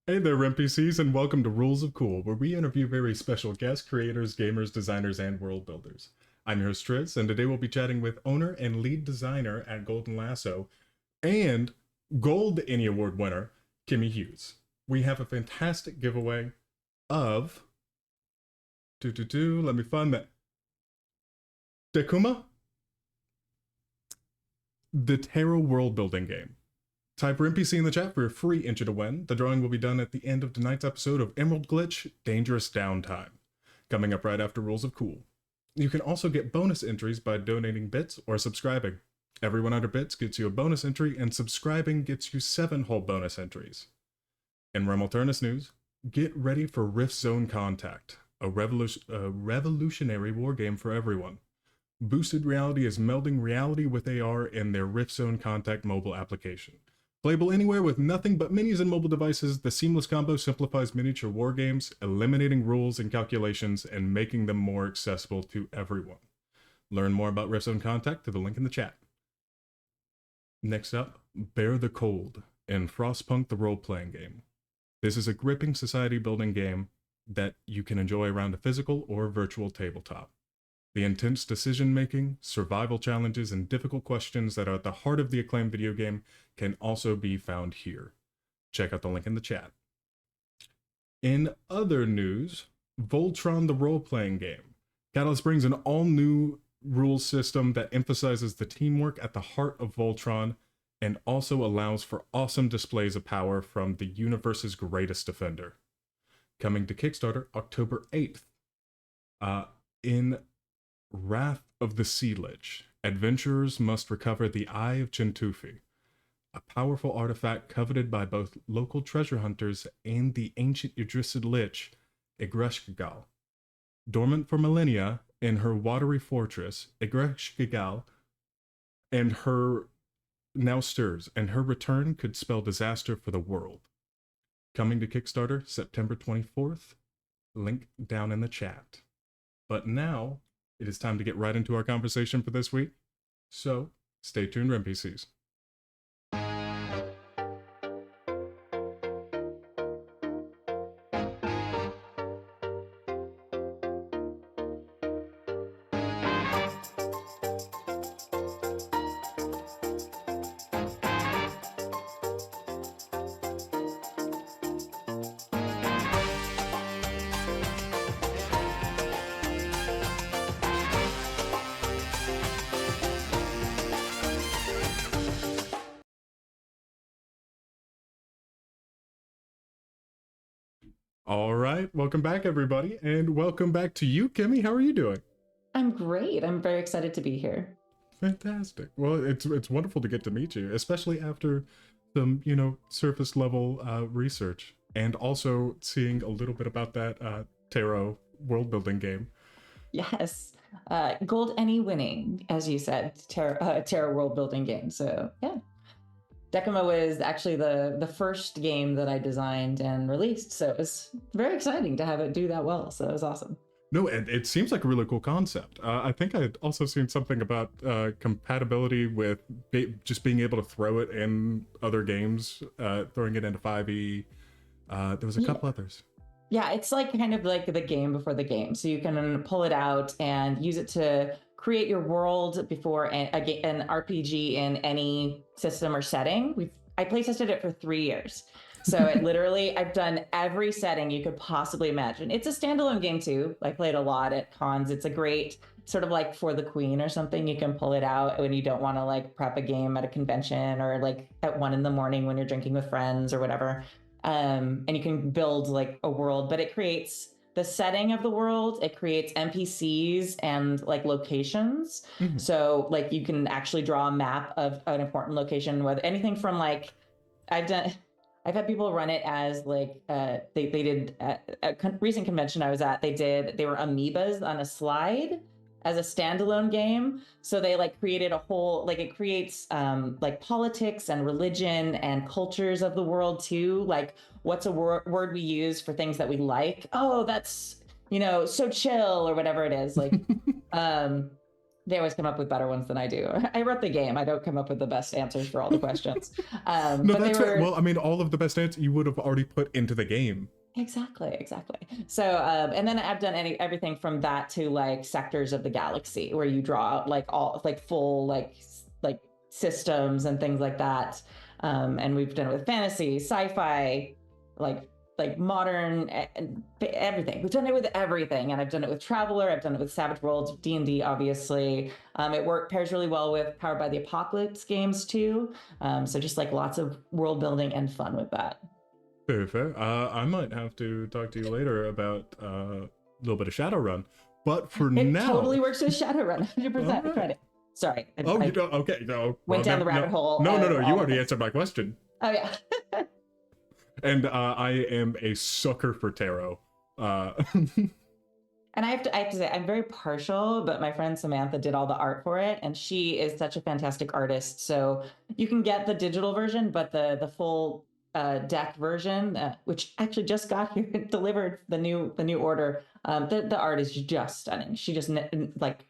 Hey there, NPCs, and welcome to Rules of Cool, where we interview very special guests, creators, gamers, designers, and world builders. I'm your host, Triz, and today we'll be chatting with owner and lead designer at Golden Lasso and Gold Annie Award winner, Kimi Hughes. We have a fantastic giveaway of... let me find that. Dekuma? The Tarot world building game. Type NPC in the chat for a free entry to win. The drawing will be done at the end of tonight's episode of Emerald Glitch Dangerous Downtime, coming up right after Rules of Cool. You can also get bonus entries by donating bits or subscribing. Every 100 bits gets you a bonus entry, and subscribing gets you 7 whole bonus entries. In Alternis news, get ready for Rift Zone Contact, a revolutionary wargame for everyone. Boosted Reality is melding reality with AR in their Rift Zone Contact mobile application. Playable anywhere with nothing but minis and mobile devices, the seamless combo simplifies miniature wargames, eliminating rules and calculations and making them more accessible to everyone. Learn more about Rift Zone Contact through the link in the chat. Next up, Bear the Cold in Frostpunk the role-playing game. This is a gripping society-building game that you can enjoy around a physical or virtual tabletop. The intense decision-making, survival challenges, and difficult questions that are at the heart of the acclaimed video game can also be found here. Check out the link in the chat. In other news, Voltron the role-playing game. Catalyst brings an all-new rules system that emphasizes the teamwork at the heart of Voltron and also allows for awesome displays of power from the universe's greatest defender. Coming to Kickstarter October 8th. In Wrath of the Sea Lich, adventurers must recover the Eye of Chintufi, a powerful artifact coveted by both local treasure hunters and the ancient Idrisid Lich, Igreshkigal. Dormant for millennia in her watery fortress, Igreshkigal and her now stirs, and her return could spell disaster for the world. Coming to Kickstarter September 24th, link down in the chat. But now, it is time to get right into our conversation for this week, so stay tuned, NPCs. All right, welcome back, everybody, and welcome back to you, Kimmy. How are you doing? I'm great. I'm very excited to be here. Fantastic. Well, it's wonderful to get to meet you, especially after some, surface level research, and also seeing a little bit about that tarot world building game. Yes. Gold Annie winning, as you said, tarot world building game. So yeah. Decima was actually the first game that I designed and released, so it was very exciting to have it do that well. So it was awesome. No, it seems like a really cool concept. I think I had also seen something about compatibility with just being able to throw it in other games, throwing it into 5e. There was a couple others. Yeah, it's like kind of like the game before the game. So you can pull it out and use it to create your world before an RPG in any system or setting. I playtested it for 3 years. So it literally, I've done every setting you could possibly imagine. It's a standalone game too. I played a lot at cons. It's a great sort of like for the Queen or something. You can pull it out when you don't want to like prep a game at a convention or like at 1 a.m. when you're drinking with friends or whatever. And you can build like a world, but it creates the setting of the world. It creates NPCs and like locations. Mm-hmm. So like you can actually draw a map of an important location with anything from like, I've had people run it as like, they did at a recent convention I was at, they were amoebas on a slide as a standalone game. So they like created a whole, like it creates like politics and religion and cultures of the world too. Like what's a word we use for things that we like? Oh, that's, so chill or whatever it is. Like They always come up with better ones than I do. I wrote the game. I don't come up with the best answers for all the questions. No, But they that's fair. were Well, I mean, all of the best answers you would have already put into the game. exactly. So, and then I've done everything from that to like sectors of the galaxy where you draw out like all like full like systems and things like that. And we've done it with fantasy, sci-fi, like modern and everything. We've done it with everything, and I've done it with Traveler. I've done it with Savage Worlds, D&D, obviously. It pairs really well with Powered by the Apocalypse games too. So just like lots of world building and fun with that. Very fair. I might have to talk to you later about a little bit of Shadowrun, but for It now, totally works with Shadowrun, 100% right. credit. Sorry. Oh, you don't? Okay, no. Went down the rabbit hole. No. You all already the- answered my question. Oh yeah. And I am a sucker for tarot. And I have to say, I'm very partial, but my friend Samantha did all the art for it, and she is such a fantastic artist. So you can get the digital version, but the full deck version, which actually just got here delivered, the new order. The art is just stunning. She just like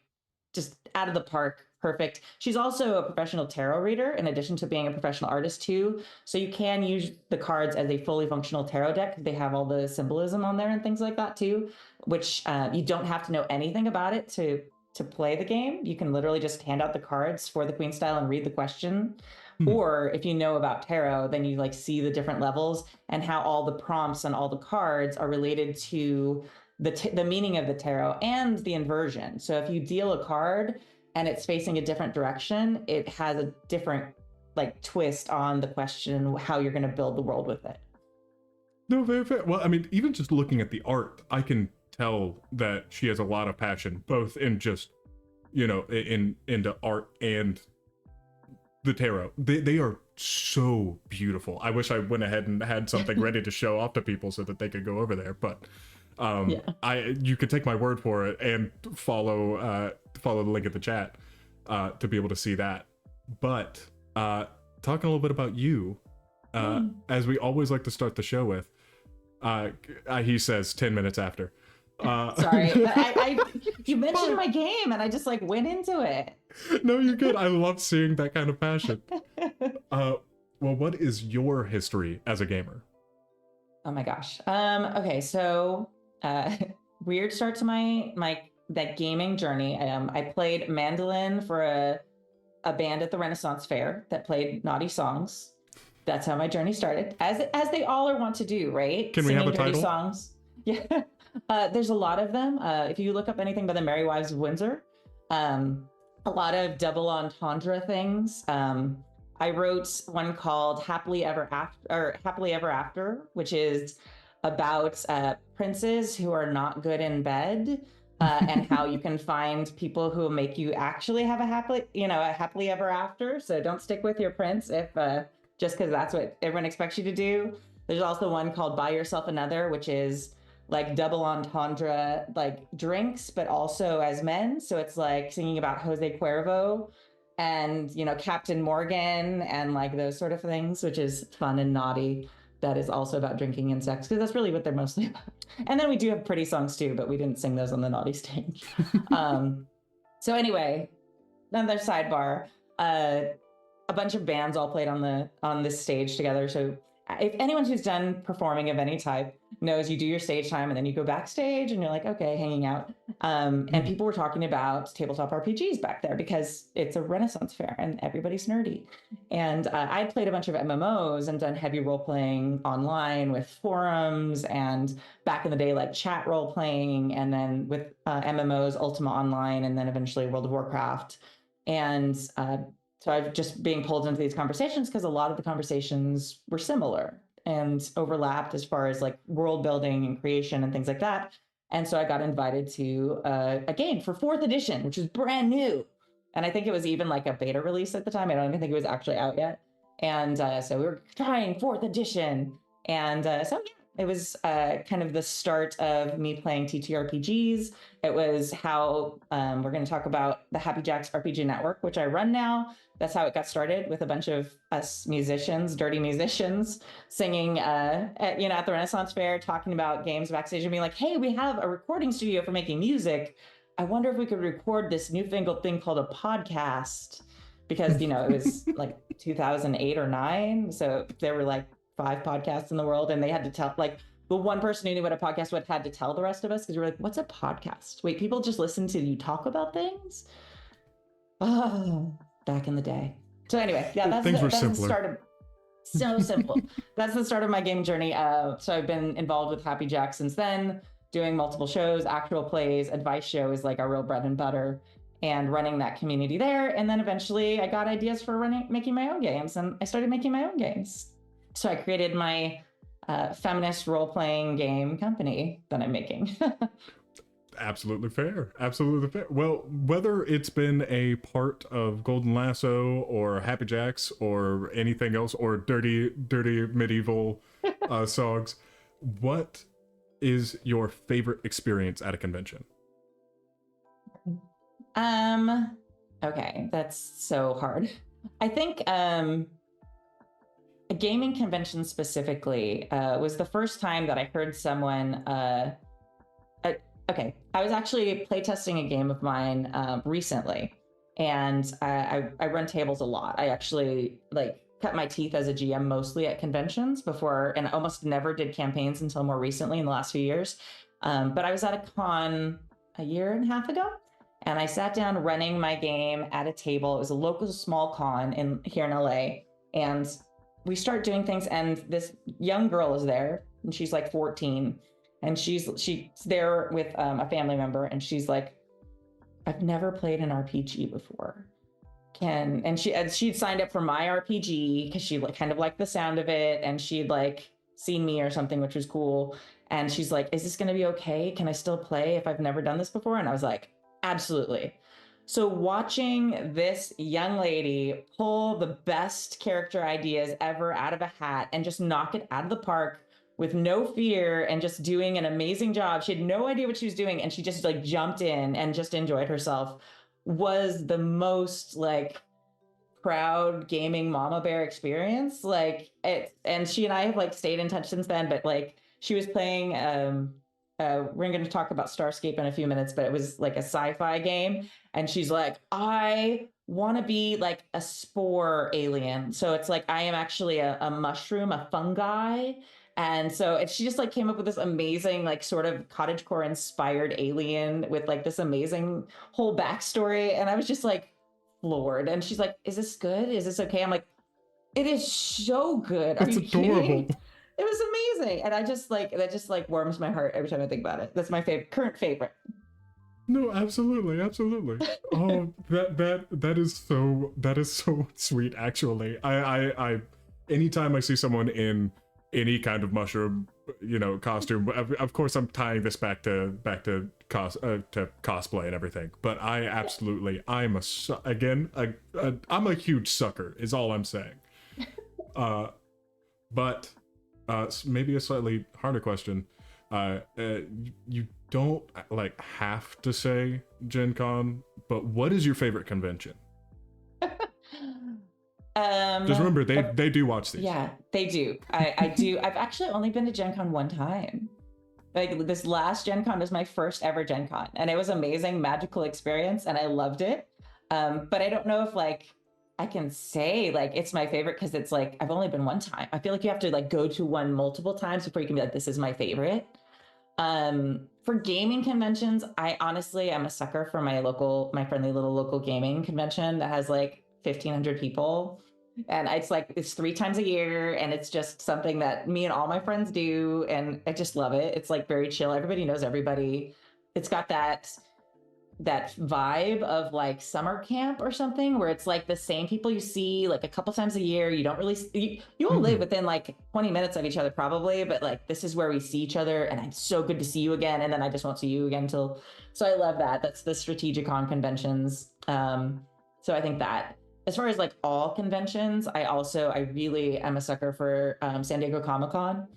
just out of the park, perfect. She's also a professional tarot reader in addition to being a professional artist too. So you can use the cards as a fully functional tarot deck. They have all the symbolism on there and things like that too, which you don't have to know anything about it to play the game. You can literally just hand out the cards for the queen style and read the question. Or if you know about tarot, then you like see the different levels and how all the prompts on all the cards are related to the meaning of the tarot and the inversion. So if you deal a card and it's facing a different direction, it has a different like twist on the question, how you're going to build the world with it. No, very fair. Well, I mean, even just looking at the art, I can tell that she has a lot of passion, both in just, into art and the tarot. They are so beautiful. I wish I went ahead and had something ready to show off to people so that they could go over there, but you could take my word for it and follow the link in the chat to be able to see that. But talking a little bit about you, as we always like to start the show with, he says 10 minutes after. Sorry, you mentioned my game and I just like went into it. No, you're good. I love seeing that kind of passion. Well, what is your history as a gamer? Oh my gosh. Okay, so weird start to that gaming journey. I played mandolin for a band at the Renaissance Fair that played naughty songs. That's how my journey started, as they all are want to do, right? Can we have a title? Songs. Yeah, there's a lot of them. If you look up anything by the Merry Wives of Windsor, a lot of double entendre things. I wrote one called Happily Ever After, which is about princes who are not good in bed, and how you can find people who make you actually have a happily ever after. So don't stick with your prince if just because that's what everyone expects you to do. There's also one called Buy Yourself Another, which is like double entendre, like drinks, but also as men. So it's like singing about Jose Cuervo and, Captain Morgan and like those sort of things, which is fun and naughty. That is also about drinking and sex, because that's really what they're mostly about. And then we do have pretty songs too, but we didn't sing those on the naughty stage. So anyway, another sidebar. A bunch of bands all played on this stage together. So if anyone who's done performing of any type knows, you do your stage time and then you go backstage and you're like, okay, hanging out. And people were talking about tabletop RPGs back there because it's a Renaissance fair and everybody's nerdy. And I played a bunch of MMOs and done heavy role playing online with forums, and back in the day, like chat role playing, and then with MMOs, Ultima Online, and then eventually World of Warcraft. And so I've just being pulled into these conversations because a lot of the conversations were similar and overlapped as far as like world building and creation and things like that. And so I got invited to a game for 4th edition, which was brand new. And I think it was even like a beta release at the time. I don't even think it was actually out yet. And so we were trying 4th edition. And so yeah, it was kind of the start of me playing TTRPGs. It was how we're going to talk about the Happy Jacks RPG Network, which I run now. That's how it got started, with a bunch of us musicians, dirty musicians, singing at the Renaissance Fair, talking about games backstage and being like, hey, we have a recording studio for making music. I wonder if we could record this newfangled thing called a podcast, because, it was like 2008 or 9. So there were like 5 podcasts in the world, and they had to tell, like, the one person who knew what a podcast was had to tell the rest of us, because we were like, what's a podcast? Wait, people just listen to you talk about things? Oh, back in the day. So anyway, yeah, that's the start of, so simple. That's the start of my game journey. So I've been involved with Happy Jack since then, doing multiple shows, actual plays, advice show is like our real bread and butter, and running that community there. And then eventually I got ideas for making my own games, and I started making my own games. So I created my feminist role-playing game company that I'm making. Absolutely fair. Absolutely fair. Well, whether it's been a part of Golden Lasso or Happy Jacks or anything else, or dirty medieval songs, what is your favorite experience at a convention? Okay, that's so hard. I think a gaming convention specifically was the first time that I heard someone okay, I was actually playtesting a game of mine recently, and I run tables a lot. I actually like cut my teeth as a GM mostly at conventions before, and almost never did campaigns until more recently in the last few years. But I was at a con a year and a half ago, and I sat down running my game at a table. It was a local small con here in LA, and we start doing things, and this young girl is there, and she's like 14. And she's there with a family member, and she's like, I've never played an RPG before. And she'd signed up for my RPG because she kind of liked the sound of it, and she'd like seen me or something, which was cool. And she's like, is this going to be okay? Can I still play if I've never done this before? And I was like, absolutely. So watching this young lady pull the best character ideas ever out of a hat and just knock it out of the park with no fear and just doing an amazing job. She had no idea what she was doing, and she just like jumped in and just enjoyed herself, was the most like proud gaming mama bear experience. Like it, and she and I have like stayed in touch since then, but like she was playing we're going to talk about Starscape in a few minutes, but it was like a sci-fi game, and she's like, I want to be like a spore alien. So it's like I am actually a mushroom, a fungi. And so she just like came up with this amazing, like sort of cottagecore inspired alien with like this amazing whole backstory. And I was just like floored. And she's like, is this good? Is this okay? I'm like, it is so good. Are you adorable. Kidding? It was amazing. And I just like, that just like warms my heart every time I think about it. That's my current favorite. No, absolutely. Oh, that is so sweet. Actually, I anytime I see someone in any kind of mushroom, costume, of course I'm tying this back to cosplay and everything. But I'm a huge sucker. Is all I'm saying. But maybe a slightly harder question. You don't like have to say Gen Con, but what is your favorite convention? Just remember, they do watch these. Yeah, they do. I do. I've actually only been to Gen Con one time. Like this last Gen Con was my first ever Gen Con, and it was amazing, magical experience, and I loved it. But I don't know if like I can say like it's my favorite, because it's like I've only been one time. I feel like you have to like go to one multiple times before you can be like, this is my favorite. For gaming conventions, I honestly am a sucker for my friendly little local gaming convention that has like 1,500 people. And it's 3 times a year, and it's just something that me and all my friends do, and I just love it. It's like very chill. Everybody knows everybody. It's got that vibe of like summer camp or something, where it's like the same people you see like a couple times a year. You don't really you all live within like 20 minutes of each other probably, but like this is where we see each other, and it's so good to see you again, and then I just won't see you again until. So I love that. That's the Strategicon conventions. So I think that. As far as like all conventions, I really am a sucker for San Diego Comic-Con.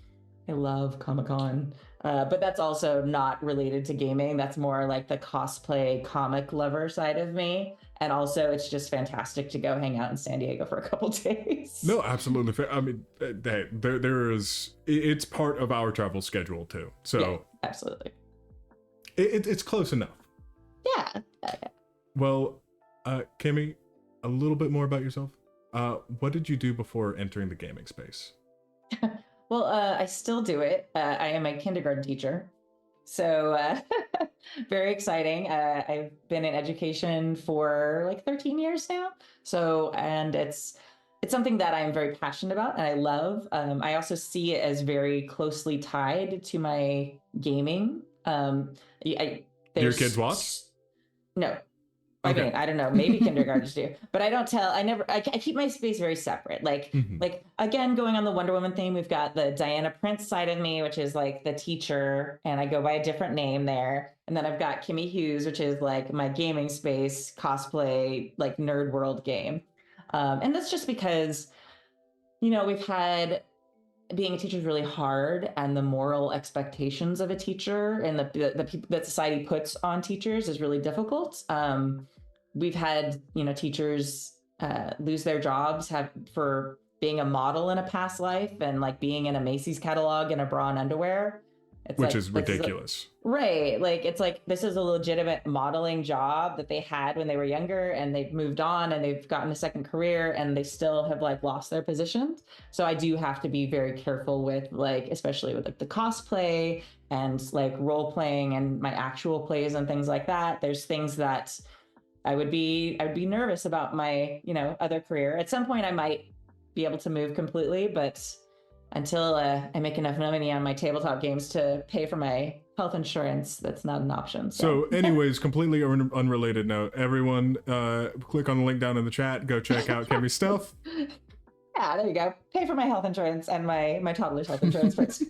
I love Comic-Con, but that's also not related to gaming. That's more like the cosplay comic lover side of me. And also it's just fantastic to go hang out in San Diego for a couple days. No, absolutely. I mean, it's part of our travel schedule too. So yeah, absolutely. It's close enough. Yeah. Well, Kimmy, a little bit more about yourself. What did you do before entering the gaming space? Well, I still do it. I am a kindergarten teacher. So very exciting. I've been in education for like 13 years now. So, and it's something that I'm very passionate about and I love. I also see it as very closely tied to my gaming. Do your kids watch? No, I Okay. mean, I don't know, maybe kindergartens do, but I don't tell, I keep my space very separate. Mhm. Like again, going on the Wonder Woman theme, we've got the Diana Prince side of me, which is like the teacher, and I go by a different name there. And then I've got Kimi Hughes, which is like my gaming space, cosplay, like nerd world game. And that's just because, we've had being a teacher is really hard, and the moral expectations of a teacher and the people that society puts on teachers is really difficult. We've had teachers lose their jobs have for being a model in a past life and like being in a Macy's catalog in a bra and underwear. It's Which like is this is ridiculous. right. Like it's like this is a legitimate modeling job that they had when they were younger, and they've moved on and they've gotten a second career, and they still have like lost their positions. So I do have to be very careful with like, especially with like the cosplay and like role playing and my actual plays and things like that. There's things that I would be nervous about my, other career. At some point I might be able to move completely, but until I make enough money on my tabletop games to pay for my health insurance, that's not an option. So, anyways, completely unrelated note. Everyone, click on the link down in the chat. Go check out Kimmy's stuff. Yeah, there you go. Pay for my health insurance and my toddler's health insurance first.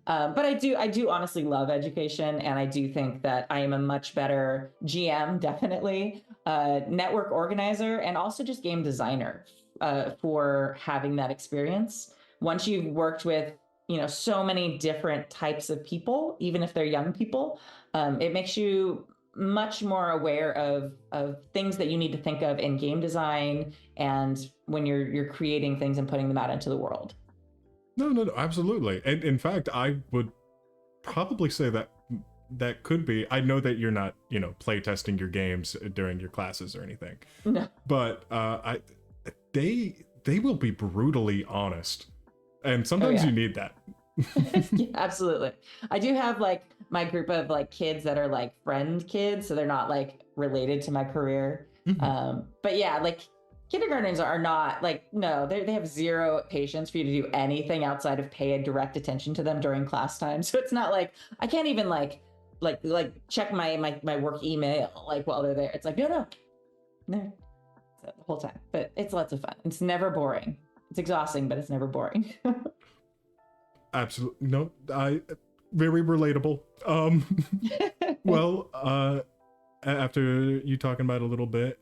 But I do honestly love education, and I do think that I am a much better GM, definitely, network organizer, and also just game designer for having that experience. Once you've worked with so many different types of people, even if they're young people, it makes you much more aware of things that you need to think of in game design and when you're creating things and putting them out into the world. No, absolutely. And in fact, I would probably say that could be. I know that you're not, play testing your games during your classes or anything, No. but they will be brutally honest, and sometimes yeah. you need that. Yeah, absolutely. I do have like my group of like kids that are like friend kids, so they're not like related to my career. But yeah, like kindergartners are not like, no, they have zero patience for you to do anything outside of pay a direct attention to them during class time. So it's not like I can't even like check my work email like while they're there. It's like no so the whole time. But it's lots of fun. It's never boring. It's exhausting, but it's never boring. Absolutely. No, I very relatable. Well, after you talking about it a little bit,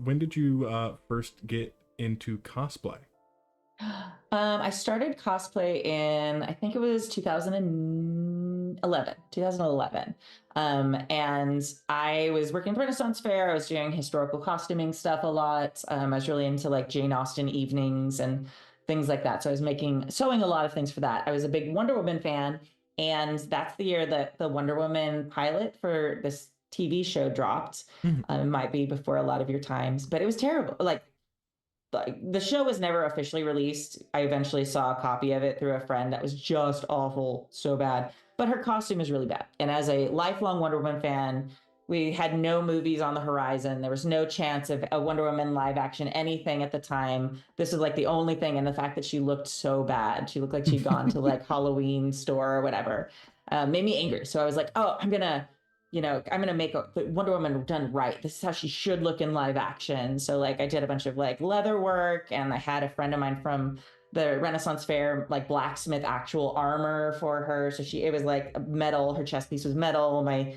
when did you first get into cosplay? I started cosplay in, I think it was 2011. And I was working at the Renaissance Fair. I was doing historical costuming stuff a lot. I was really into like Jane Austen evenings and things like that. So I was sewing a lot of things for that. I was a big Wonder Woman fan. And that's the year that the Wonder Woman pilot for this TV show dropped. It might be before a lot of your times, but it was terrible. Like the show was never officially released. I eventually saw a copy of it through a friend that was just awful, so bad. But her costume is really bad. And as a lifelong Wonder Woman fan, we had no movies on the horizon. There was no chance of a Wonder Woman live action anything at the time. This was like the only thing. And the fact that she looked so bad, she looked like she'd gone to like Halloween store or whatever, made me angry. So I was like, oh, I'm going to make Wonder Woman done right. This is how she should look in live action. So like I did a bunch of like leather work, and I had a friend of mine from the Renaissance Fair like blacksmith actual armor for her. So it was like metal. Her chest piece was metal. My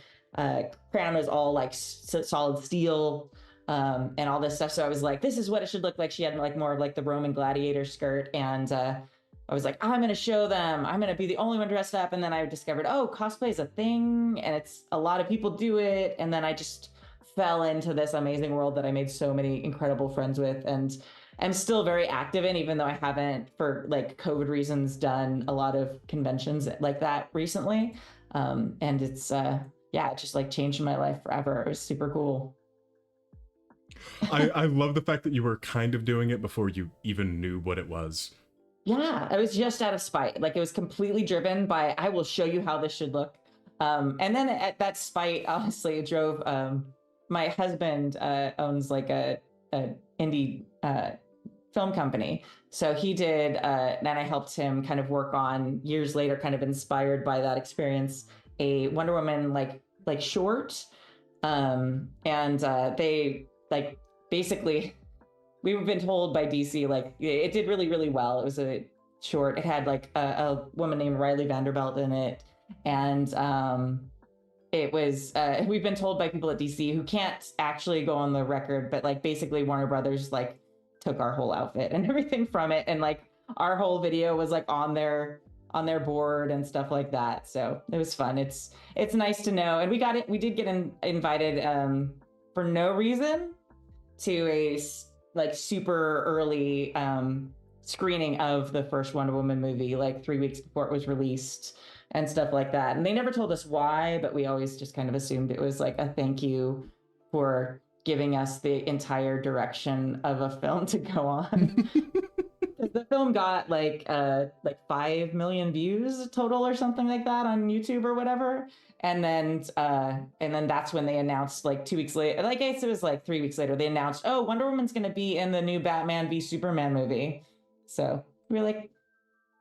crown was all like solid steel, and all this stuff. So I was like, this is what it should look like. She had like more of like the Roman gladiator skirt, and I was like, I'm going to show them. I'm going to be the only one dressed up. And then I discovered, oh, cosplay is a thing, and it's a lot of people do it. And then I just fell into this amazing world that I made so many incredible friends with, and I'm still very active in, even though I haven't, for like COVID reasons, done a lot of conventions like that recently. And yeah, it just like changed my life forever. It was super cool. I love the fact that you were kind of doing it before you even knew what it was. Yeah, I was just out of spite. Like it was completely driven by I will show you how this should look. And then at that spite, honestly, it drove my husband owns like a indie film company. So he did, then I helped him kind of work on years later, kind of inspired by that experience, a Wonder Woman like short. And they like basically we've been told by DC like it did really really well. It was a short. It had like a woman named Riley Vanderbilt in it, and it was we've been told by people at DC who can't actually go on the record, but like basically Warner Brothers like took our whole outfit and everything from it, and like our whole video was like on their board and stuff like that. So it was fun. It's nice to know, and we did get invited for no reason to a like super early screening of the first Wonder Woman movie, like 3 weeks before it was released and stuff like that. And they never told us why, but we always just kind of assumed it was like a thank you for giving us the entire direction of a film to go on. The film got like 5 million views total or something like that on YouTube or whatever. And then that's when they announced like 2 weeks later, like I guess it was like 3 weeks later, they announced, oh, Wonder Woman's gonna be in the new Batman v Superman movie. So we were like,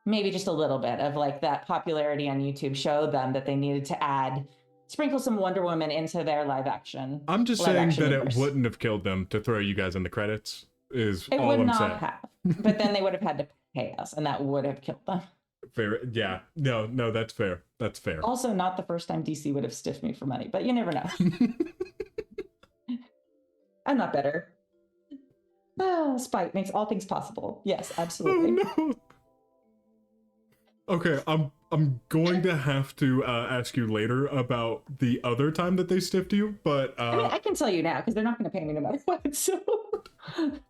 maybe just a little bit of like that popularity on YouTube showed them that they needed to sprinkle some Wonder Woman into their I'm just live saying action that universe. it wouldn't have killed them to throw you guys in the credits, is It all would I'm not saying. have, but then they would have had to pay us, and that would have killed them. Fair. Yeah. No, that's fair. That's fair. Also, not the first time DC would have stiffed me for money, but you never know. I'm not better. Spite makes all things possible. Yes, absolutely. Oh no. Okay, I'm going to have to ask you later about the other time that they stiffed you, but I mean, I can tell you now because they're not going to pay me no matter what. So,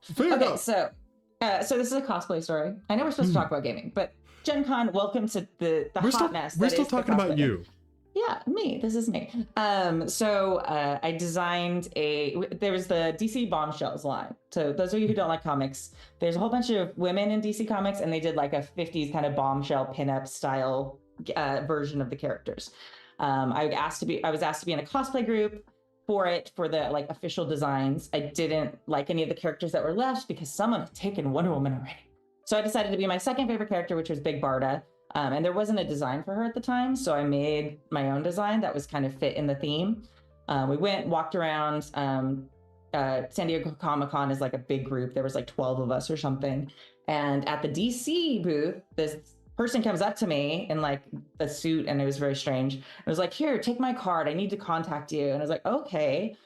fair okay, enough. so this is a cosplay story. I know we're supposed to talk about gaming, but Gen Con, welcome to the hot mess. We're still talking about you. Yeah, me. This is me. So I designed there was the DC Bombshells line. So those of you who don't like comics, there's a whole bunch of women in DC Comics, and they did like a 50s kind of bombshell pinup style version of the characters. I was asked to be in a cosplay group for the like official designs. I didn't like any of the characters that were left because someone had taken Wonder Woman already. So I decided to be my second favorite character, which was Big Barda. And there wasn't a design for her at the time, so I made my own design that was kind of fit in the theme. We walked around. San Diego Comic-Con is like a big group. There was like 12 of us or something. And at the DC booth, this person comes up to me in like a suit, and it was very strange. I was like, here, take my card. I need to contact you. And I was like, okay.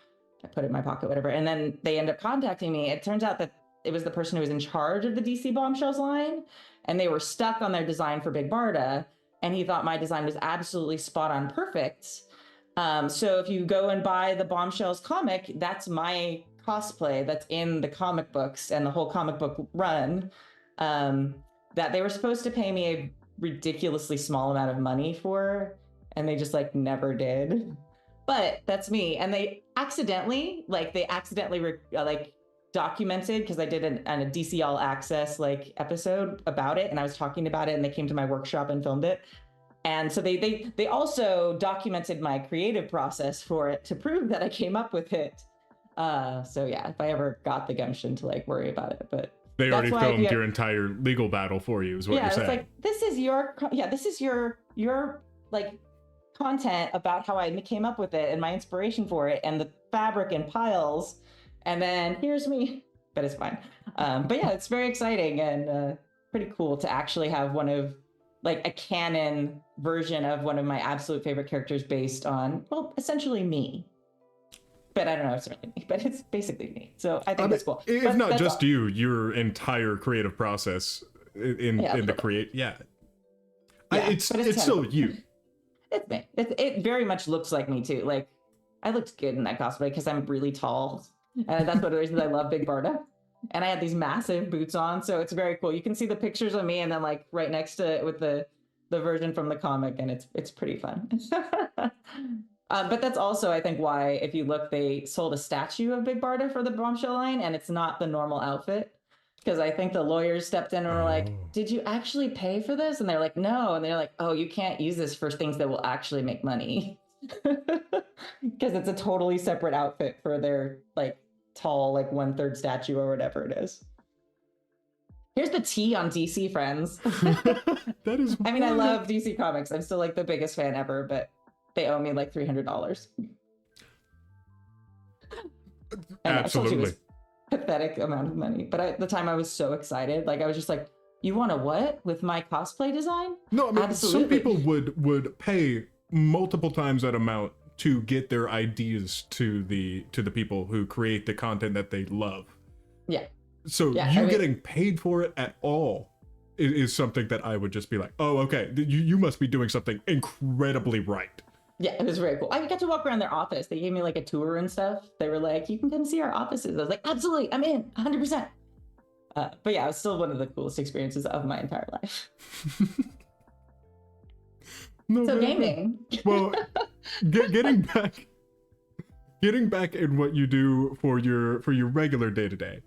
I put it in my pocket, whatever. And then they end up contacting me. It turns out that it was the person who was in charge of the DC Bombshells line, and they were stuck on their design for Big Barda, and he thought my design was absolutely spot on perfect. So if you go and buy the Bombshells comic, that's my cosplay that's in the comic books and the whole comic book run. That they were supposed to pay me a ridiculously small amount of money for, and they just like never did. But that's me. And they accidentally documented, because I did a DC All Access like episode about it, and I was talking about it, and they came to my workshop and filmed it. And so they also documented my creative process for it to prove that I came up with it. So yeah, if I ever got the gumption to like worry about it, but they already filmed your entire legal battle for you, is what you're saying. Yeah, this is your like content about how I came up with it and my inspiration for it and the fabric and piles, and then here's me. But it's fine. But yeah, it's very exciting and pretty cool to actually have one of like a canon version of one of my absolute favorite characters based on, well, essentially me. But I don't know if it's really me, but it's basically me. So I think that's cool. If not just you, your entire creative process in the create. Yeah. It's still you. It's me. It very much looks like me too. Like I looked good in that cosplay because I'm really tall. And that's one of the reasons I love Big Barda. And I had these massive boots on. So it's very cool. You can see the pictures of me and then like right next to it with the version from the comic. And it's pretty fun. But that's also, I think, why, if you look, they sold a statue of Big Barda for the Bombshell line, and it's not the normal outfit. Because I think the lawyers stepped in and were like, Oh. did you actually pay for this? And they're like, no. And they're like, oh, you can't use this for things that will actually make money. Because it's a totally separate outfit for their like tall, like 1/3 statue or whatever it is. Here's the tea on DC, friends. That is I mean, I wild. love DC Comics. I'm still like the biggest fan ever, but they owe me like $300. And I told you it was Absolutely. pathetic amount of money. But at the time, I was so excited. Like, I was just like, you want a what with my cosplay design? No, I mean, Absolutely. some people would pay multiple times that amount to get their ideas to the people who create the content that they love. Yeah. So Yeah, you I mean- getting paid for it at all is something that I would just be like, oh, okay, you must be doing something incredibly right. Yeah, it was very cool. I got to walk around their office. They gave me like a tour and stuff. They were like, you can come see our offices. I was like, absolutely, I'm in, 100%. But yeah, it was still one of the coolest experiences of my entire life. No, So very gaming. good. Well, getting back in what you do for your regular day to day.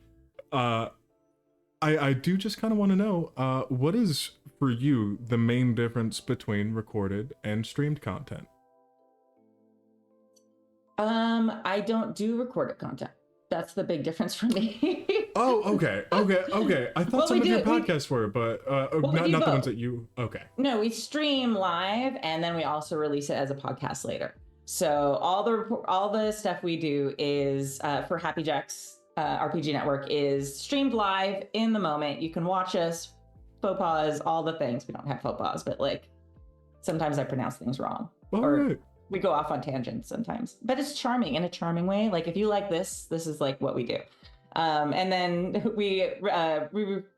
I do just kind of want to know, what is for you the main difference between recorded and streamed content? I don't do recorded content. That's the big difference for me. Oh, okay. I thought Well, some we of your do- we- podcasts were, but we do not the ones both. that you. Okay. No, we stream live and then we also release it as a podcast later. So all the stuff we do is for Happy Jacks RPG Network is streamed live in the moment. You can watch us, faux pas, all the things. We don't have faux pas, but like sometimes I pronounce things wrong. All Or right. we go off on tangents sometimes, but it's charming in a charming way. Like if you like this is like what we do. And then we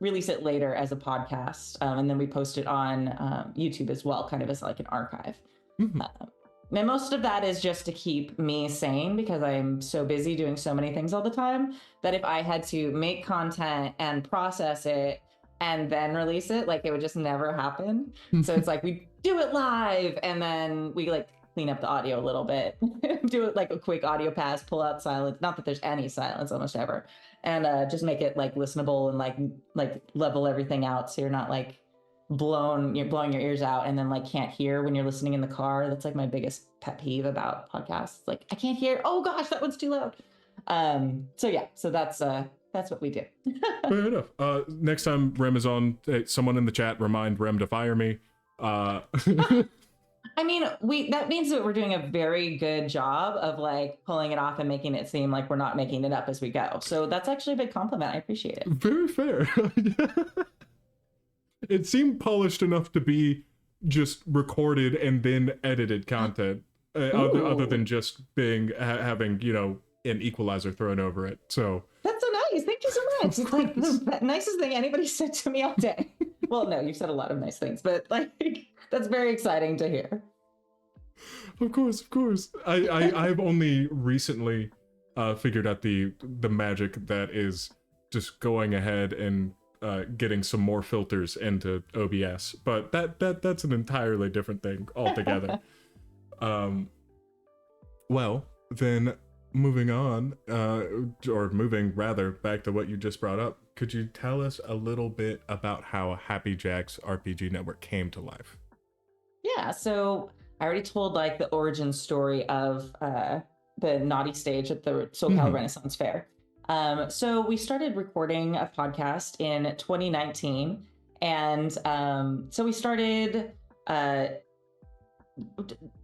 release it later as a podcast, and then we post it on YouTube as well, kind of as like an archive. Mhm. And most of that is just to keep me sane because I'm so busy doing so many things all the time that if I had to make content and process it and then release it, like it would just never happen. So it's like we do it live and then we like clean up the audio a little bit, do it like a quick audio pass, pull out silence. Not that there's any silence almost ever, and just make it like listenable and like level everything out so you're not like you're blowing your ears out and then like can't hear when you're listening in the car. That's like my biggest pet peeve about podcasts. Like I can't hear. Oh gosh, that one's too loud. So yeah, so that's what we do. Fair enough. Next time Rem is on, hey, someone in the chat remind Rem to fire me. I mean, that means that we're doing a very good job of like pulling it off and making it seem like we're not making it up as we go. So that's actually a big compliment. I appreciate it. Very fair. It seemed polished enough to be just recorded and then edited content, other than just having an equalizer thrown over it. So That's so nice. Thank you so much. It's like the nicest thing anybody said to me all day. Well, no, you've said a lot of nice things, but like that's very exciting to hear. of course, I've only recently figured out the magic that is just going ahead and getting some more filters into OBS, but that's an entirely different thing altogether. Well, then moving on, or moving rather back to what you just brought up, could you tell us a little bit about how Happy Jacks RPG Network came to life? Yeah, so I already told like the origin story of the naughty stage at the SoCal Renaissance Fair. So we started recording a podcast in 2019, and so we started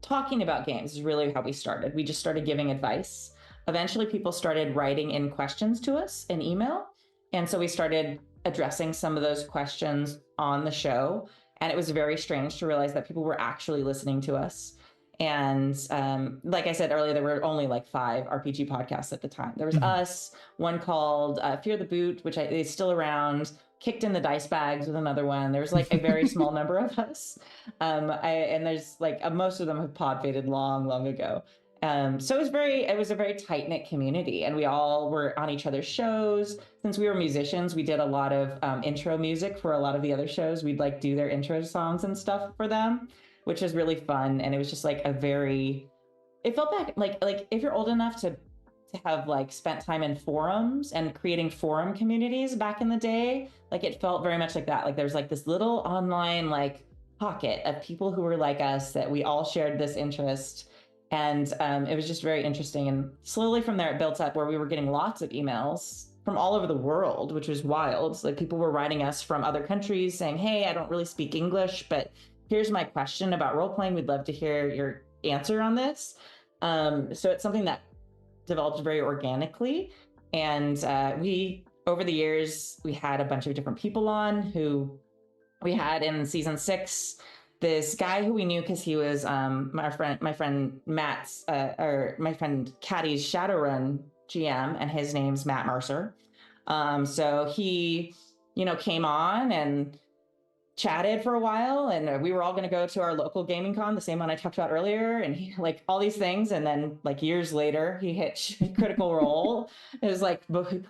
talking about games is really how we started. We just started giving advice. Eventually, people started writing in questions to us in email, and so we started addressing some of those questions on the show. And it was very strange to realize that people were actually listening to us. And like I said earlier, there were only like 5 RPG podcasts at the time. There was us, one called Fear the Boot, which is still around, Kicked in the Dice Bags with another one. There was like a very small number of us. And there's like, most of them have pod faded long ago. So it was a very tight knit community, and we all were on each other's shows. Since we were musicians, we did a lot of intro music for a lot of the other shows. We'd like do their intro songs and stuff for them, which was really fun. And it was just like it felt back like if you're old enough to have like spent time in forums and creating forum communities back in the day, like it felt very much like that. Like there's like this little online like pocket of people who were like us that we all shared this interest. And it was just very interesting. And slowly from there, it built up where we were getting lots of emails from all over the world, which was wild. Like people were writing us from other countries saying, hey, I don't really speak English, but here's my question about role playing. We'd love to hear your answer on this. So it's something that developed very organically. And we, over the years, we had a bunch of different people on who we had in season 6, this guy who we knew because he was my friend Matt's, or my friend Caddy's Shadowrun GM, and his name's Matt Mercer. So he, came on and chatted for a while, and we were all going to go to our local gaming con, the same one I talked about earlier, and he like all these things, and then like years later he hit Critical Role. It was like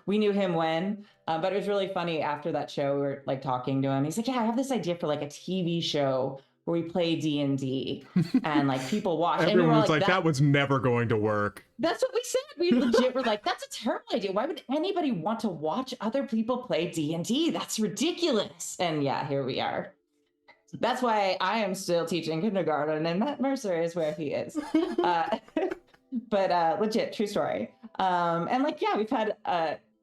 we knew him when, but it was really funny. After that show we were like talking to him, he's like, yeah, I have this idea for like a TV show where we play D&D and like people watch. Everyone and we was like, that was never going to work. That's what we said. We legit were like, that's a terrible idea. Why would anybody want to watch other people play D&D? That's ridiculous. And yeah, here we are. That's why I am still teaching kindergarten, and Matt Mercer is where he is. But legit, true story. And like, yeah, we've had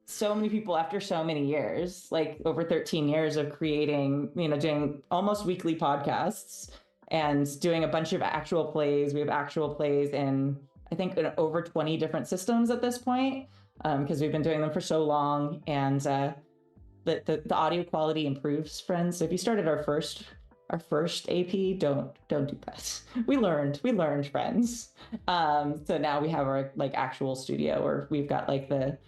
so many people after so many years, like over 13 years of creating, doing almost weekly podcasts and doing a bunch of actual plays. We have actual plays in, I think, in over 20 different systems at this point, because we've been doing them for so long. And the audio quality improves, friends. So if you started our first AP, don't do that. We learned, friends. So now we have our like actual studio where we've got like the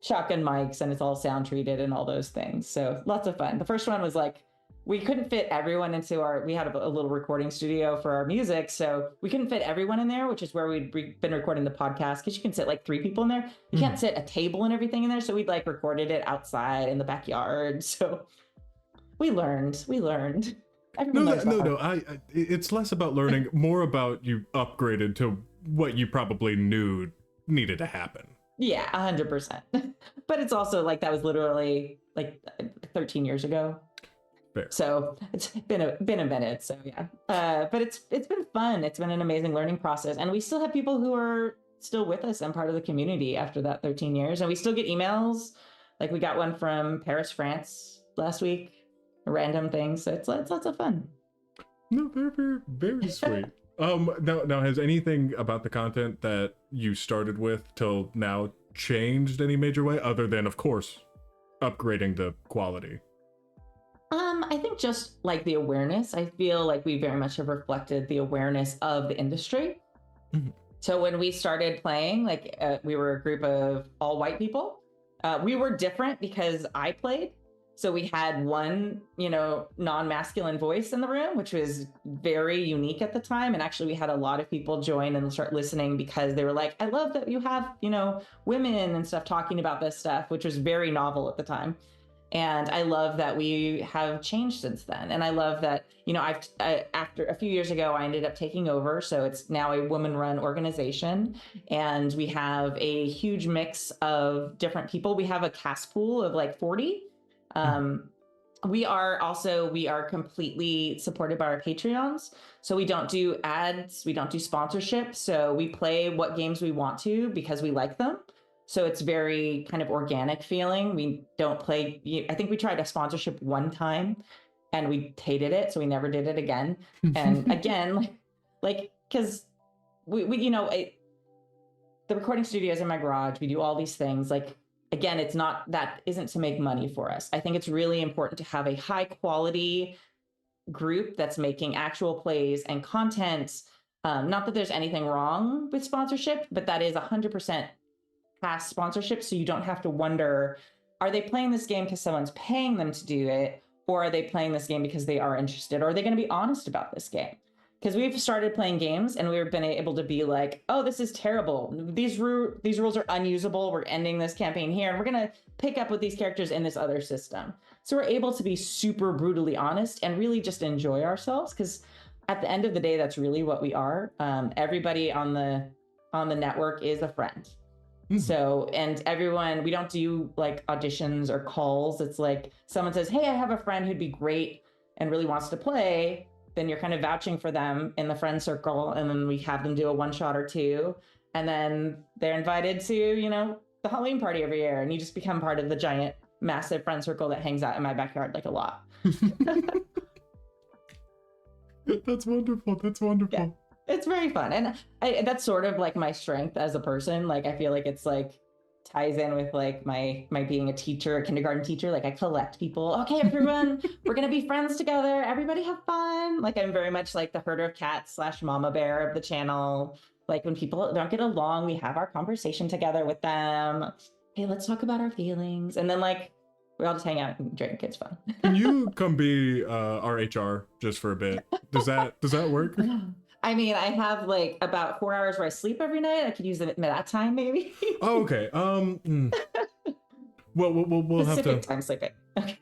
shotgun mics, and it's all sound treated and all those things. So lots of fun. The first one was like, we couldn't fit everyone into we had a little recording studio for our music. So we couldn't fit everyone in there, which is where we'd been recording the podcast. Cause you can sit like 3 people in there. You can't sit a table and everything in there. So we'd like recorded it outside in the backyard. So we learned. No. It's less about learning, more about you upgraded to what you probably knew needed to happen. Yeah, 100%. But it's also like that was literally like 13 years ago. Fair. So it's been a minute. So yeah, but it's been fun. It's been an amazing learning process, and we still have people who are still with us and part of the community after that 13 years, and we still get emails. Like we got one from Paris, France last week. Random things. So it's lots of fun. No, very, very sweet. Now, has anything about the content that you started with till now changed any major way, other than, of course, upgrading the quality? I think just like the awareness. I feel like we very much have reflected the awareness of the industry. Mm-hmm. So when we started playing, like we were a group of all white people. We were different because I played. So we had one, non-masculine voice in the room, which was very unique at the time. And actually we had a lot of people join and start listening because they were like, I love that you have, women and stuff talking about this stuff, which was very novel at the time. And I love that we have changed since then. And I love that, after a few years ago, I ended up taking over. So it's now a woman-run organization. And we have a huge mix of different people. We have a cast pool of like 40. We are completely supported by our Patreons. So we don't do ads, we don't do sponsorship. So we play what games we want to because we like them. So it's very kind of organic feeling. We don't play. I think we tried a sponsorship one time and we hated it. So we never did it again. And again, because we the recording studio is in my garage. We do all these things. Like, again, that isn't to make money for us. I think it's really important to have a high quality group that's making actual plays and content. Not that there's anything wrong with sponsorship, but that is 100% past sponsorship. So you don't have to wonder, are they playing this game because someone's paying them to do it? Or are they playing this game because they are interested? Or are they going to be honest about this game? Because we've started playing games and we've been able to be like, oh, this is terrible. These rules are unusable. We're ending this campaign here. And we're going to pick up with these characters in this other system. So we're able to be super brutally honest and really just enjoy ourselves. Because at the end of the day, that's really what we are. Everybody on the network is a friend. So, and everyone, we don't do like auditions or calls. It's like someone says, hey, I have a friend who'd be great and really wants to play. Then you're kind of vouching for them in the friend circle. And then we have them do a one shot or two. And then they're invited to, the Halloween party every year. And you just become part of the giant, massive friend circle that hangs out in my backyard like a lot. That's wonderful. That's wonderful. Yeah. It's very fun. And that's sort of like my strength as a person. Like, I feel like it's like ties in with like my being a teacher, a kindergarten teacher. Like, I collect people. Okay, everyone, we're going to be friends together. Everybody have fun. Like, I'm very much like the herder of cats / mama bear of the channel. Like, when people don't get along, we have our conversation together with them. Hey, let's talk about our feelings. And then like, we all just hang out and drink. It's fun. Can you come be our HR just for a bit? Does that work? I mean, I have like about 4 hours where I sleep every night. I could use that time, maybe. Oh, okay. Well, we'll have to time sleeping. Okay.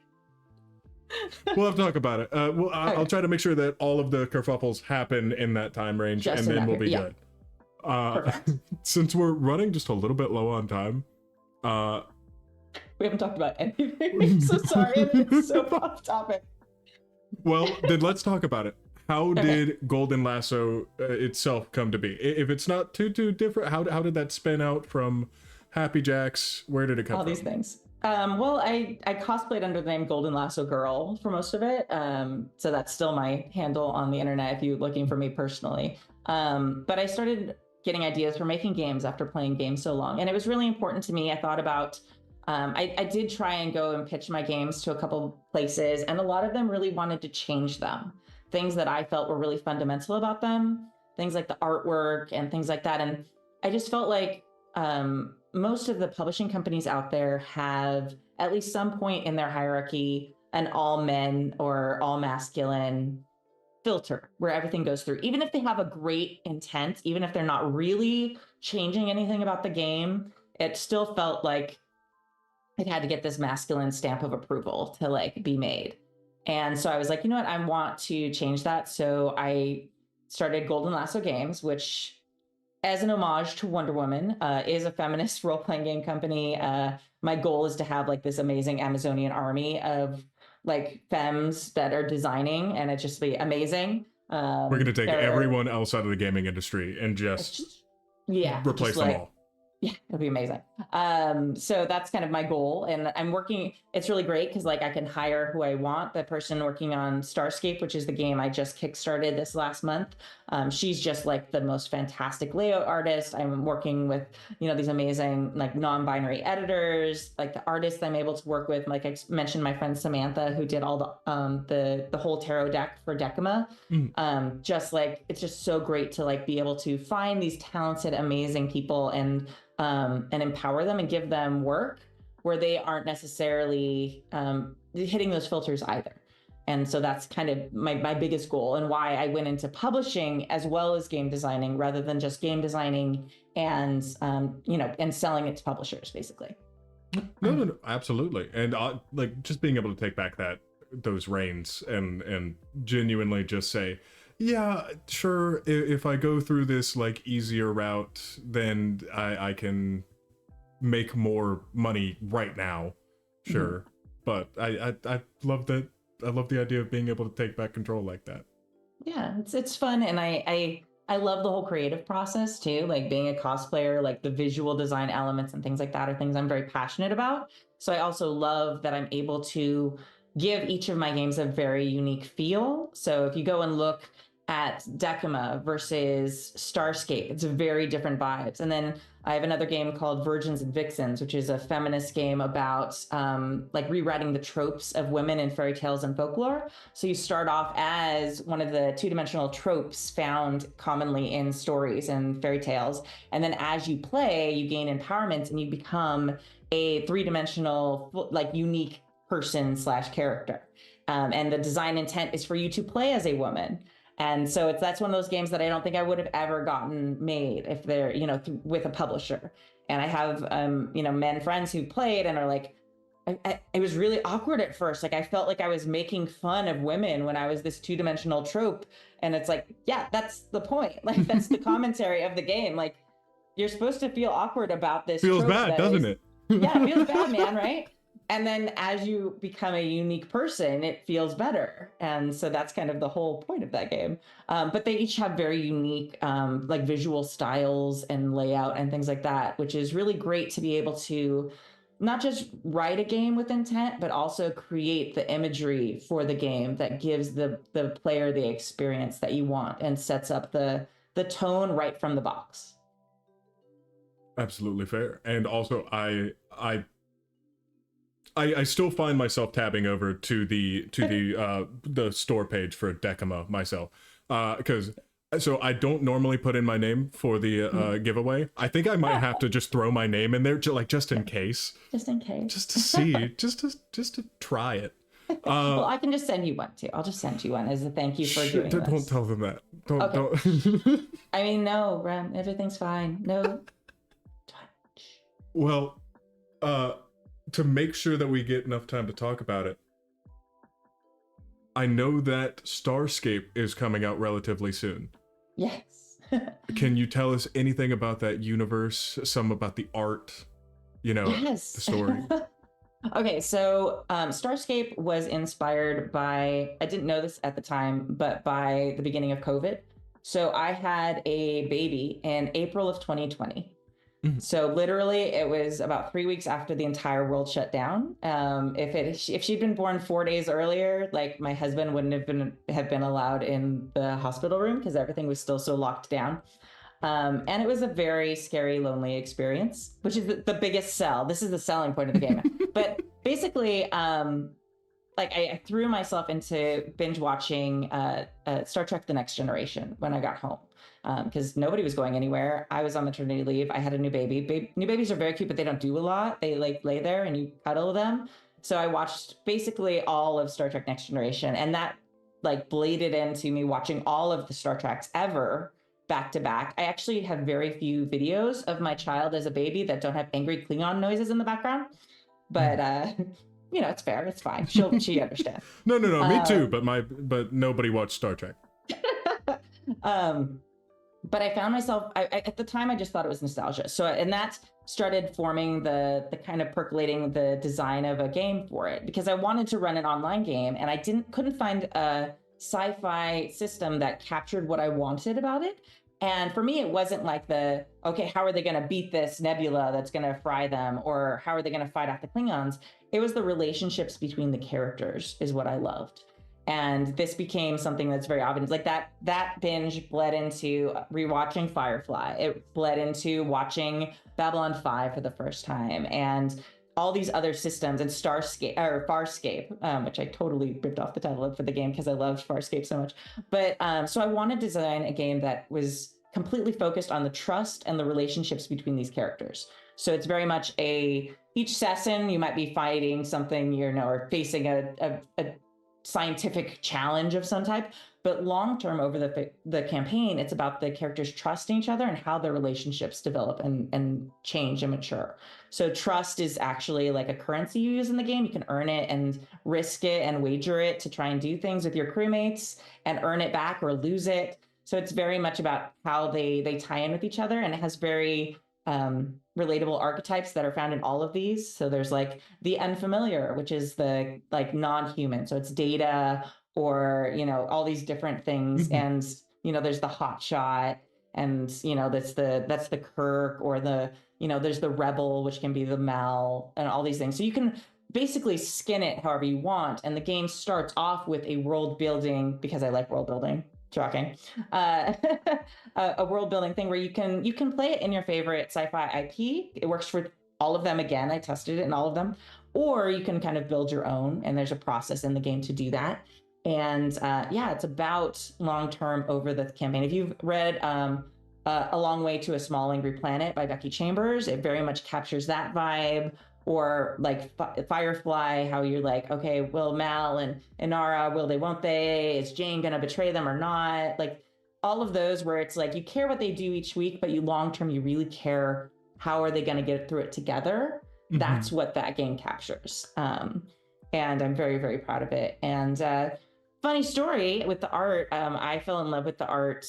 We'll have to talk about it. I'll try to make sure that all of the kerfuffles happen in that time range, and then we'll be good. Since we're running just a little bit low on time, we haven't talked about anything. I'm so sorry. It's so off topic. Well, then let's talk about it. How did Golden Lasso itself come to be? If it's not too different, how did that spin out from Happy Jacks? Where did it come from? All these things. Well, I cosplayed under the name Golden Lasso Girl for most of it. So that's still my handle on the internet if you're looking for me personally. But I started getting ideas for making games after playing games so long. And it was really important to me. I thought about, I did try and go and pitch my games to a couple places, and a lot of them really wanted to change them. Things that I felt were really fundamental about them, things like the artwork and things like that. And I just felt like most of the publishing companies out there have at least some point in their hierarchy an all men or all masculine filter where everything goes through. Even if they have a great intent, even if they're not really changing anything about the game, it still felt like it had to get this masculine stamp of approval to like be made. And so I was like, you know what, I want to change that. So I started Golden Lasso Games, which, as an homage to Wonder Woman, is a feminist role-playing game company. My goal is to have like this amazing Amazonian army of like femmes that are designing, and it just be amazing. We're going to take everyone else out of the gaming industry and just replace them all. Yeah, it'll be amazing. So that's kind of my goal. And I'm working, it's really great because like I can hire who I want. The person working on Starscape, which is the game I just kickstarted this last month. She's just like the most fantastic layout artist. I'm working with, these amazing like non-binary editors, like the artists I'm able to work with. Like I mentioned, my friend Samantha, who did all the whole tarot deck for Decima. Just like, it's just so great to like be able to find these talented, amazing people and empower them and give them work where they aren't necessarily hitting those filters either. And so that's kind of my biggest goal, and why I went into publishing as well as game designing rather than just game designing and and selling it to publishers basically. No, absolutely. And like just being able to take back those reins and genuinely just say, yeah, sure, if I go through this like easier route, then I can make more money right now. Sure. But I love that. I love the idea of being able to take back control like that. Yeah, it's fun. And I love the whole creative process too. Like being a cosplayer, like the visual design elements and things like that are things I'm very passionate about. So I also love that I'm able to give each of my games a very unique feel. So if you go and look at Decima versus Starscape, it's very different vibes. And then I have another game called Virgins and Vixens, which is a feminist game about like rewriting the tropes of women in fairy tales and folklore. So you start off as one of the two-dimensional tropes found commonly in stories and fairy tales. And then as you play, you gain empowerment and you become a three-dimensional, like unique person / character. And the design intent is for you to play as a woman. And so that's one of those games that I don't think I would have ever gotten made if they're, with a publisher. And I have, men friends who played and are like, it was really awkward at first. Like I felt like I was making fun of women when I was this two-dimensional trope. And it's like, yeah, that's the point. Like that's the commentary of the game. Like you're supposed to feel awkward about this Feels trope bad, that doesn't is, it? yeah, it feels bad, man, right? And then as you become a unique person, it feels better. And so that's kind of the whole point of that game. But they each have very unique like visual styles and layout and things like that, which is really great to be able to not just write a game with intent, but also create the imagery for the game that gives the player the experience that you want and sets up the tone right from the box. Absolutely fair. And also, I still find myself tabbing over to the store page for Decima myself, because so I don't normally put in my name for the giveaway. I think I might have to just throw my name in there, just in case, Just in case, just to see, just to try it. Well, I can just send you one too. I'll just send you one as a thank you for doing this. Don't tell them that. Don't. Okay. Don't. I mean, no, Rem, everything's fine. No touch. Well, to make sure that we get enough time to talk about it, I know that Starscape is coming out relatively soon. Yes. Can you tell us anything about that universe? Some about the art, Yes. the story? Okay, so Starscape was inspired by, I didn't know this at the time, but by the beginning of COVID. So I had a baby in April of 2020. Mhm. So literally, it was about 3 weeks after the entire world shut down. If she'd been born 4 days earlier, like my husband wouldn't have been allowed in the hospital room because everything was still so locked down. And it was a very scary, lonely experience, which is the biggest sell. This is the selling point of the game. But basically, like I threw myself into binge watching Star Trek: The Next Generation when I got home. Because nobody was going anywhere. I was on maternity leave. I had a new baby. New babies are very cute, but they don't do a lot. They like lay there and you cuddle them. So I watched basically all of Star Trek: Next Generation, and that like bladed into me watching all of the Star Treks ever back to back. I actually have very few videos of my child as a baby that don't have angry Klingon noises in the background, but it's fair. It's fine. She understands. No, me too. But nobody watched Star Trek. But I found myself, at the time, I just thought it was nostalgia. So, and that started forming the kind of percolating the design of a game for it, because I wanted to run an online game and I couldn't find a sci-fi system that captured what I wanted about it. And for me, it wasn't like okay, how are they going to beat this nebula that's going to fry them? Or how are they going to fight off the Klingons? It was the relationships between the characters is what I loved. And this became something that's very obvious. Like that binge bled into rewatching Firefly. It bled into watching Babylon 5 for the first time, and all these other systems, and Farscape, which I totally ripped off the title for the game because I loved Farscape so much. But so I wanted to design a game that was completely focused on the trust and the relationships between these characters. So it's very much each session you might be fighting something, or facing a scientific challenge of some type, but long term over the campaign, it's about the characters trusting each other and how their relationships develop and change and mature. So trust is actually like a currency you use in the game. You can earn it and risk it and wager it to try and do things with your crewmates and earn it back or lose it. So it's very much about how they tie in with each other, and it has very relatable archetypes that are found in all of these. So there's like the unfamiliar, which is the like non-human. So it's Data or, all these different things. And, there's the hotshot, and, that's the Kirk, or there's the rebel, which can be the Mal, and all these things. So you can basically skin it however you want. And the game starts off with a world building, because I like world building. Shocking. A world building thing where you can play it in your favorite sci-fi IP. It works for all of them. Again, I tested it in all of them. Or you can kind of build your own, and there's a process in the game to do that. And it's about long-term over the campaign. If you've read A Long Way to a Small Angry Planet by Becky Chambers, it very much captures that vibe. Or like Firefly, how you're like, okay, will Mal and Inara, will they, won't they? Is Jane gonna betray them or not? Like all of those where it's like you care what they do each week, but long term, you really care how are they gonna get through it together. That's what that game captures. And I'm very, very proud of it. And funny story with the art, I fell in love with the art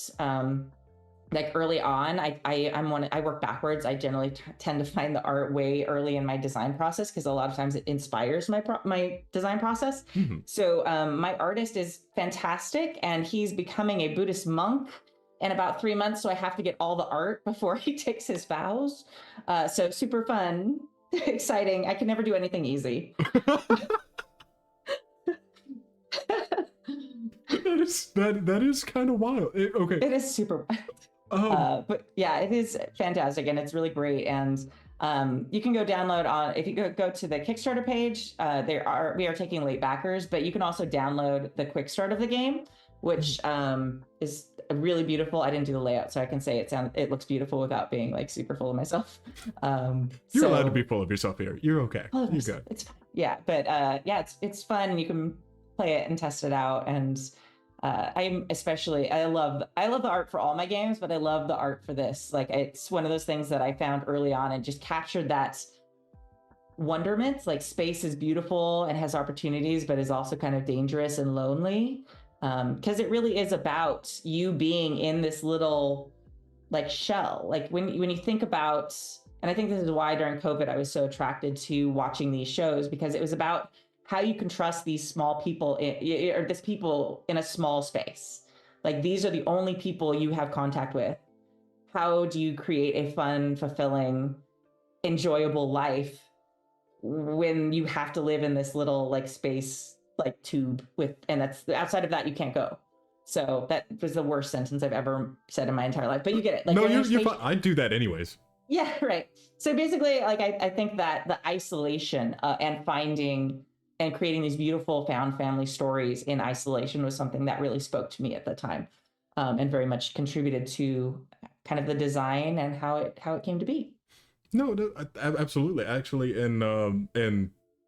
like early on. I work backwards. I generally tend to find the art way early in my design process because a lot of times it inspires my design process. So my artist is fantastic, and he's becoming a Buddhist monk in about 3 months. So I have to get all the art before he takes his vows. So super fun, exciting. I can never do anything easy. That is kind of wild. Okay. It is super wild. But yeah, it is fantastic, and it's really great. And you can go download on, if you go to the Kickstarter page, we are taking late backers, but you can also download the quick start of the game, which is really beautiful. I didn't do the layout, so I can say it looks beautiful without being like super full of myself. You're allowed to be full of yourself here. You're okay. You're good. It's fine. Yeah, but yeah, it's fun, and you can play it and test it out. And I love the art for all my games, but I love the art for this. Like, it's one of those things that I found early on and just captured that wonderment. Like, space is beautiful and has opportunities, but is also kind of dangerous and lonely. Because it really is about you being in this little like shell. Like when you think about, and I think this is why during COVID I was so attracted to watching these shows, because it was about how you can trust these small people or this people in a small space. Like, these are the only people you have contact with. How do you create a fun, fulfilling, enjoyable life when you have to live in this little like space, like tube and that's outside of that, you can't go. So that was the worst sentence I've ever said in my entire life, but you get it. Like, no, you're fine. I do that anyways. Yeah, right. So basically, like, I think that the isolation and finding and creating these beautiful found family stories in isolation was something that really spoke to me at the time, and very much contributed to kind of the design and how it came to be. No, absolutely. Actually, in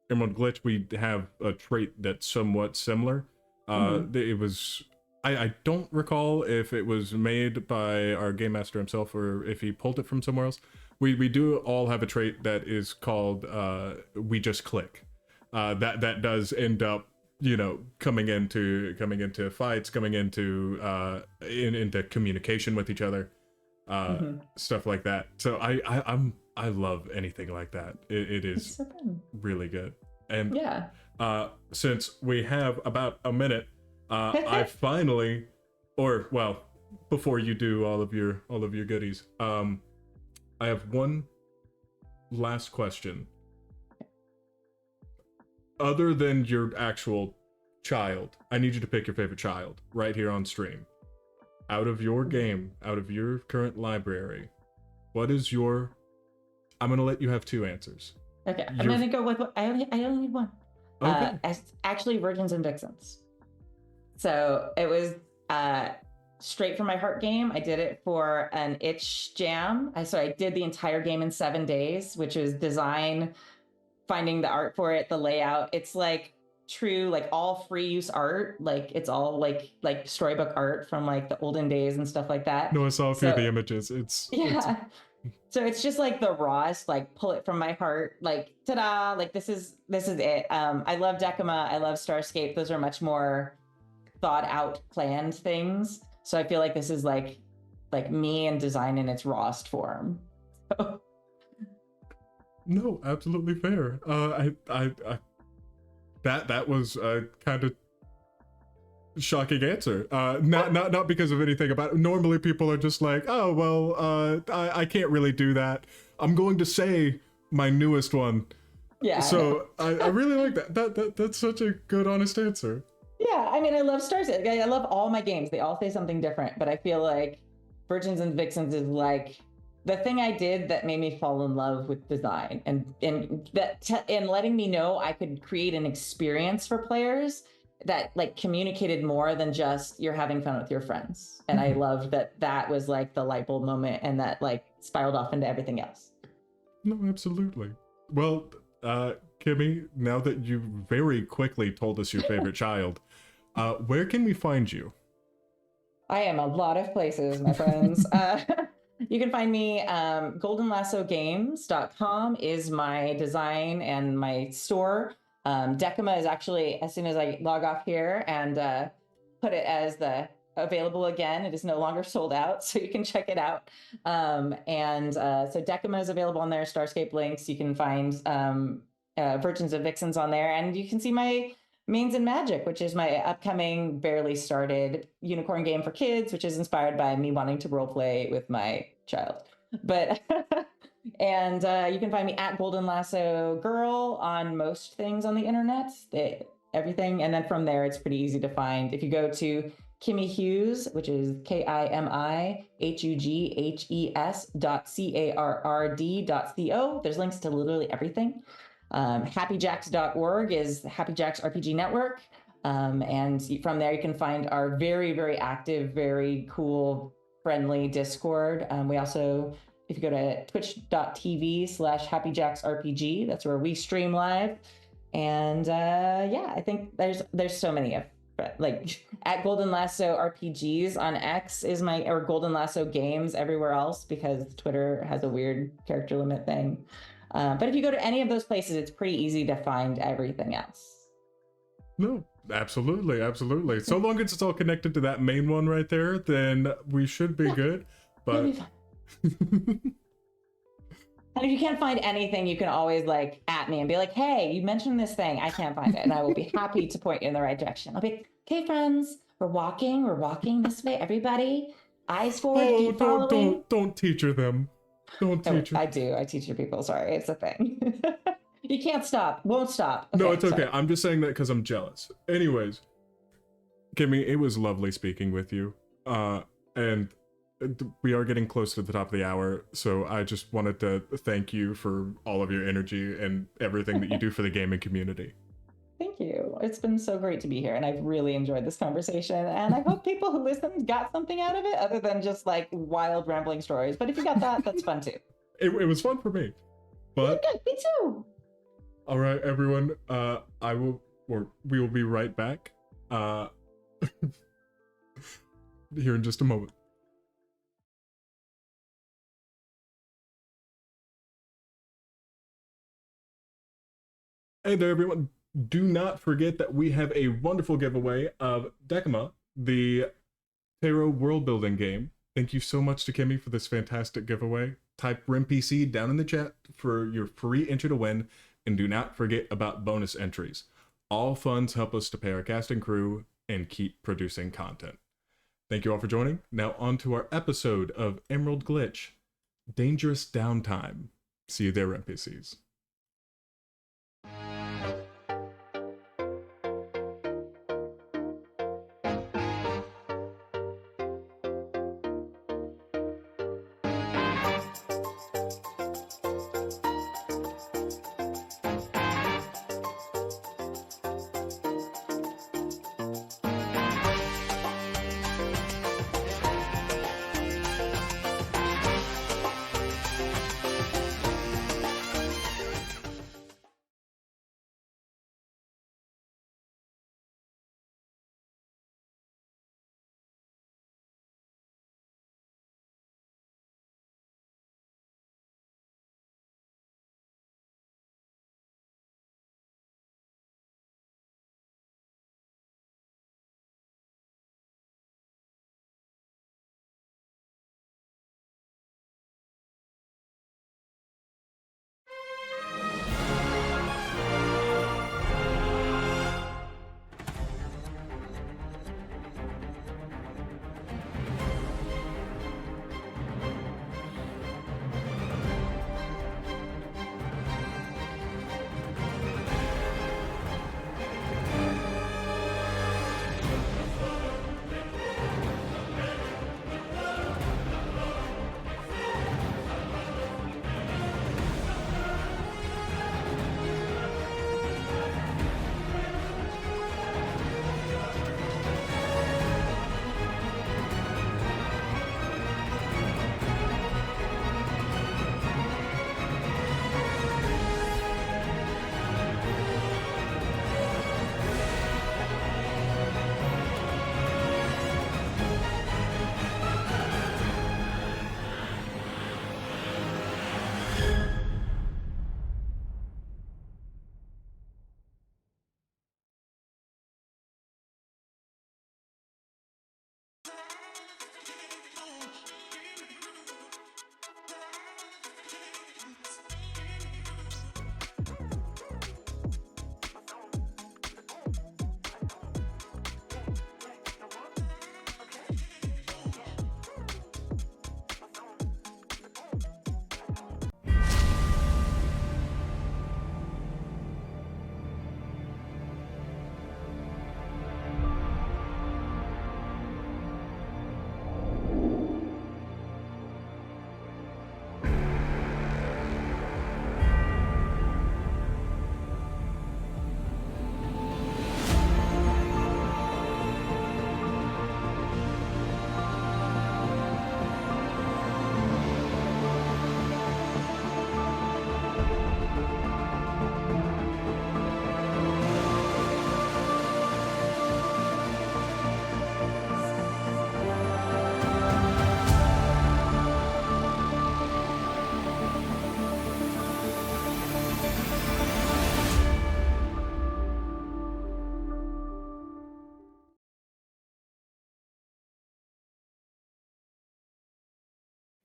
Emerald Glitch, we have a trait that's somewhat similar. It was, I don't recall if it was made by our game master himself or if he pulled it from somewhere else. We do all have a trait that is called we just click. That does end up, coming into fights, coming into into communication with each other, stuff like that. So I love anything like that. It is so really good. And yeah, since we have about a minute, I finally, or well, before you do all of your goodies, I have one last question. Other than your actual child, I need you to pick your favorite child right here on stream. Out of your game, out of your current library, what is your... I'm going to let you have two answers. Okay, I'm going to go with... I only need one. Okay. Actually, Virgins and Vixens. So it was straight from my heart game. I did it for an itch jam. So I did the entire game in 7 days, which is design, finding the art for it, the layout. It's like true, like all free use art. Like, it's all like storybook art from like the olden days and stuff like that. No, I saw a few of the images. So it's just like the rawest, like pull it from my heart, like ta-da, like this is it. I love Decima, I love Starscape. Those are much more thought out, planned things. So I feel like this is like me and design in its rawest form. No, absolutely fair. That was a kind of shocking answer. Not because of anything about it. Normally people are just like, oh well, I can't really do that. I'm going to say my newest one. Yeah. So I really like that. That's such a good, honest answer. Yeah, I mean, I love Stars. I love all my games. They all say something different, but I feel like Virgins and Vixens is like the thing I did that made me fall in love with design, and letting me know I could create an experience for players that like communicated more than just you're having fun with your friends. And I loved that was like the light bulb moment, and that like spiraled off into everything else. No, absolutely. Well, Kimi, now that you very quickly told us your favorite child, where can we find you? I am a lot of places, my friends. You can find me, goldenlassogames.com is my design and my store. Decima is actually, as soon as I log off here and put it as the available again, it is no longer sold out, so you can check it out. So Decima is available on there, Starscape links. You can find versions of Vixens on there, and you can see my Mains and Magic, which is my upcoming barely started unicorn game for kids, which is inspired by me wanting to roleplay with my child. But and you can find me at Golden Lasso Girl on most things on the internet, everything. And then from there, it's pretty easy to find. If you go to Kimi Hughes, which is KIMIHUGHES.CARRD.co, there's links to literally everything. happyjacks.org is Happy Jacks RPG Network. And from there, you can find our very, very active, very cool, friendly Discord. We also, if you go to twitch.tv/happyjacksrpg, that's where we stream live. And yeah, I think there's so many of, like, at Golden Lasso RPGs on X is or Golden Lasso Games everywhere else, because Twitter has a weird character limit thing. But if you go to any of those places, it's pretty easy to find everything else. No, absolutely, absolutely. So long as it's all connected to that main one right there, then we should be good. But Be and if you can't find anything, you can always like at me and be like, hey, you mentioned this thing, I can't find it. And I will be happy to point you in the right direction. I'll be like, okay, friends, we're walking this way, everybody. Eyes forward, keep following. Don't teacher them. Don't teach her. I do. I teach your people. Sorry, it's a thing. You can't stop. Won't stop. Okay, no, it's okay. sorry. I'm just saying that because I'm jealous. Anyways, Kimmy, it was lovely speaking with you. And we are getting close to the top of the hour, so I just wanted to thank you for all of your energy and everything that you do for the gaming community. Thank you. It's been so great to be here, and I've really enjoyed this conversation, and I hope people who listened got something out of it other than just like wild rambling stories. But if you got that, that's fun too. It was fun for me. But good. Me too. All right, everyone. We will be right back. Here in just a moment. Hey there, everyone. Do not forget that we have a wonderful giveaway of Decima, the tarot world building game. Thank you so much to Kimmy for this fantastic giveaway. Type RIMPC down in the chat for your free entry to win, and do not forget about bonus entries. All funds help us to pay our cast and crew and keep producing content. Thank you all for joining. Now on to our episode of Emerald Glitch, Dangerous Downtime. See you there, NPCs.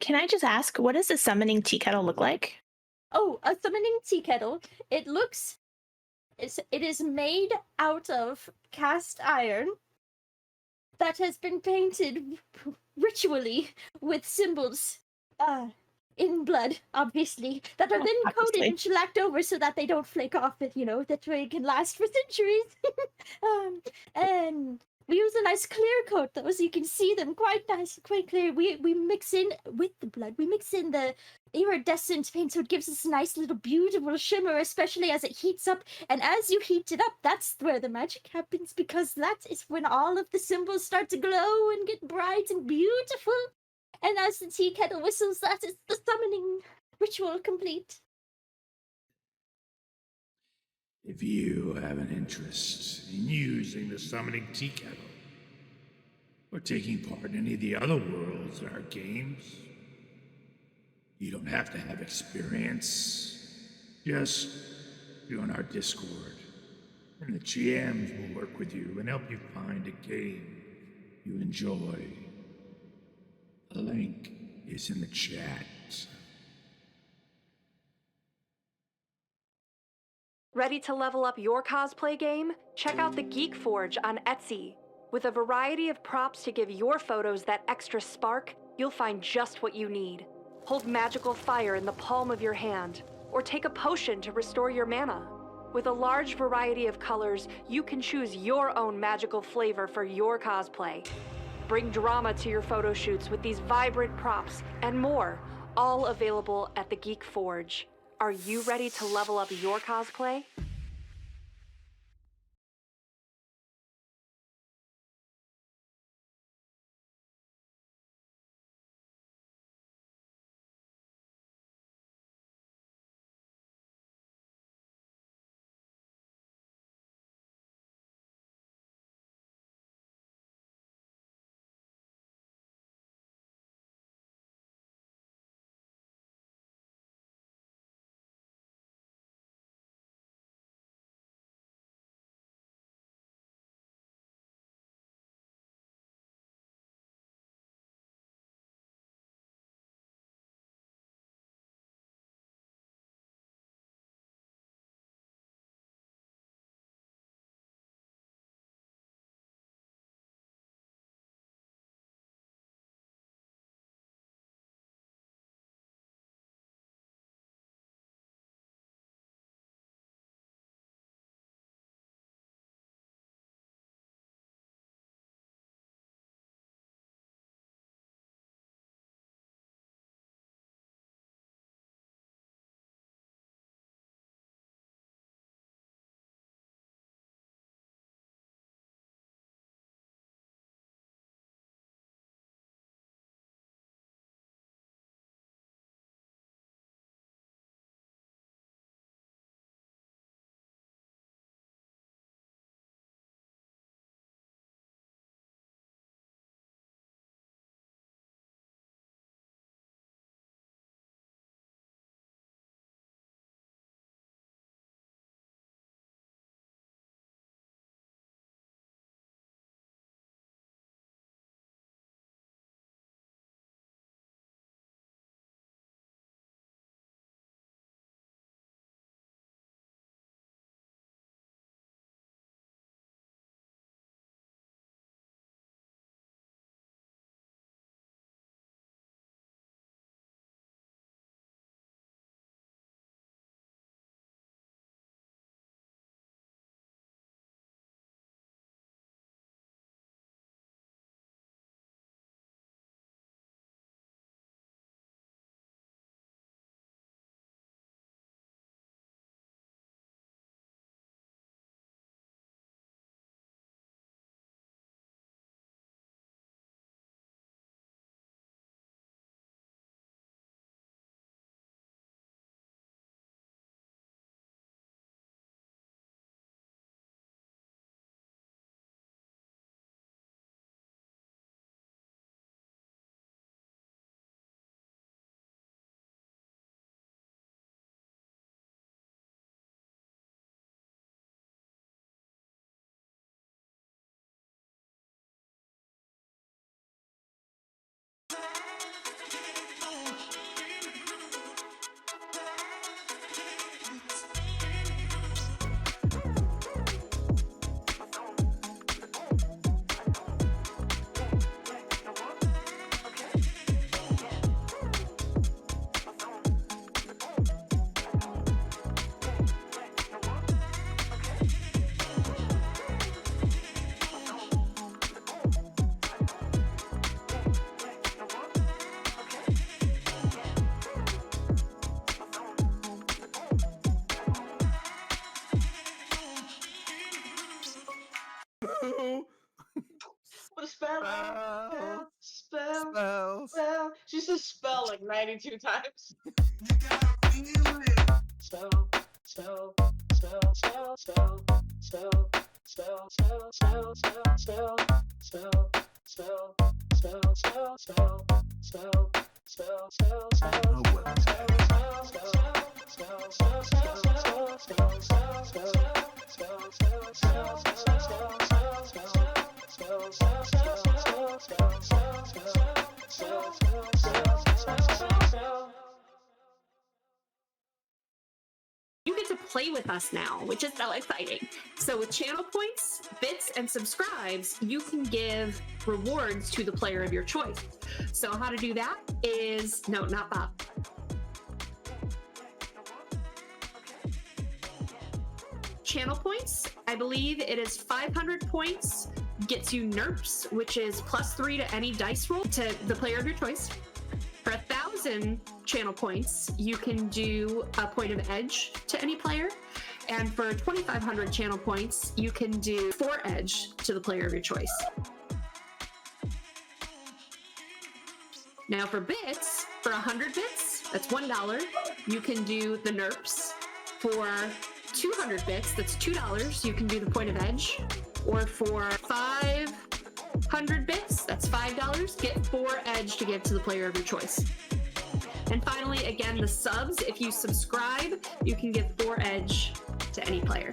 Can I just ask, what does a summoning tea kettle look like? Oh, a summoning tea kettle. It is made out of cast iron that has been painted ritually with symbols in blood, obviously, that are then coated Obviously. and shellacked over so that they don't flake off, but that way it can last for centuries. And we use a nice clear coat though, so you can see them quite nice, quite clear. We mix in with the blood, we mix in the iridescent paint, so it gives us a nice little beautiful shimmer, especially as it heats up. And as you heat it up, that's where the magic happens, because that is when all of the symbols start to glow and get bright and beautiful. And as the tea kettle whistles, that is the summoning ritual complete. If you have an interest in using the summoning tea kettle, or taking part in any of the other worlds in our games, you don't have to have experience. Just join our Discord, and the GMs will work with you and help you find a game you enjoy. The link is in the chat. Ready to level up your cosplay game? Check out the Geek Forge on Etsy. With a variety of props to give your photos that extra spark, you'll find just what you need. Hold magical fire in the palm of your hand, or take a potion to restore your mana. With a large variety of colors, you can choose your own magical flavor for your cosplay. Bring drama to your photo shoots with these vibrant props and more, all available at the Geek Forge. Are you ready to level up your cosplay? Spell. She's just spell like 92 times. You get to play with us now, which is so exciting. So with channel points, bits, and subscribes, you can give rewards to the player of your choice. So how to do that is, no, not Bob. Channel points, I believe it is 500 points, gets you NERPs, which is +3 to any dice roll to the player of your choice. For 1,000 channel points, you can do a point of edge to any player. And for 2,500 channel points, you can do 4 edge to the player of your choice. Now for bits, for 100 bits, that's $1, you can do the NERPs. For 200 bits, that's $2, you can do the point of edge. Or for 500 bits, that's $5, get 4 edge to give to the player of your choice. And finally, again, the subs, if you subscribe, you can give 4 edge to any player.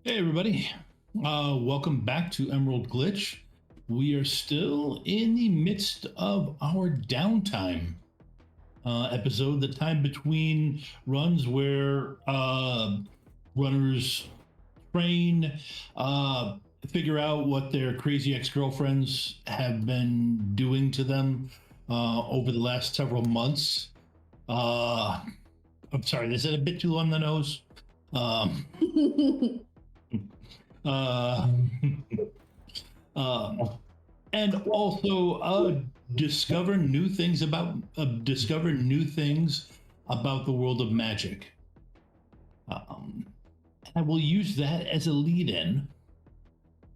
Hey, everybody. Welcome back to Emerald Glitch. We are still in the midst of our downtime episode, the time between runs where runners train, figure out what their crazy ex-girlfriends have been doing to them over the last several months. I'm sorry, is that a bit too on the nose? Um, uh, and also discover new things about the world of magic. I will use that as a lead-in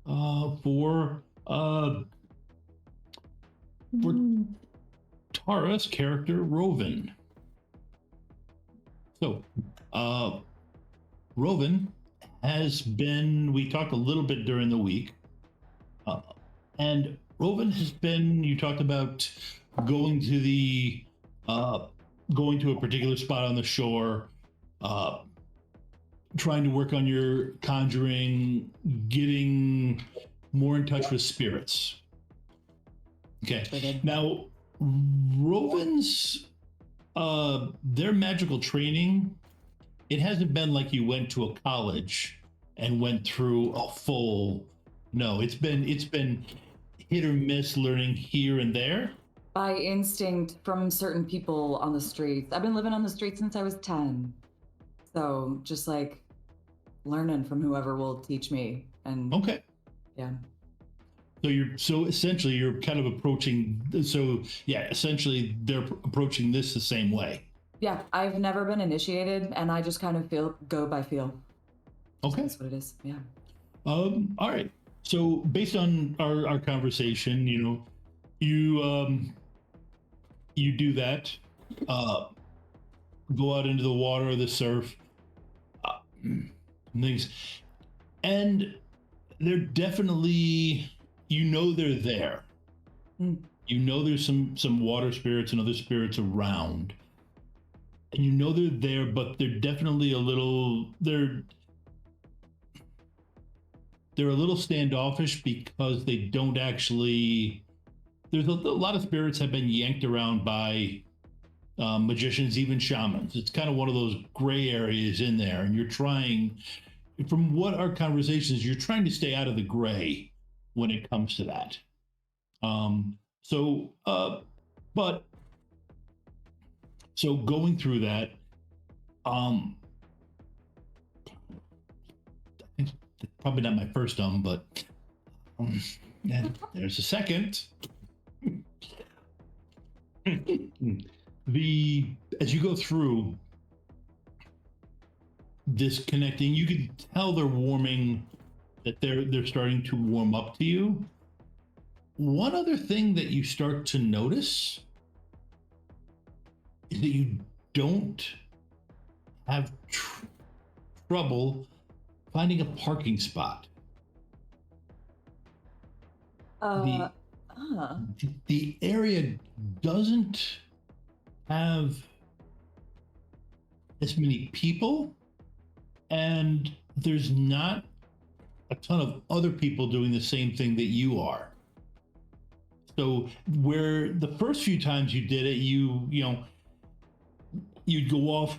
for Tara's character Roven. So, Roven has been. We talked a little bit during the week, and Roven has been. You talked about going to the going to a particular spot on the shore, trying to work on your conjuring, getting more in touch with spirits. Okay. Now, Roven's their magical training, it hasn't been like you went to a college and went through a full. No, it's been hit or miss, learning here and there. By instinct from certain people on the streets. I've been living on the streets since I was 10. So just like learning from whoever will teach me. And Okay. yeah. So essentially you're kind of approaching. So yeah, essentially they're approaching this the same way. Yeah, I've never been initiated, and I just kind of go by feel. Okay. That's what it is. Yeah. All right. So based on our conversation, you do that, go out into the water or the surf, things, and they're definitely, they're there. There's some water spirits and other spirits around, and they're there, but they're definitely they're a little standoffish because they don't actually. There's a lot of spirits have been yanked around by magicians, even shamans. It's kind of one of those gray areas in there, and you're trying, from what our conversations, you're trying to stay out of the gray when it comes to that. So going through that, it's probably not my first but yeah, there's a second. As you go through this connecting, you can tell they're warming, that they're starting to warm up to you. One other thing that you start to notice is that you don't have trouble finding a parking spot. The area doesn't have as many people, and there's not a ton of other people doing the same thing that you are. So where the first few times you did it, you'd go off,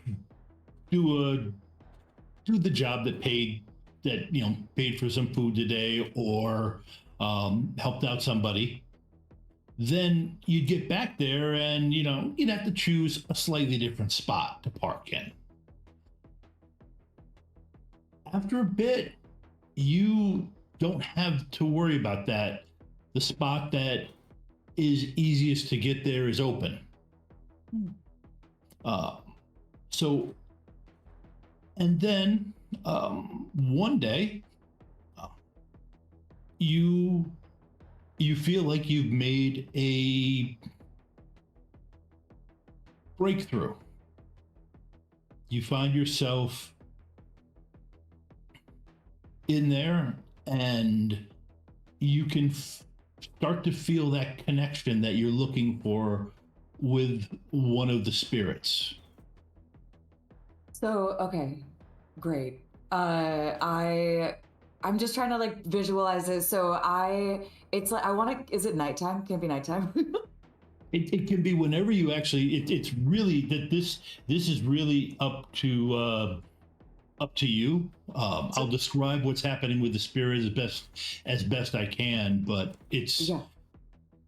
do the job that paid for some food today, or helped out somebody. Then you'd get back there and you'd have to choose a slightly different spot to park in. After a bit, you don't have to worry about that. The spot that is easiest to get there is open. And then one day, you feel like you've made a breakthrough. You find yourself in there, and you can start to feel that connection that you're looking for with one of the spirits. So, okay, great. I'm just trying to like visualize it. So it's like I want to. Is it nighttime? Can it be nighttime? It can be whenever you actually. It's really that this is really up to you. I'll describe what's happening with the spirit as best I can, but it's. Yeah.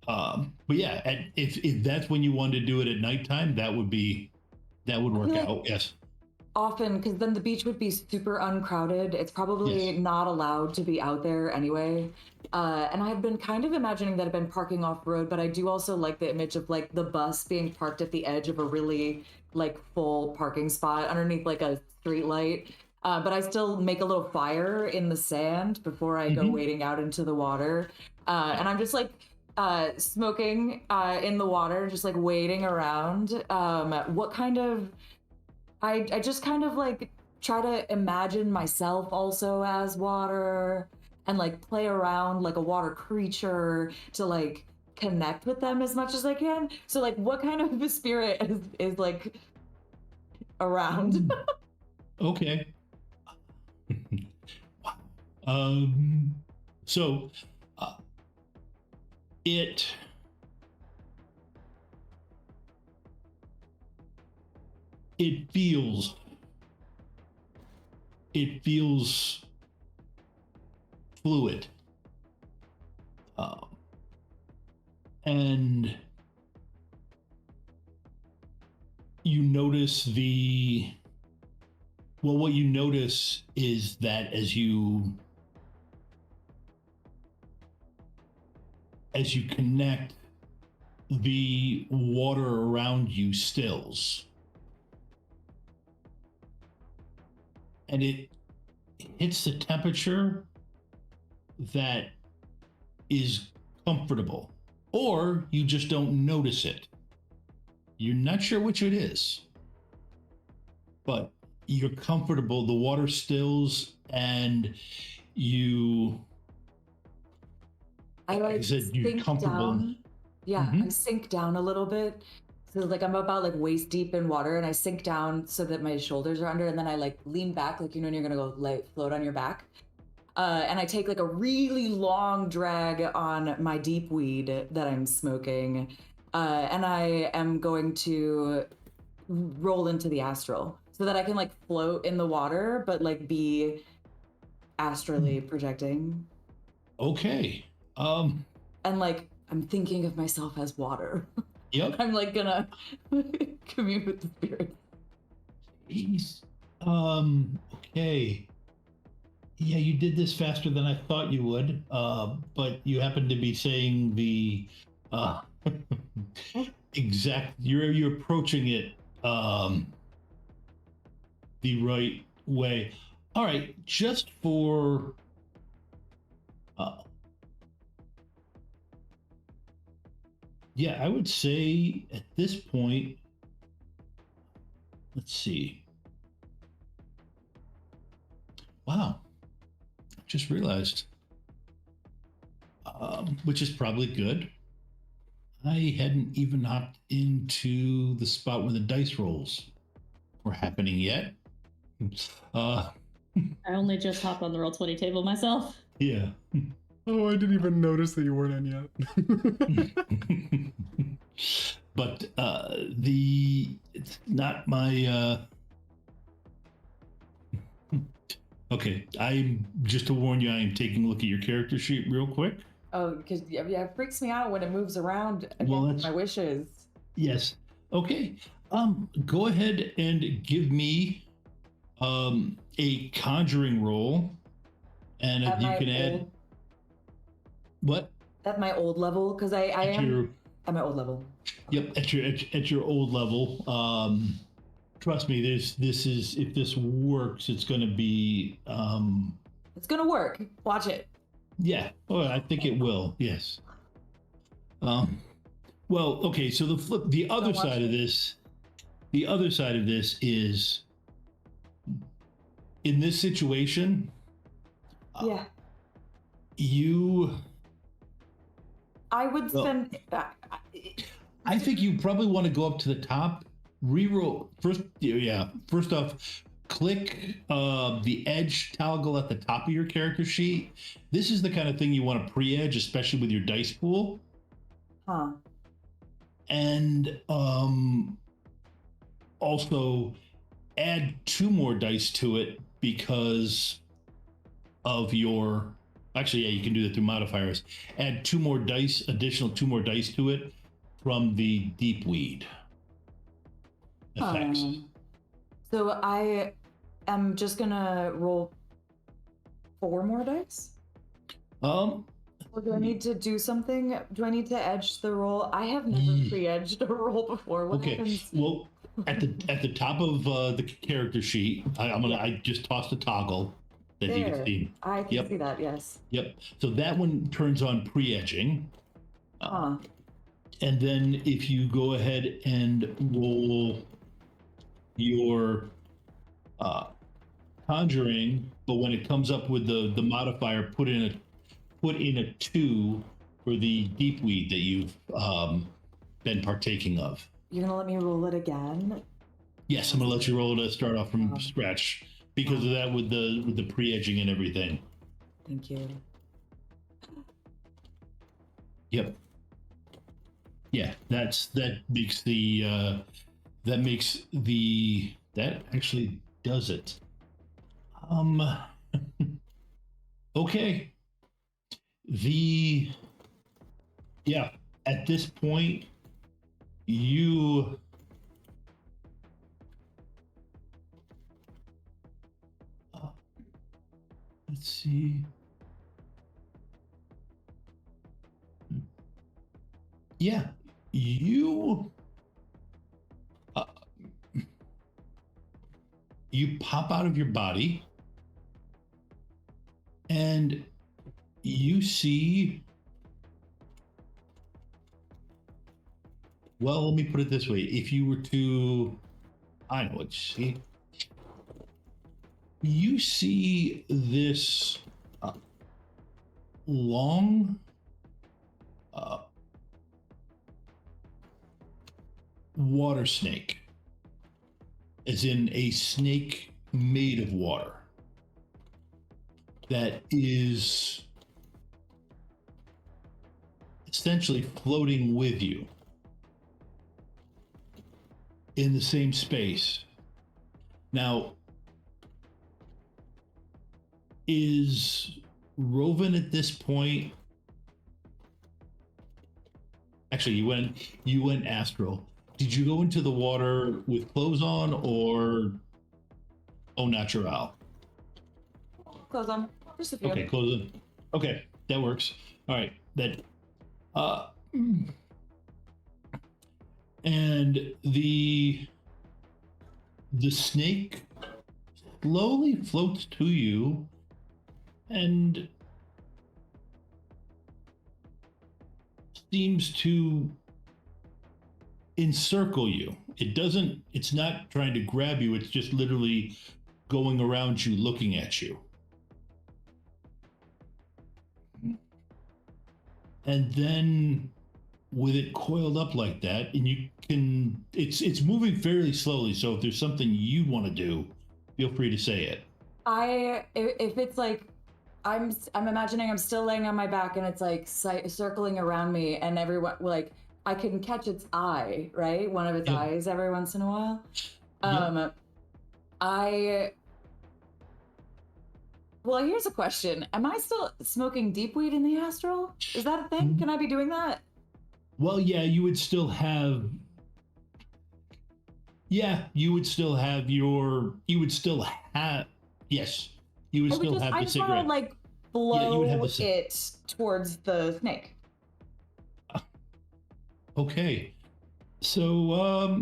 But yeah, if that's when you wanted to do it at nighttime, that would work out. Yes. Often, because then the beach would be super uncrowded. It's probably not allowed to be out there anyway. And I've been kind of imagining that I've been parking off road, but I do also like the image of like the bus being parked at the edge of a really like full parking spot underneath like a street light. But I still make a little fire in the sand before I go wading out into the water. And I'm just like smoking in the water, just like wading around. What kind of... I just kind of like try to imagine myself also as water and like play around like a water creature to like connect with them as much as I can. So like what kind of a spirit is like around? Okay. So it feels fluid, and you notice what you notice is that as you connect, the water around you stills. And it hits the temperature that is comfortable, or you just don't notice it. You're not sure which it is, but you're comfortable. The water stills, and you. I like said you're sink comfortable. down. Yeah, I sink down a little bit. So like I'm about like waist deep in water, and I sink down so that my shoulders are under, and then I like lean back, like when you're gonna go like float on your back. And I take like a really long drag on my deep weed that I'm smoking, and I am going to roll into the astral so that I can like float in the water, but like be astrally projecting. Okay. And like I'm thinking of myself as water. Yep. I'm like gonna commune with the spirit. Jeez. Okay. Yeah, you did this faster than I thought you would. But you happen to be saying the exact. You're approaching it the right way. All right, just for. Yeah, I would say at this point, let's see. Wow, just realized, which is probably good. I hadn't even hopped into the spot where the dice rolls were happening yet. I only just hopped on the Roll20 table myself. Yeah. Oh, I didn't even notice that you weren't in yet. But it's not my okay, I'm just to warn you, I am taking a look at your character sheet real quick. Oh, because yeah, it freaks me out when it moves around against my wishes. Yes. Okay. Go ahead and give me a conjuring roll, and if you can add what? At my old level, because I am at my old level. Yep, at your old level. Trust me, this is, if this works, it's going to be. It's gonna work. Watch it. Yeah. Oh, I think it will. Yes. Well, okay. So the other side of this is, in this situation. Yeah. I would spend. I think you probably want to go up to the top, reroll first. Yeah. First off, click the edge toggle at the top of your character sheet. This is the kind of thing you want to pre-edge, especially with your dice pool. Huh. And also add 2 more dice to it because of your, actually, yeah, you can do that through modifiers. Add 2 more dice, additional 2 more dice to it from the deep weed effects. So I am just gonna roll 4 more dice? Or do I need to do something? Do I need to edge the roll? I have never pre-edged a roll before. What happens? Well, at the top of the character sheet, I just tossed a toggle that you can see. I can see that, yes. Yep. So that one turns on pre-edging. And then if you go ahead and roll your conjuring, but when it comes up with the modifier, put in a 2 for the deep weed that you've been partaking of. You're gonna let me roll it again? Yes, I'm gonna let you roll to start off from scratch because of that with the pre-edging and everything. Thank you. Yep. Yeah, that actually does it. Okay. At this point, you let's see. Yeah, you pop out of your body and you see, well, let me put it this way. If you were to, I know what you see this long water snake, as in a snake made of water that is essentially floating with you in the same space. Now, is Rovan at this point? Actually, you went astral. Did you go into the water with clothes on or au natural? Clothes on. Just a few. Okay, clothes on. Okay, that works. All right, that. And the snake slowly floats to you and seems to encircle you. It's not trying to grab you, it's just literally going around you, looking at you. And then with it coiled up like that, and it's moving fairly slowly, so if there's something you want to do, feel free to say it. If it's like, I'm imagining I'm still laying on my back and it's like circling around me, and everyone, like, I can catch its eye, right? One of its eyes every once in a while. Well, here's a question. Am I still smoking deep weed in the astral? Is that a thing? Can I be doing that? Well, yeah, you would still have yes, you would still have the cigarette. I just want to like blow it towards the snake. Okay. So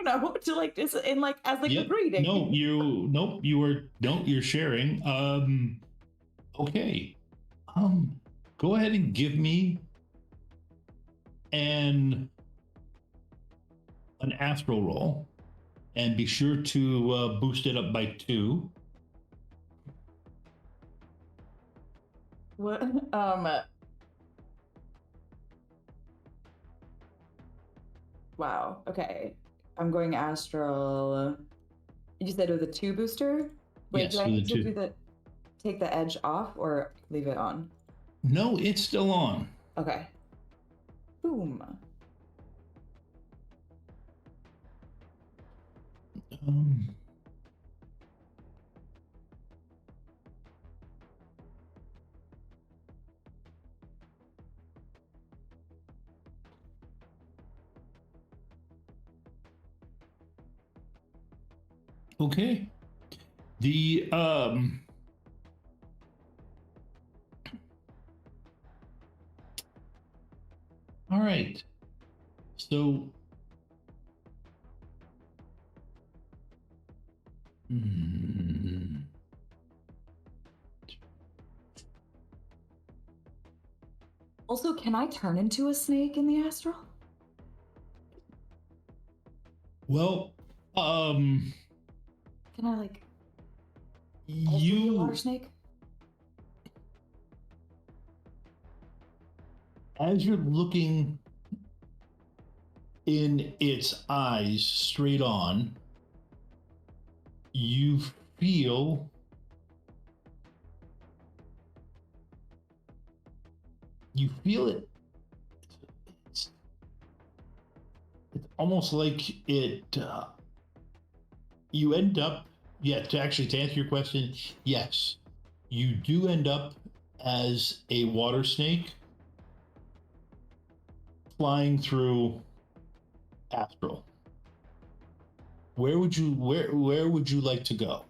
No, to like this in like as like a greeting. You're sharing. Okay. Go ahead and give me an astral roll, and be sure to boost it up by 2. What? Wow. Okay. I'm going astral. You said with a 2 booster? Wait, Yes, do I with a need to 2. take the edge off or leave it on? No, it's still on. Okay. Boom. Um, okay. The all right. So Also, can I turn into a snake in the astral? well, Can I like also be a water you snake? as you're looking in its eyes straight on, you feel it. It's almost like it. You end up, to answer your question, yes, you do end up as a water snake flying through astral. Where would you like to go?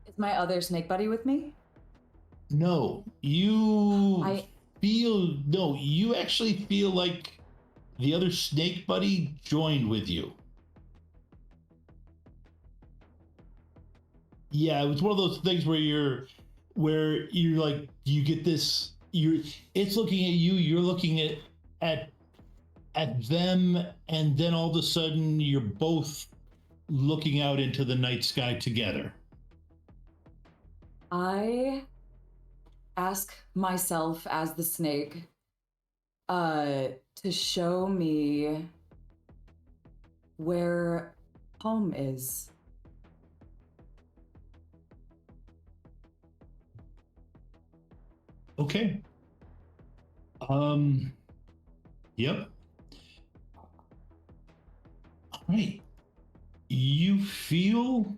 Is my other snake buddy with me? No, you actually feel like the other snake buddy joined with you. Yeah, it was one of those things where you're like, you get this, it's looking at you, you're looking at them, and then all of a sudden you're both looking out into the night sky together. I ask myself as the snake to show me where home is. Okay. Yep. All right. You feel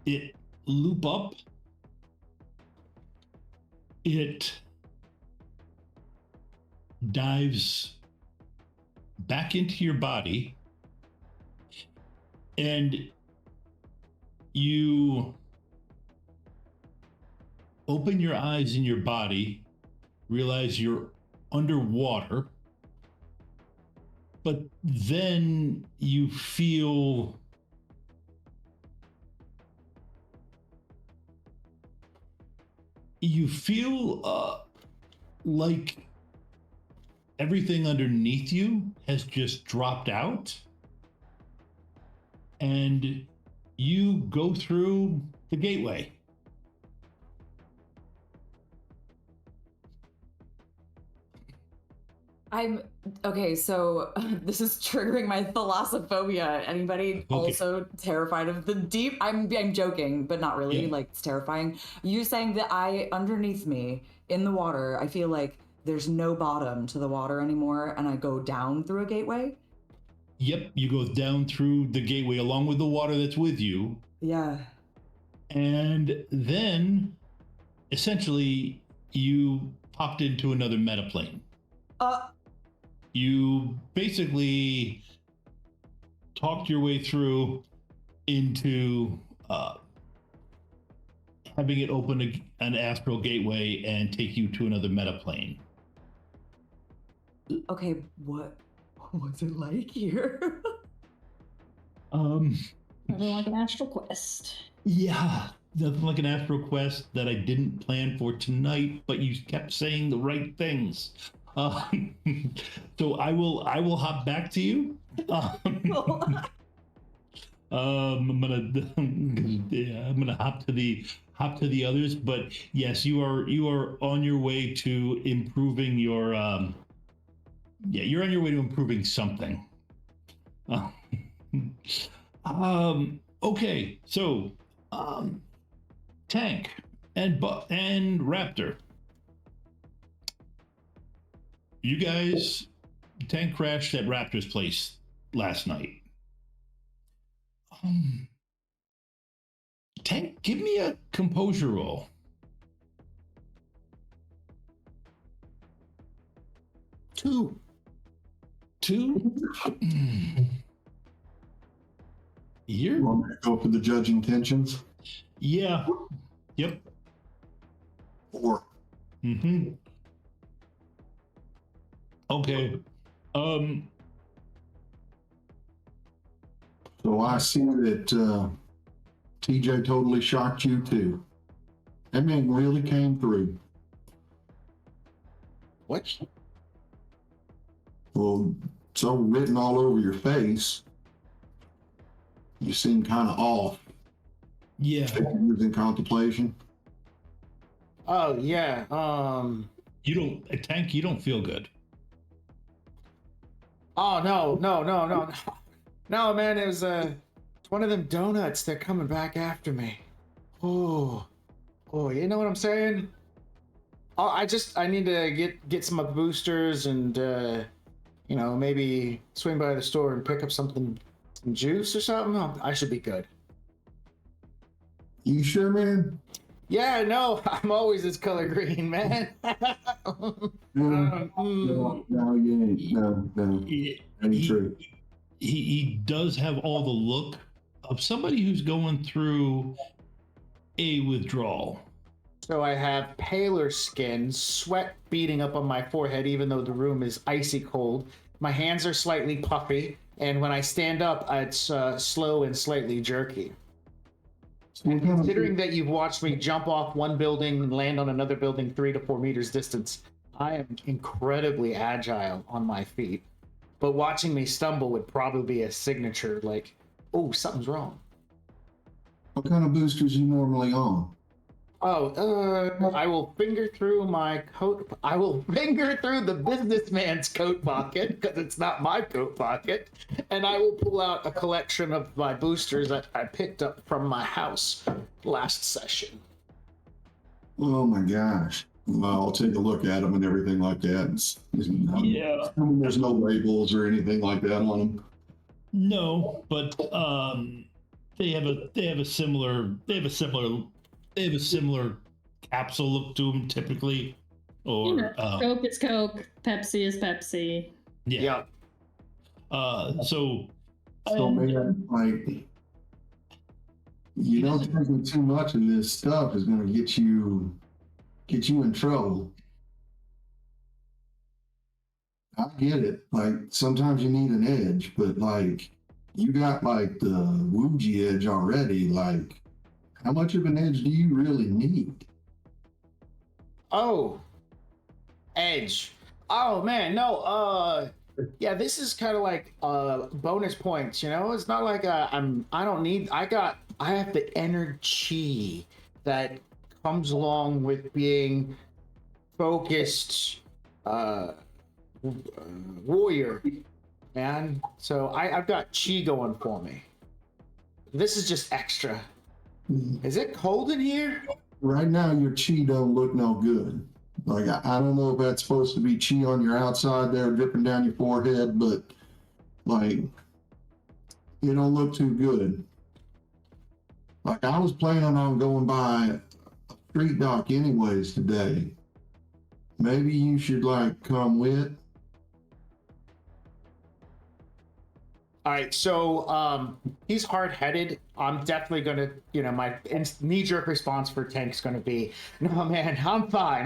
it loop up. It dives back into your body, and you open your eyes in your body, realize you're underwater, but then you feel like everything underneath you has just dropped out, and you go through the gateway. Okay, so this is triggering my thalassophobia. Anybody also terrified of the deep? I'm joking, but not really. Yeah. Like, it's terrifying. You saying that underneath me in the water, I feel like there's no bottom to the water anymore, and I go down through a gateway? Yep, you go down through the gateway along with the water that's with you. Yeah. And then, essentially, you popped into another metaplane. You basically talked your way through into having it open an astral gateway and take you to another metaplane. Okay, what's it like here? Nothing like an astral quest. Yeah, nothing like an astral quest that I didn't plan for tonight, but you kept saying the right things. So I will hop back to you. I'm gonna hop to the others, but yes, you are on your way to improving your you're on your way to improving something. Okay, so Tank and Raptor, you guys, Tank crashed at Raptor's place last night. Tank, give me a composure roll. 2. You want me to go for the judge intentions? Yeah. Yep. 4. Mm-hmm. Okay. So I see that TJ totally shocked you too. That man really came through. What? Well, so written all over your face. You seem kind of off. Yeah. You was in contemplation. Oh yeah. You don't, Tank. You don't feel good. Oh no, man! It was it's one of them donuts. They're coming back after me. Oh, you know what I'm saying? Oh, I need to get some boosters and maybe swing by the store and pick up some juice or something. I should be good. You sure, man? Yeah, no, I'm always this color green, man. No, you ain't. No. Ain't true. He does have all the look of somebody who's going through a withdrawal. So I have paler skin, sweat beating up on my forehead, even though the room is icy cold. My hands are slightly puffy, and when I stand up, it's slow and slightly jerky. And considering that you've watched me jump off one building and land on another building 3 to 4 meters distance, I am incredibly agile on my feet. But watching me stumble would probably be a signature, like, oh, something's wrong. What kind of boosters are you normally on? I will finger through my coat. I will finger through the businessman's coat pocket, because it's not my coat pocket, and I will pull out a collection of my boosters that I picked up from my house last session. Oh my gosh. Well, I'll take a look at them and everything like that. Yeah. There's no labels or anything like that on them. No, but they have a similar capsule look to them typically. Or Coke is Coke, Pepsi is Pepsi. Yeah. So man, like, taking too much of this stuff is going to get you in trouble. I get it. Like, sometimes you need an edge, but like, you got like the Wuji edge already. Like, how much of an edge do you really need? Oh, edge. Oh man, no. Yeah, this is kind of like bonus points. It's not like I have the energy that comes along with being focused warrior, man. So I've got chi going for me. This is just extra. Is it cold in here? Right now, your chi don't look no good. Like, I don't know if that's supposed to be chi on your outside there dripping down your forehead, but like, it don't look too good. Like, I was planning on going by a street dock anyways today. Maybe you should like come with. All right, so he's hard-headed. I'm definitely gonna, my knee-jerk response for Tank's gonna be, no man, I'm fine.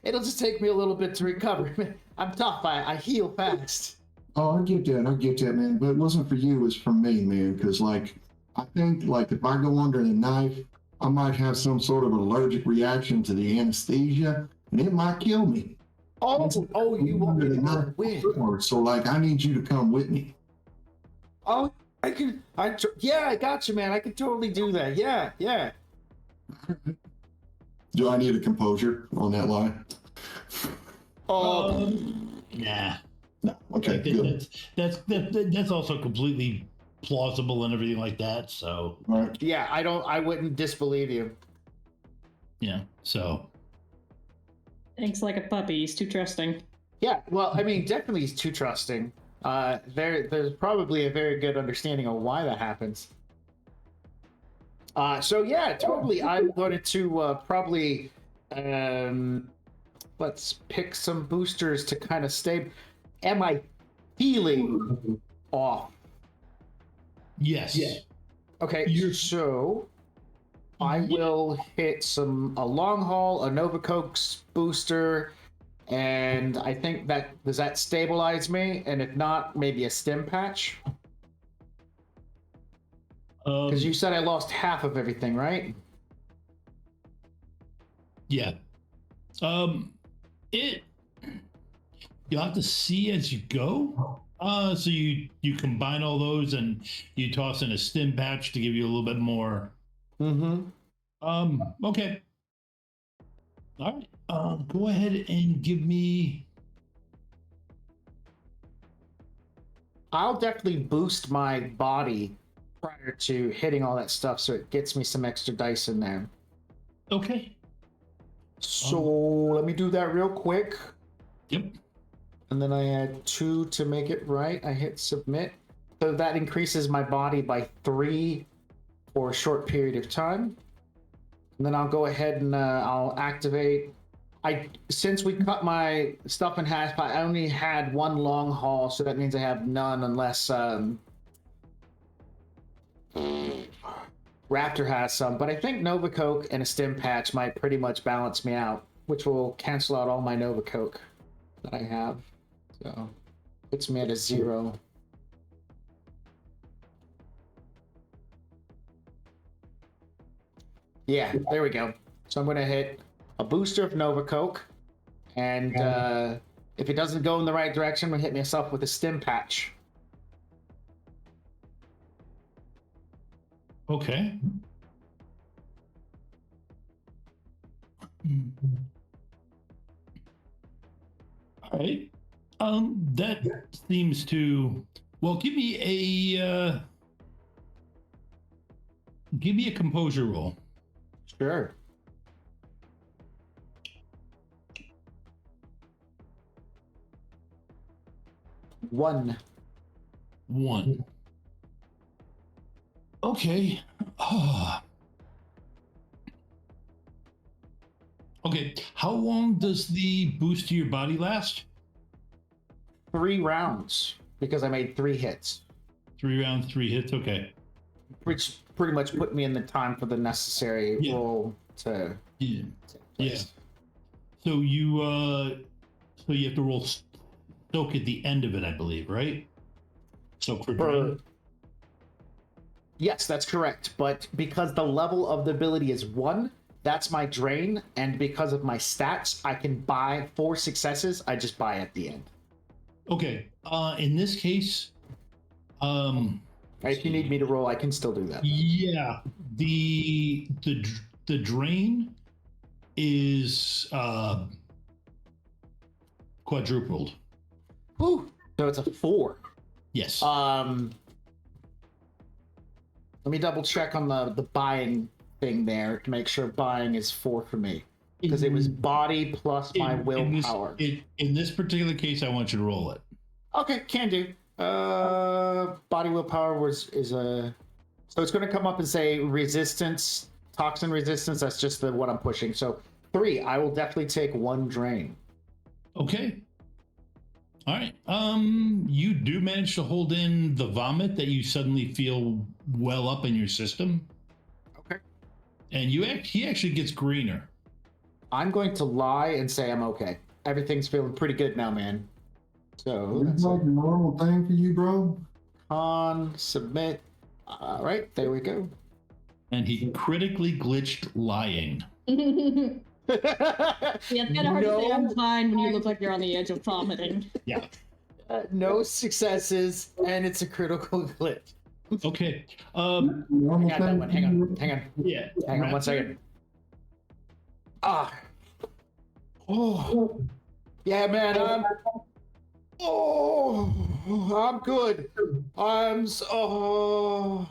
It'll just take me a little bit to recover. I'm tough. I heal fast. Oh, I get that, man. But it wasn't for you, it's for me, man. Because like, I think like if I go under the knife, I might have some sort of allergic reaction to the anesthesia, and it might kill me. Oh, you want me to go with? So like, I need you to come with me. Oh, I got you, man. I can totally do that. Yeah. Do I need a composure on that line? nah. No. Okay. Like, Good. that's also completely plausible and everything like that. So All right. Yeah, I wouldn't disbelieve you. yeah. So Thanks like a puppy. He's too trusting. Yeah, well, I mean, definitely he's too trusting. There's probably a very good understanding of why that happens. So yeah, totally. I'm going to probably let's pick some boosters to kind of stay. Am I feeling off? yes. Yeah. Okay, so I will hit a long haul, a Nova Cokes booster, and I think does that stabilize me? And if not, maybe a stim patch? Because you said I lost half of everything, right? Yeah. You'll have to see as you go. So you combine all those and you toss in a stim patch to give you a little bit more. Mm-hmm. Okay. All right. Go ahead and give me. I'll definitely boost my body prior to hitting all that stuff, so it gets me some extra dice in there. Okay. So let me do that real quick. Yep. And then I add 2 to make it right. I hit submit. So that increases my body by 3 for a short period of time. And then I'll go ahead and I'll activate. Since we cut my stuff in half, I only had 1 long haul, so that means I have none unless Raptor has some. But I think Nova Coke and a stim patch might pretty much balance me out, which will cancel out all my Nova Coke that I have. So puts me at a 0. Yeah, there we go. So I'm going to hit a booster of Nova Coke, and if it doesn't go in the right direction, I'm going to hit myself with a stim patch. Okay. All right. That seems to. Well, give me a composure roll. Sure. One. Okay. Okay. How long does the boost to your body last? 3 rounds, because I made 3 hits. 3 rounds, 3 hits. Okay. Which pretty much put me in the time for the necessary roll to. Yeah. Yeah. So you have to roll soak at the end of it, I believe, right? Soak for drain. Yes, that's correct. But because the level of the ability is 1, that's my drain, and because of my stats, I can buy 4 successes. I just buy at the end. Okay. In this case, if you need me to roll, I can still do that. Yeah. The drain is quadrupled. Ooh, so it's a 4. Yes. Let me double check on the buying thing there to make sure buying is 4 for me. Because it was body plus my willpower. In this particular case, I want you to roll it. Okay, can do. Body willpower is a. So it's going to come up and say resistance, toxin resistance. That's just what I'm pushing. So 3. I will definitely take 1 drain. Okay. All right. You do manage to hold in the vomit that you suddenly feel well up in your system. Okay. And he actually gets greener. I'm going to lie and say I'm okay. Everything's feeling pretty good now, man. So that's like a normal thing for you, bro. Submit. All right, there we go. And he critically glitched lying. Yeah, it's kind of hard to say I'm fine when you look like you're on the edge of vomiting. Yeah. No successes, and it's a critical glitch. Okay. I got that one. Hang on. Yeah. Hang on 1 second. Oh. Yeah, man. Oh, I'm good. I'm so.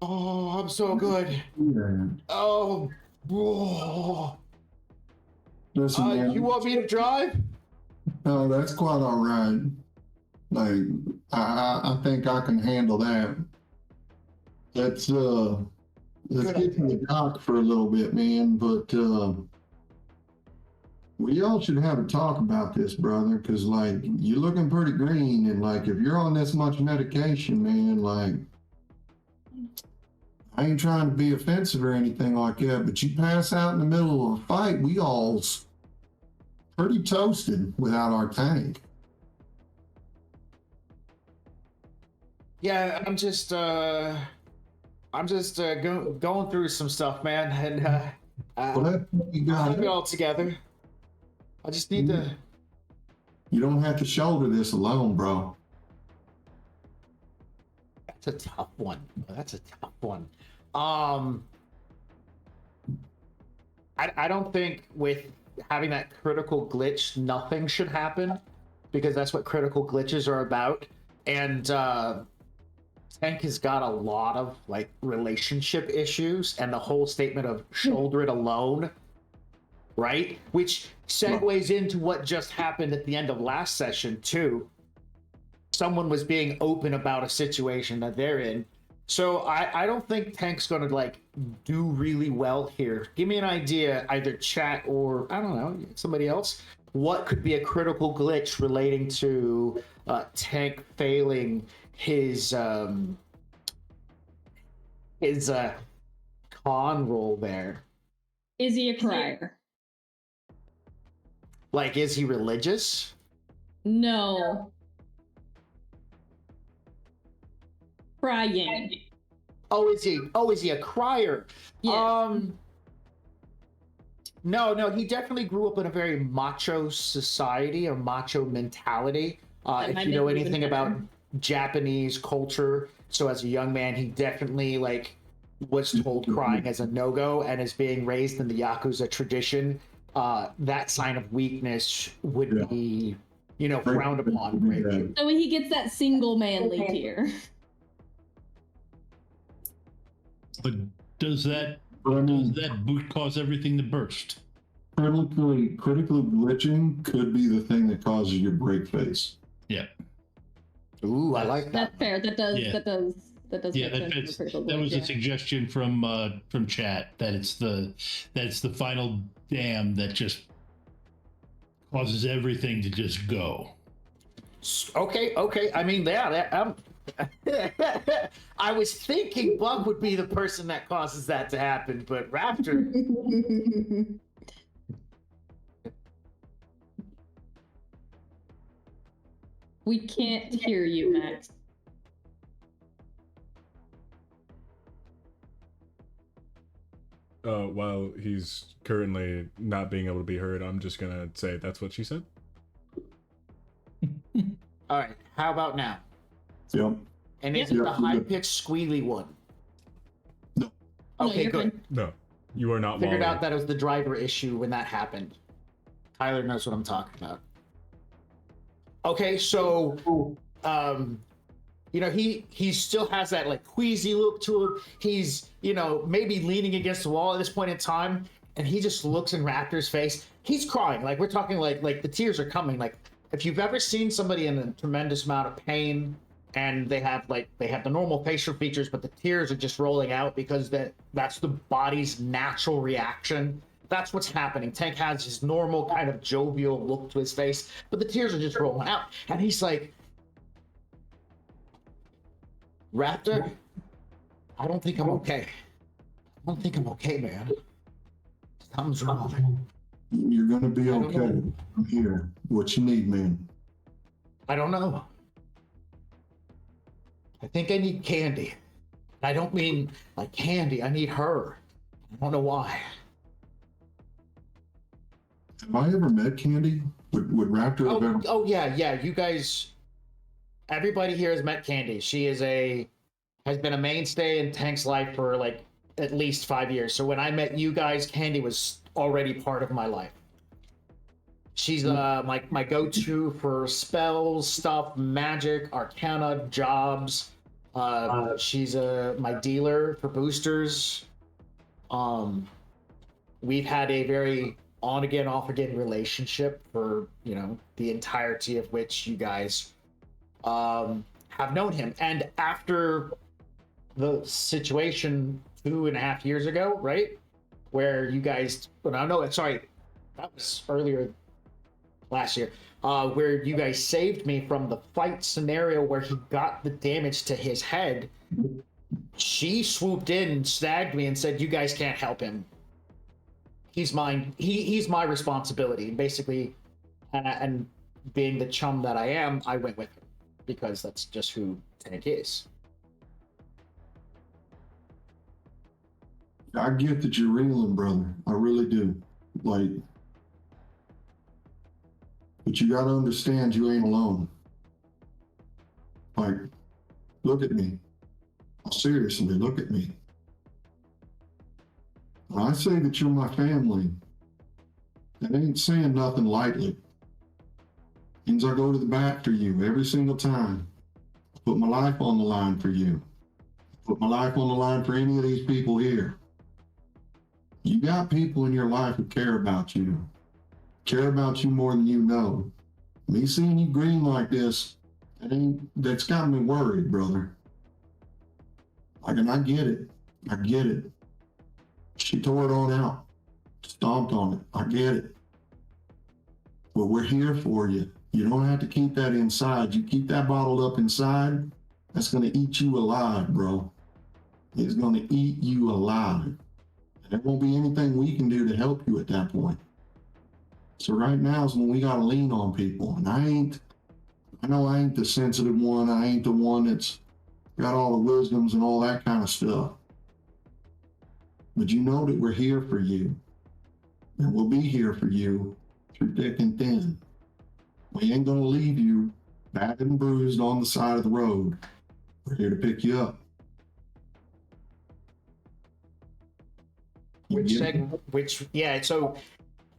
Oh, I'm so good. Yeah. Oh, whoa. Listen, man. You want me to drive? No, that's quite all right. Like, I think I can handle that. Let's get to the dock for a little bit, man. But we all should have a talk about this, brother, because like you're looking pretty green, and like if you're on this much medication, man, like I ain't trying to be offensive or anything like that, but you pass out in the middle of a fight, we all's pretty toasted without our tank. Yeah, I'm just going through some stuff, man, and Well, you I'll got have it all together. I just need to. You don't have to shoulder this alone, bro. That's a tough one. I don't think with having that critical glitch, nothing should happen, because that's what critical glitches are about. And Tank has got a lot of like relationship issues, and the whole statement of shoulder it alone, right? Which segues into what just happened at the end of last session too. Someone was being open about a situation that they're in. So I don't think Tank's gonna like do really well here. Give me an idea, either chat or I don't know, somebody else. What could be a critical glitch relating to Tank failing his con roll there? Is he a crier? Like, is he religious? No. Crying. Oh, is he a crier? Yeah. No, he definitely grew up in a very macho society, a macho mentality. If you know anything about Japanese culture, so as a young man, he definitely like was told crying as a no-go, and as being raised in the Yakuza tradition, that sign of weakness would be, frowned upon greatly. So he gets that single manly tier. But does that boot cause everything to burst? Critically glitching could be the thing that causes your break face. Yeah. Ooh, I like that. That's fair. That does. Yeah. That does. Yeah, that was a suggestion from chat, that it's the final dam that just causes everything to just go. Okay. I mean, yeah, I was thinking Bug would be the person that causes that to happen, but Raptor. We can't hear you, Max. While he's currently not being able to be heard, I'm just gonna say that's what she said. All right, how about now? Yep. And is it the high-pitched squealy one? No. Okay, No, good. No, you are not. Figured Wally. out that it was the driver issue when that happened. Tyler knows what I'm talking about. Okay, so he still has that like queasy look to him. He's, maybe leaning against the wall at this point in time, and he just looks in Raptor's face. He's crying. Like, we're talking like the tears are coming. Like, if you've ever seen somebody in a tremendous amount of pain and they have the normal facial features, but the tears are just rolling out because that's the body's natural reaction. That's what's happening. Tank has his normal kind of jovial look to his face, but the tears are just rolling out. And he's like, Raptor, I don't think I'm okay. I don't think I'm okay, man. Something's wrong. You're gonna be okay. I'm here. What you need, man? I don't know. I think I need candy. I don't mean like candy. I need her. I don't know why. Have I ever met Candy? Would Raptor have ever? Oh yeah. You guys, everybody here has met Candy. She has been a mainstay in Tank's life for like at least 5 years. So when I met you guys, Candy was already part of my life. She's my go-to for spells, stuff, magic, arcana, jobs. She's my dealer for boosters. We've had a very on again, off again relationship for the entirety of which you guys have known him. And after the situation 2.5 years ago, right, where you guys, sorry, that was earlier last year, where you guys saved me from the fight scenario where he got the damage to his head. She swooped in and snagged me and said, "You guys can't help him. He's mine. He's my responsibility." Basically, and being the chum that I am, I went with her because that's just who Tank is. I get that you're reeling, brother. I really do. Like, but you gotta understand you ain't alone. Like, look at me. Seriously, look at me. When I say that you're my family, that ain't saying nothing lightly. Means I go to the bat for you every single time. I put my life on the line for you. I put my life on the line for any of these people here. You got people in your life who care about you more than you know. Me seeing you green like this, that's got me worried, brother. Like, and I get it. She tore it on out, stomped on it. I get it. But we're here for you. You don't have to keep that inside. You keep that bottled up inside, that's gonna eat you alive, bro. It's gonna eat you alive. There won't be anything we can do to help you at that point. So right now is when we gotta lean on people. And I know I ain't the sensitive one. I ain't the one that's got all the wisdoms and all that kind of stuff. But you know that we're here for you. And we'll be here for you through thick and thin. We ain't gonna leave you battered and bruised on the side of the road. We're here to pick you up. So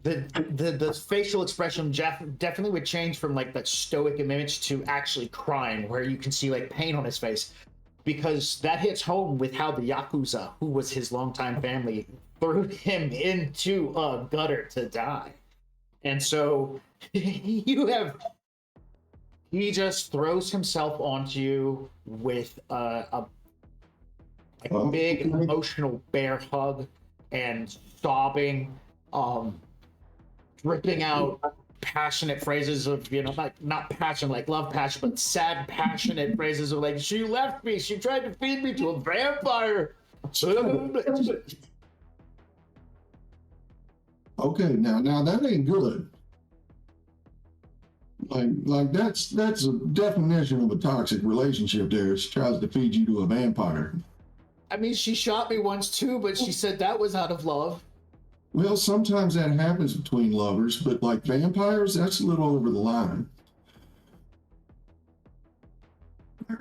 the facial expression definitely would change from like that stoic image to actually crying, where you can see like pain on his face, because that hits home with how the Yakuza, who was his longtime family, threw him into a gutter to die. And so he just throws himself onto you with a big emotional bear hug and sobbing, dripping out passionate phrases of, not passion like love passion, but sad passionate phrases of like, "She left me, she tried to feed me to a vampire." Okay, now that ain't good. Like that's a definition of a toxic relationship there. She tries to feed you to a vampire. I mean, she shot me once too, but she said that was out of love. Well, sometimes that happens between lovers, but like vampires, that's a little over the line.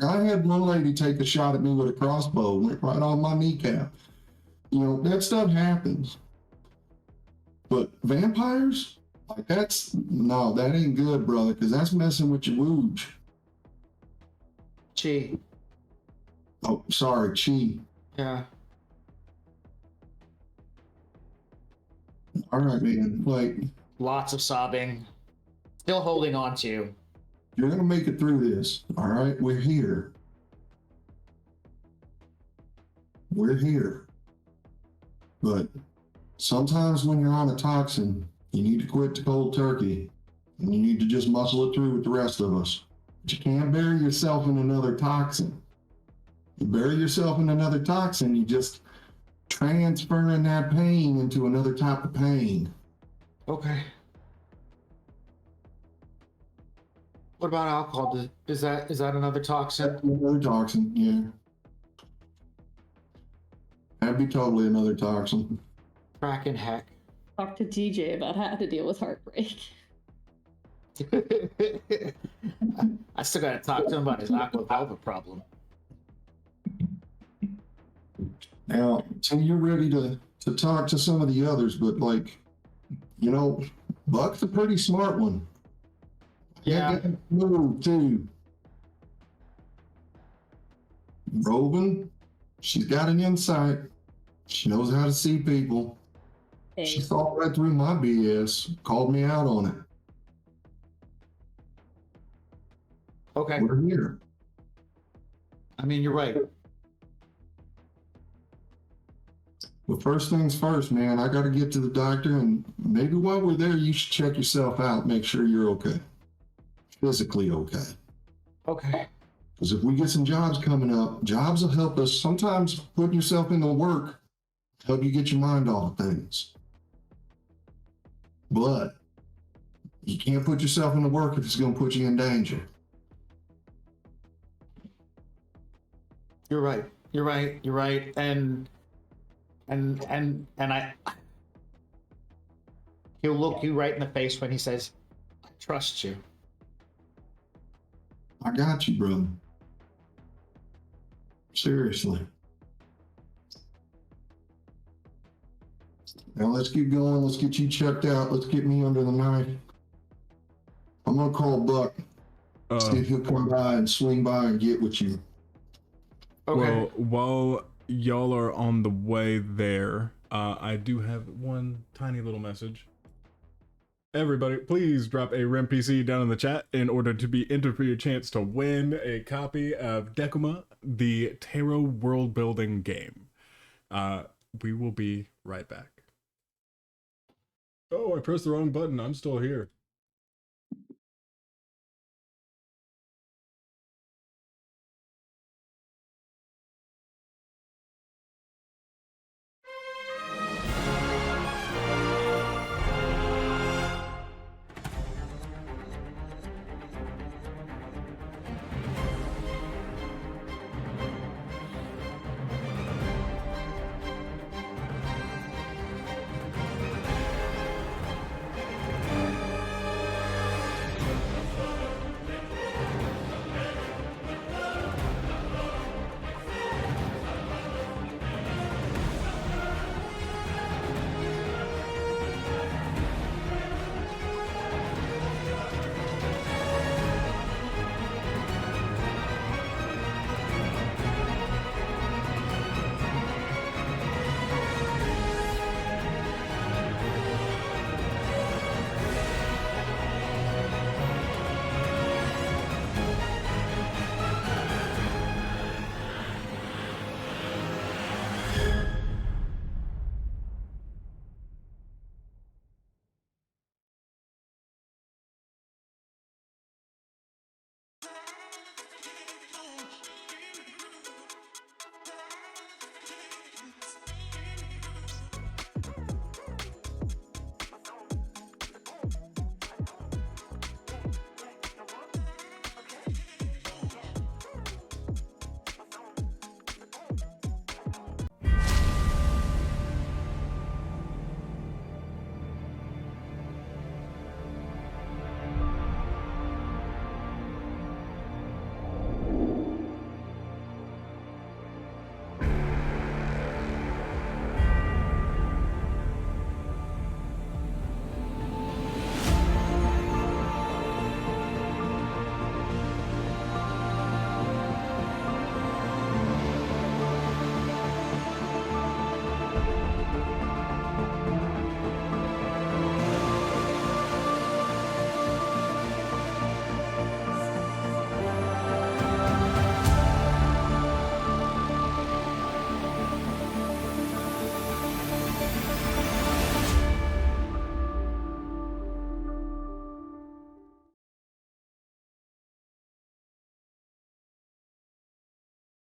I had one lady take a shot at me with a crossbow, went right on my kneecap. That stuff happens. But vampires? Like that ain't good, brother, because that's messing with your wooge. Chi. Oh, sorry, chi. Yeah. All right, man. Like, lots of sobbing. Still holding on to you. You're gonna make it through this. All right, we're here. We're here. But sometimes when you're on a toxin, you need to quit the cold turkey, and you need to just muscle it through with the rest of us. But you can't bury yourself in another toxin. You bury yourself in another toxin, you just transferring that pain into another type of pain. Okay. What about alcohol? Is that another toxin? That's another toxin, yeah. That'd be totally another toxin. Cracking heck. Talk to DJ about how to deal with heartbreak. I still gotta talk to him about his aqua velvet problem. Now, so you're ready to talk to some of the others, but like, Buck's a pretty smart one. Yeah. Move too. Robin, she's got an insight. She knows how to see people. She saw right through my BS, called me out on it. Okay. We're here. I mean, you're right. But first things first, man, I got to get to the doctor, and maybe while we're there, you should check yourself out, make sure you're okay. Physically okay. Okay. Because if we get some jobs coming up, jobs will help us. Sometimes putting yourself into work help you get your mind off things. But you can't put yourself into work if it's going to put you in danger. You're right. You're right. You're right. And I he'll look you right in the face when he says, I trust you. I got you, brother. Seriously. Now let's get going. Let's get you checked out. Let's get me under the knife. I'm gonna call Buck. See if he'll come by and swing by and get with you. Okay. Well, while y'all are on the way there, I do have one tiny little message. Everybody, please drop a REMPC down in the chat in order to be entered for your chance to win a copy of Decuma, the tarot world building game. We will be right back. Oh, I pressed the wrong button. I'm still here.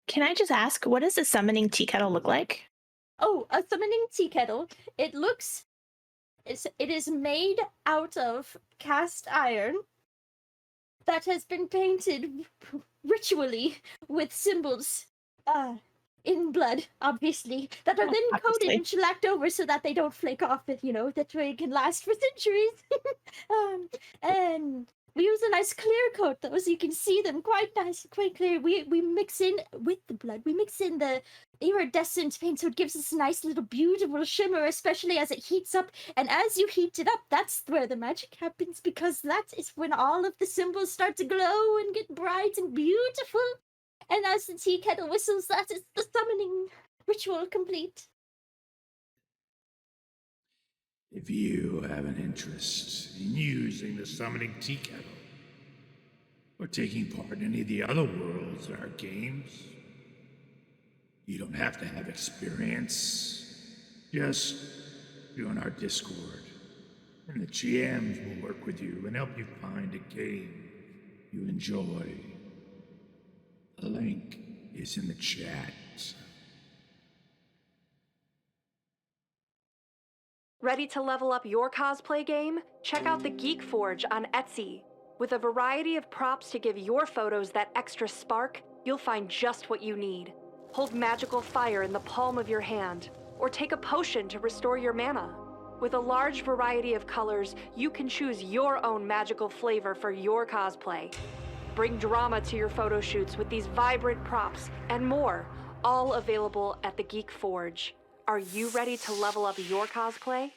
Can I just ask, what does a summoning tea kettle look like? Oh, a summoning tea kettle. It is made out of cast iron that has been painted ritually with symbols in blood, obviously, that are then coated and shellacked over so that they don't flake off, that way it can last for centuries. And we use a nice clear coat, though, so you can see them quite nice, quite clear. We mix in with the blood. We mix in the iridescent paint, so it gives this nice little beautiful shimmer, especially as it heats up. And as you heat it up, that's where the magic happens, because that is when all of the symbols start to glow and get bright and beautiful. And as the tea kettle whistles, that is the summoning ritual complete. If you have an interest in using the summoning tea kettle, or taking part in any of the other worlds in our games, you don't have to have experience. Just join our Discord, and the GMs will work with you and help you find a game you enjoy. The link is in the chat. Ready to level up your cosplay game? Check out the Geek Forge on Etsy. With a variety of props to give your photos that extra spark, you'll find just what you need. Hold magical fire in the palm of your hand, or take a potion to restore your mana. With a large variety of colors, you can choose your own magical flavor for your cosplay. Bring drama to your photo shoots with these vibrant props and more, all available at the Geek Forge. Are you ready to level up your cosplay?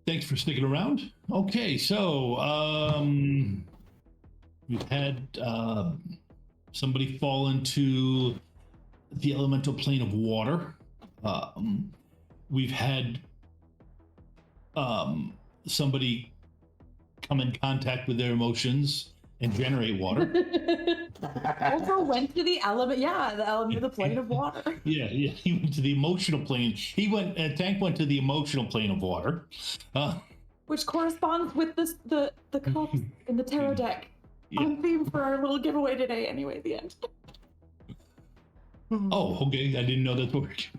Thanks for sticking around. Okay, so we've had somebody fall into the elemental plane of water. We've had somebody come in contact with their emotions and generate water. Also went to the element, the plane of water. Yeah, he went to the emotional plane. Tank went to the emotional plane of water. Which corresponds with the cups in the tarot deck. Yeah. On theme for our little giveaway today, anyway, at the end. Oh, okay. I didn't know that worked.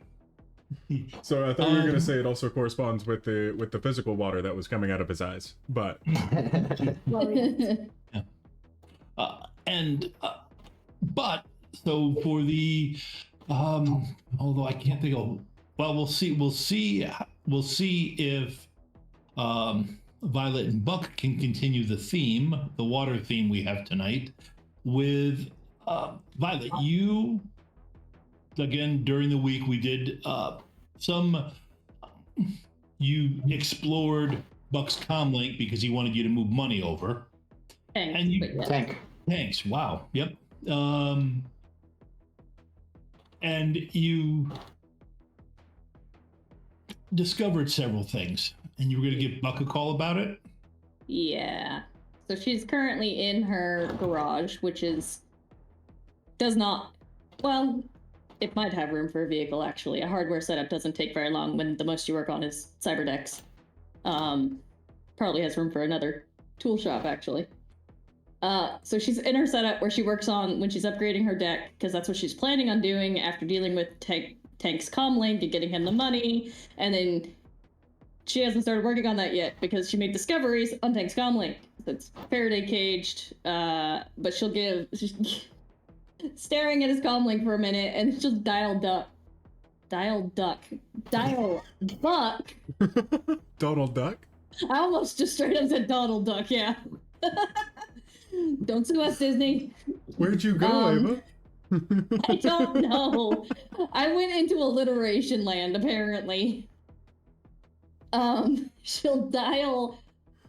So I thought you were going to say it also corresponds with the physical water that was coming out of his eyes, but but so for the although I can't think of, well, we'll see if Violet and Buck can continue the water theme we have tonight with Violet. You, again, during the week we did you explored Buck's comlink because he wanted you to move money over. Thanks. Wow. Yep. And you discovered several things, and you were going to give Buck a call about it? Yeah. So she's currently in her garage, which does not, well, it might have room for a vehicle, actually. A hardware setup doesn't take very long when the most you work on is cyberdecks. Probably has room for another tool shop, actually. So she's in her setup where she works on when she's upgrading her deck, because that's what she's planning on doing after dealing with Tank's comlink and getting him the money. And then she hasn't started working on that yet because she made discoveries on Tank's comlink. So it's Faraday caged, but she'll staring at his comlink for a minute and she'll dial buck. Donald Duck. I almost just straight up said Donald Duck, yeah. Don't sue us, Disney. Where'd you go, Ava? I don't know. I went into alliteration land, apparently. She'll dial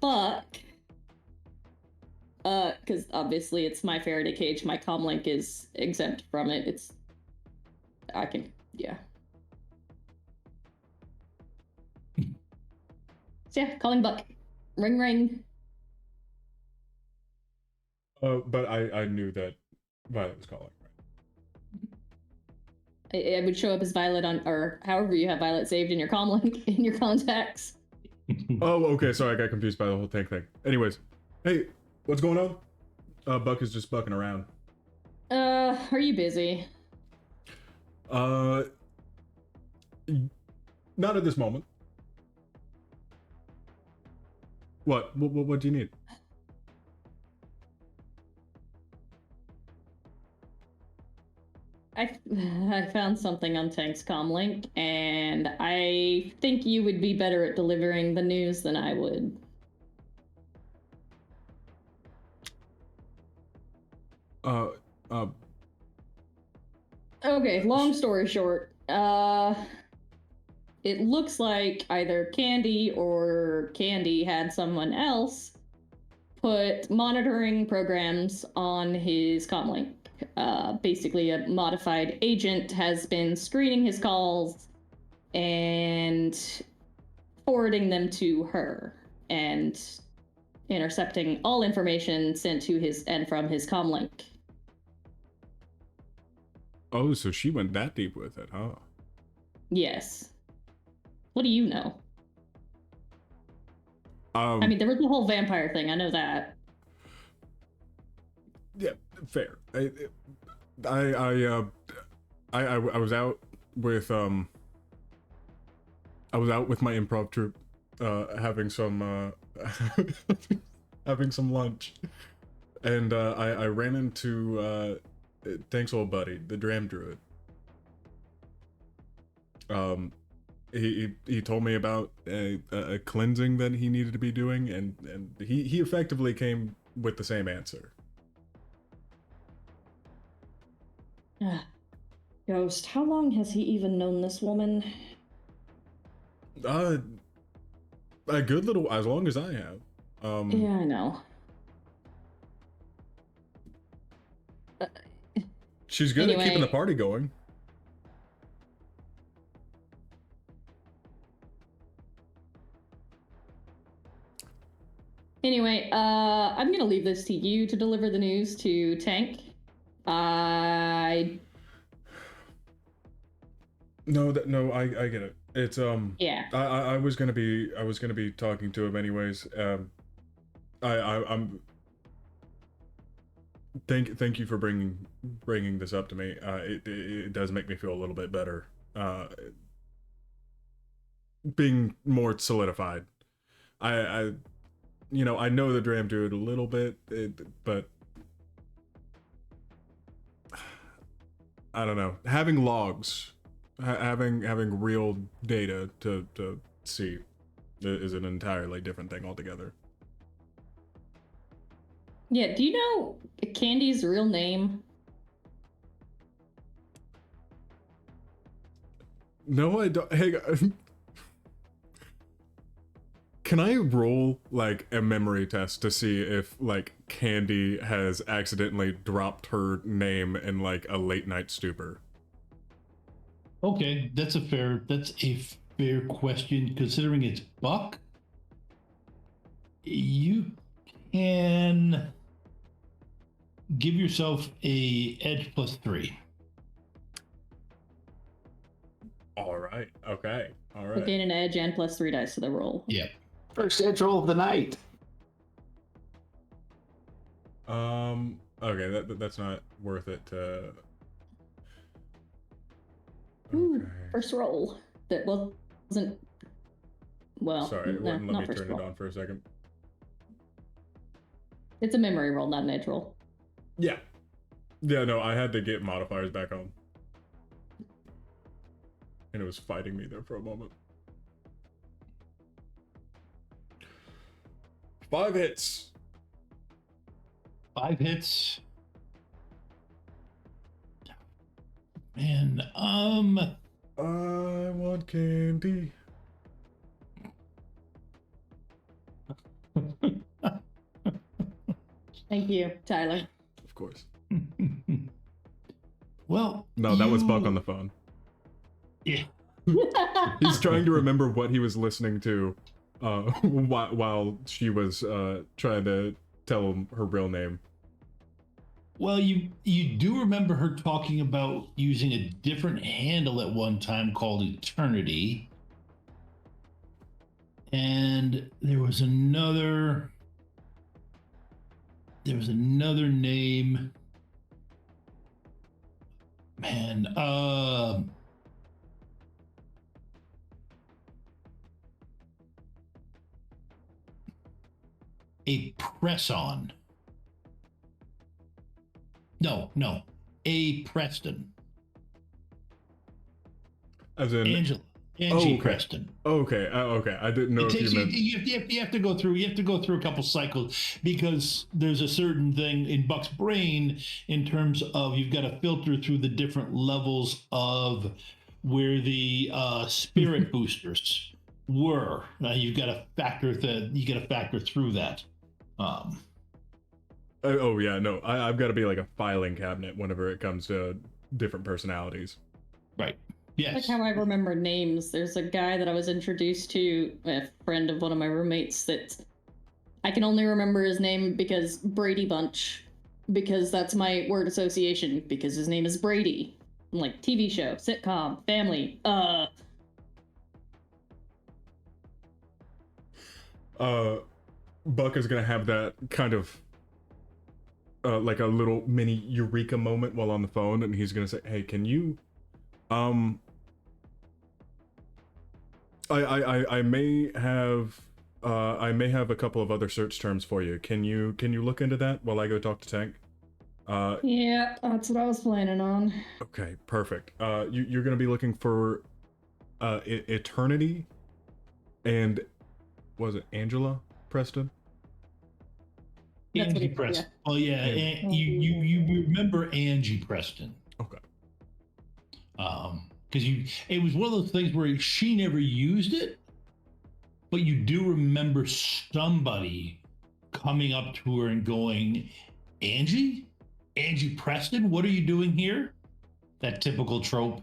fuck. Because obviously it's my Faraday cage. My comlink is exempt from it. Yeah. So yeah, calling Buck. Ring ring. But I knew that Violet was calling. I would show up as Violet or however you have Violet saved in your comlink, in your contacts. Oh, okay, sorry, I got confused by the whole Tank thing. Anyways, hey, what's going on? Buck is just bucking around. Are you busy? Not at this moment. What do you need? I found something on Tank's comlink, and I think you would be better at delivering the news than I would. Okay, long story short, it looks like either Candy or Candy had someone else put monitoring programs on his comlink. Basically, a modified agent has been screening his calls and forwarding them to her and intercepting all information sent to his and from his comlink. Oh, so she went that deep with it, huh? Yes. What do you know? I mean, there was the whole vampire thing. I know that. Yeah, fair. I was out with my improv troupe, having some having some lunch, and I ran into Tank's old buddy, the Dram Druid. He told me about a cleansing that he needed to be doing, and he effectively came with the same answer. Ghost, how long has he even known this woman? A good little, as long as I have. Yeah, I know. She's good at keeping the Anyway. party going. Anyway, I'm gonna leave this to you to deliver the news to Tank. No, I get it. It's Yeah. I was gonna be talking to him anyways. I'm thank you for bringing this up to me. It does make me feel a little bit better. Being more solidified. I I know the Dram Druid a little bit, but I don't know. Having logs, having real data to see is an entirely different thing altogether. Yeah, do you know Candy's real name? No, I don't. Hey, can I roll like a memory test to see if like Candy has accidentally dropped her name in like a late night stupor? Okay, that's a fair question. Considering it's Buck, you can give yourself a edge +3. All right. Okay. All So right. gain an edge and +3 dice to the roll. Yeah. First edge roll of the night. Okay, that's not worth it to. Ooh, first roll. That wasn't. Well, Sorry, it no, wouldn't let not me first turn roll. it on for a second. It's a memory roll, not an edge roll. Yeah. Yeah, no, I had to get modifiers back on. And it was fighting me there for a moment. 5 hits. 5 hits. Man, I want candy. Thank you, Tyler. Of course. Well, No, that was Buck on the phone. Yeah. He's trying to remember what he was listening to while she was trying to tell him her real name. Well, you do remember her talking about using a different handle at one time called Eternity. And there was another name. Man, a press-on. No, a Preston. As in Angie okay. Preston. Okay, okay. I didn't know It if takes you meant. you have to go through a couple cycles because there's a certain thing in Buck's brain in terms of you've got to filter through the different levels of where the spirit boosters were. You've got to factor through that. Oh yeah, no. I've got to be like a filing cabinet whenever it comes to different personalities. Right. Yes. Like how I remember names. There's a guy that I was introduced to, a friend of one of my roommates, that I can only remember his name because Brady Bunch, because that's my word association, because his name is Brady. Like TV show, sitcom, family. Buck is gonna have that kind of like a little mini eureka moment while on the phone, and he's gonna say, "Hey, can you I may have a couple of other search terms for you. Can you look into that while I go talk to Tank?" Yeah, that's what I was planning on. Okay, perfect. You're gonna be looking for Eternity and was it Angela Preston? That's what Angie he said, Preston. yeah. Oh yeah, you remember Angie Preston. Okay. Because it was one of those things where she never used it, but you do remember somebody coming up to her and going, Angie Preston, what are you doing here? That typical trope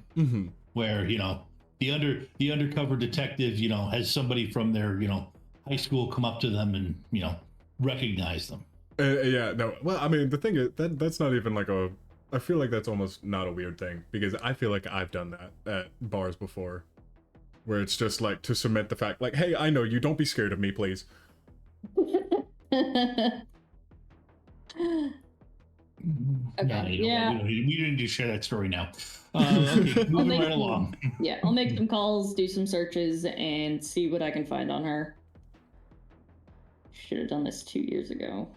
where, you know, the undercover detective, you know, has somebody from their, you know, high school come up to them and, you know, recognize them. Yeah, no. Well, I mean, the thing is that's not even like a. I feel like that's almost not a weird thing because I feel like I've done that at bars before, where it's just like to cement the fact, like, hey, I know you. Don't be scared of me, please. Okay, yeah. We didn't do share that story now. Okay, moving right along. Yeah, I'll make some calls, do some searches, and see what I can find on her. Should have done this 2 years ago.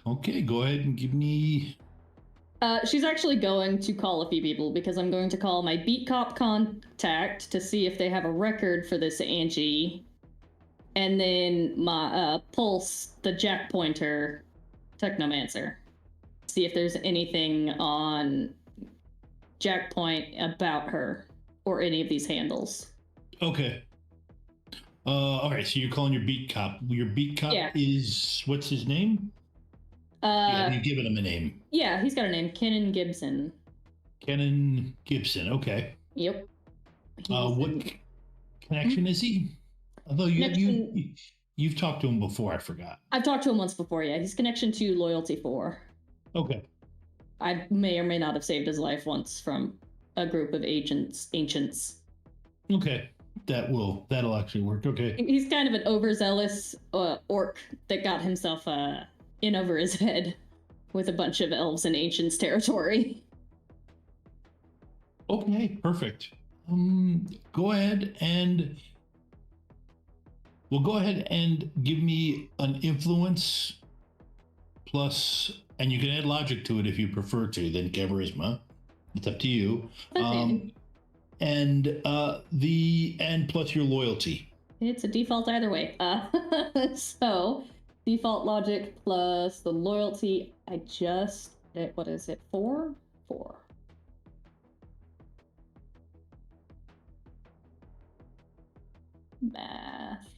Okay, go ahead and give me. She's actually going to call a few people because I'm going to call my beat cop contact to see if they have a record for this Angie, and then my Pulse, the Jack Pointer technomancer. See if there's anything on Jack Point about her or any of these handles. Okay. All right, so you're calling your beat cop. Your beat cop is, what's his name? Have you given him a name? Yeah, he's got a name, Kenan Gibson. Kenan Gibson, okay. Yep. What connection is he? Although you've talked to him before, I forgot. I've talked to him once before, yeah. He's connection to Loyalty 4. Okay. I may or may not have saved his life once from a group of ancients. Okay. That'll actually work. Okay. He's kind of an overzealous orc that got himself in over his head with a bunch of elves in ancients territory. Okay, perfect. Go ahead and give me an influence plus, and you can add logic to it if you prefer to, then charisma. It's up to you. And plus your loyalty. It's a default either way. So default logic plus the loyalty. What is it? 4? 4. Math.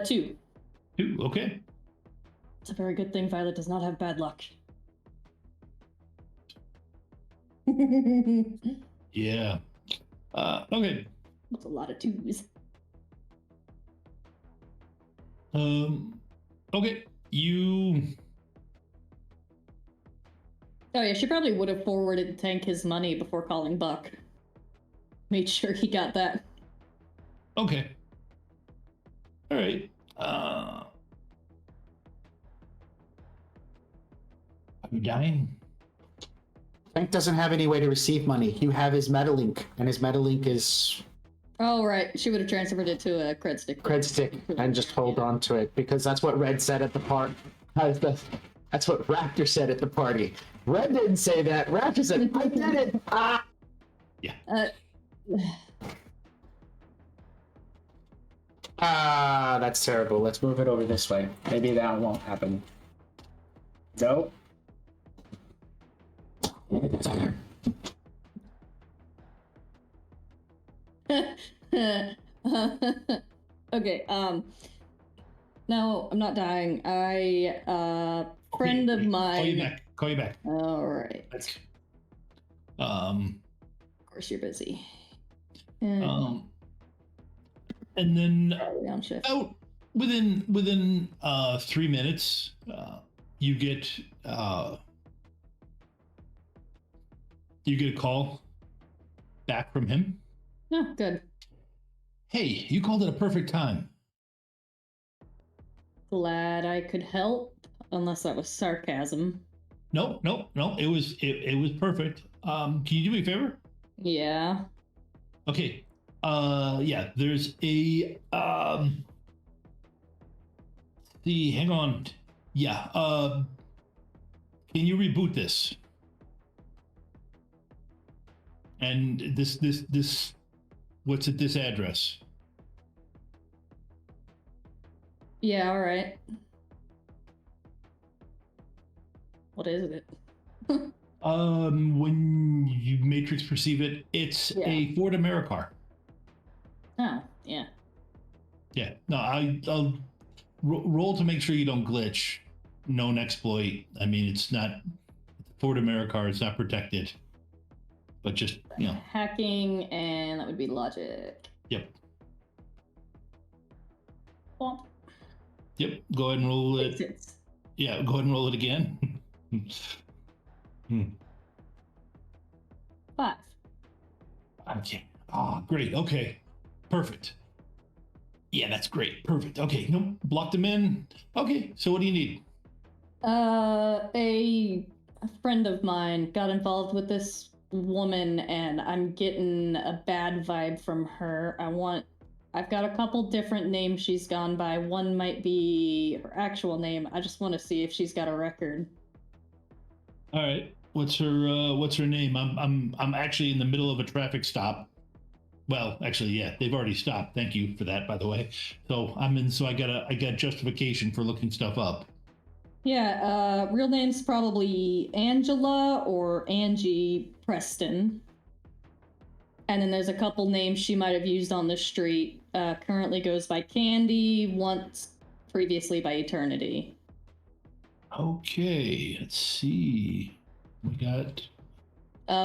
Two. 2, okay. It's a very good thing Violet does not have bad luck. Yeah. Okay. That's a lot of 2s. Okay. You. Oh yeah, she probably would have forwarded Tank his money before calling Buck. Made sure he got that. Okay. All right. Are you dying? Tank doesn't have any way to receive money. You have his Metalink, and his Metalink is Oh right, she would have transferred it to a cred stick. Cred stick, and just hold on to it because that's what Red said at the part. That's what Raptor said at the party. Red didn't say that. Raptor said, "I did it." Ah. Yeah. That's terrible. Let's move it over this way. Maybe that won't happen. Nope. Okay, no, I'm not dying. Friend of mine. Call you back. All right. Of course you're busy. And then within 3 minutes, you get a call back from him. Oh, good. Hey, you called it a perfect time. Glad I could help, unless that was sarcasm. No. It was perfect. Can you do me a favor? Yeah. Okay. Yeah. There's a hang on. Yeah. Can you reboot this? And this. What's at this address? Yeah. All right. What is it? When you Matrix perceive it, it's Yeah. a Ford AmeriCar. Oh, yeah. Yeah. No, I'll roll to make sure you don't glitch. Known exploit. I mean, it's not Ford AmeriCar. It's not protected. But just, Hacking, and that would be logic. Yep. Bump. Yep. Go ahead and roll it. Yeah. Go ahead and roll it again. 5. Okay. Great. Okay. Perfect. Yeah, that's great. Perfect. Okay. Nope. Blocked them in. Okay. So what do you need? A friend of mine got involved with this woman, and I'm getting a bad vibe from her. I've got a couple different names she's gone by. One might be her actual name. I just want to see if she's got a record. All right. What's her name? I'm actually in the middle of a traffic stop. Well, actually, yeah, they've already stopped. Thank you for that, by the way. So I got justification for looking stuff up. Yeah, real name's probably Angela or Angie Preston. And then there's a couple names she might have used on the street. Currently goes by Candy, once previously by Eternity. Okay, let's see. We got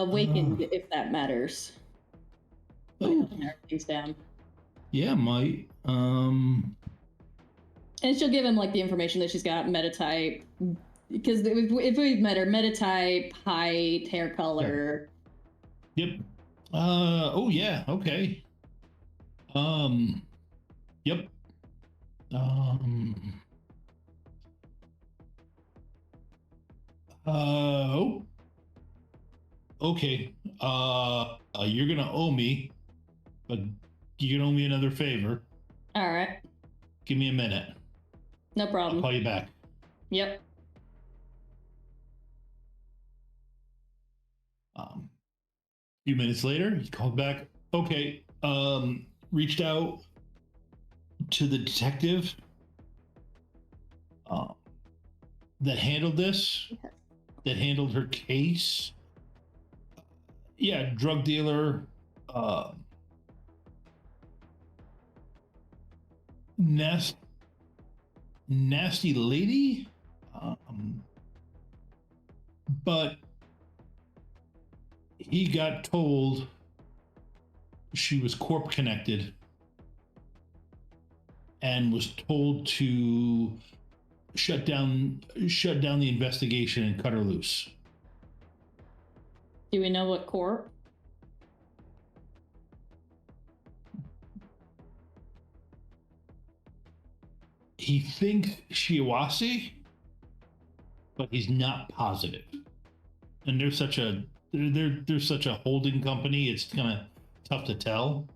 Wakened, if that matters. Oh. Everything's down. Yeah, might. And she'll give him like the information that she's got, metatype, because if we've met her, metatype, height, hair color. Yep. Oh yeah. Okay. Yep. Oh. Okay. You're gonna owe me, but you can owe me another favor. All right. Give me a minute. No problem. I'll call you back. Yep. A few minutes later, he called back. Okay. Reached out to the detective that handled this, that handled her case. Yeah, drug dealer. Nasty lady. But he got told she was corp connected and was told to shut down the investigation and cut her loose. Do we know what corp? He thinks Shiawase, but he's not positive. And there's such a holding company. It's kind of tough to tell.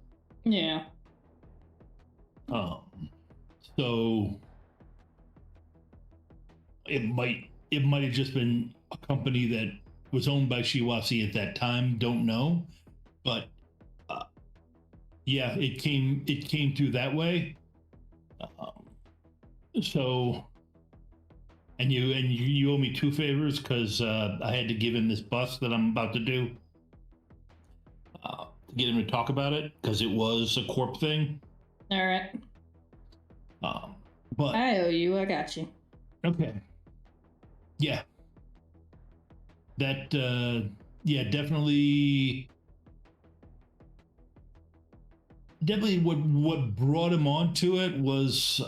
Yeah. So it might have just been a company that was owned by Shiawase at that time. Don't know, but yeah, it came through that way. So, and you owe me 2 favors because I had to give him this bust that I'm about to do to get him to talk about it because it was a corp thing. All right. But I owe you. I got you. Okay. Yeah. That yeah, definitely what brought him onto it was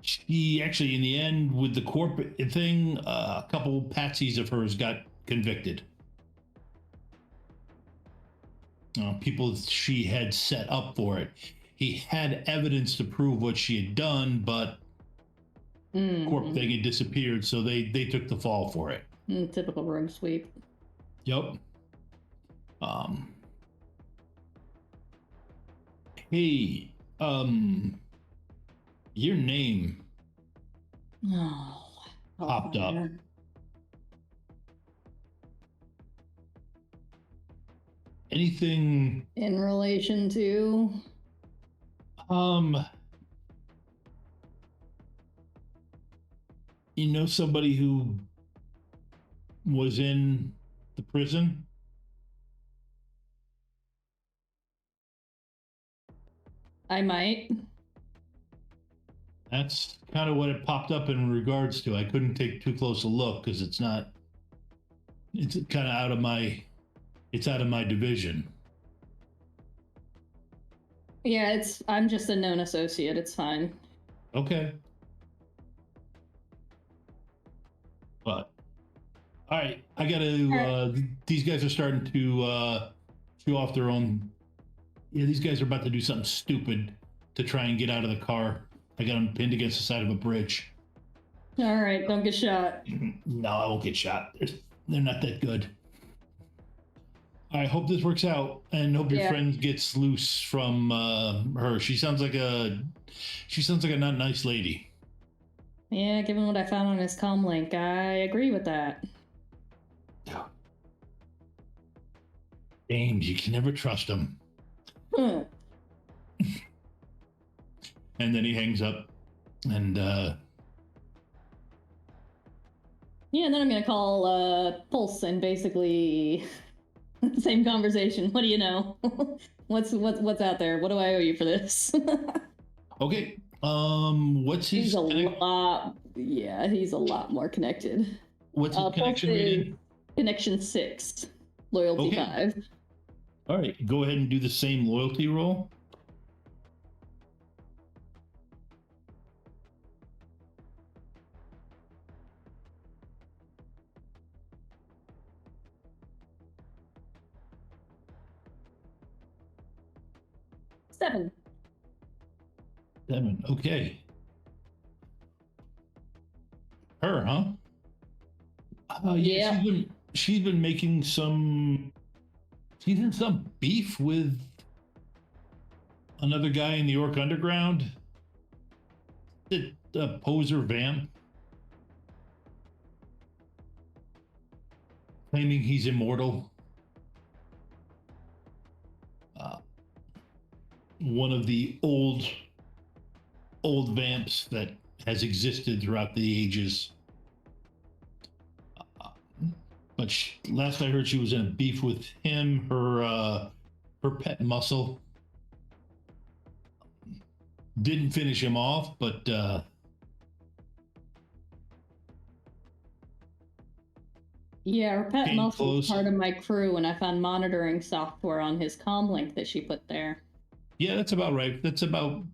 she actually, in the end, with the corporate thing, a couple patsies of hers got convicted. People she had set up for it. He had evidence to prove what she had done, but corp thing had disappeared, so they took the fall for it. Typical rogue sweep. Yep. Hey, your name popped up. Anything in relation to? You know somebody who was in the prison? I might. That's kind of what it popped up in regards to. I couldn't take too close a look because it's kind of out of my division. Yeah, I'm just a known associate. It's fine. Okay. But all right, I gotta. These guys are starting to chew off their own. Yeah, these guys are about to do something stupid to try and get out of the car. I got them pinned against the side of a bridge. All right, don't get shot. No, I won't get shot. They're not that good. I hope this works out, and hope your friend gets loose from her. She sounds like a not nice lady. Yeah, given what I found on his comm link, I agree with that. Yeah. James, you can never trust him. And then he hangs up, and yeah, and then I'm gonna call Pulse and basically same conversation. What do you know? What's out there? What do I owe you for this? Okay. What's his? He's a lot. Yeah, he's a lot more connected. What's his connection rating? Connection 6, loyalty 5. All right, go ahead and do the same loyalty roll. Seven. Okay. Her, huh? Yeah. She's been making some. She's in some beef with another guy in the Orc Underground. The poser vamp, claiming he's immortal. One of the old vamps that has existed throughout the ages. But last I heard, she was in a beef with him. Her pet muscle didn't finish him off, but yeah, her pet muscle was part of my crew, and I found monitoring software on his comm link that she put there. Yeah, that's about right. That's about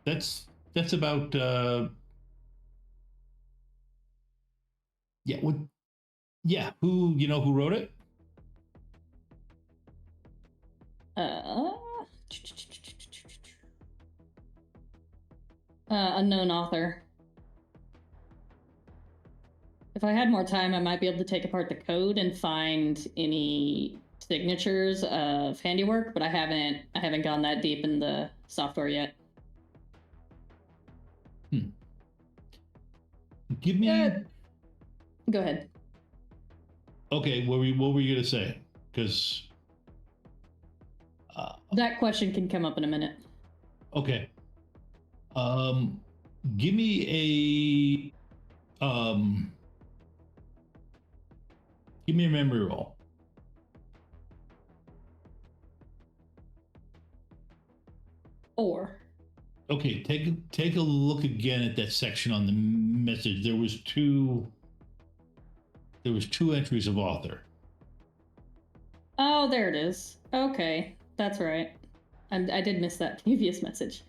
yeah. What? Yeah. Who wrote it? Unknown author. If I had more time, I might be able to take apart the code and find any signatures of handiwork, but I haven't gone that deep in the software yet. Give me. Go ahead. Okay, what were you gonna say? Because that question can come up in a minute. Okay. Give me a memory roll. Okay, take a look again at that section on the message. There was two entries of author. Oh, there it is. Okay, that's right. I did miss that previous message.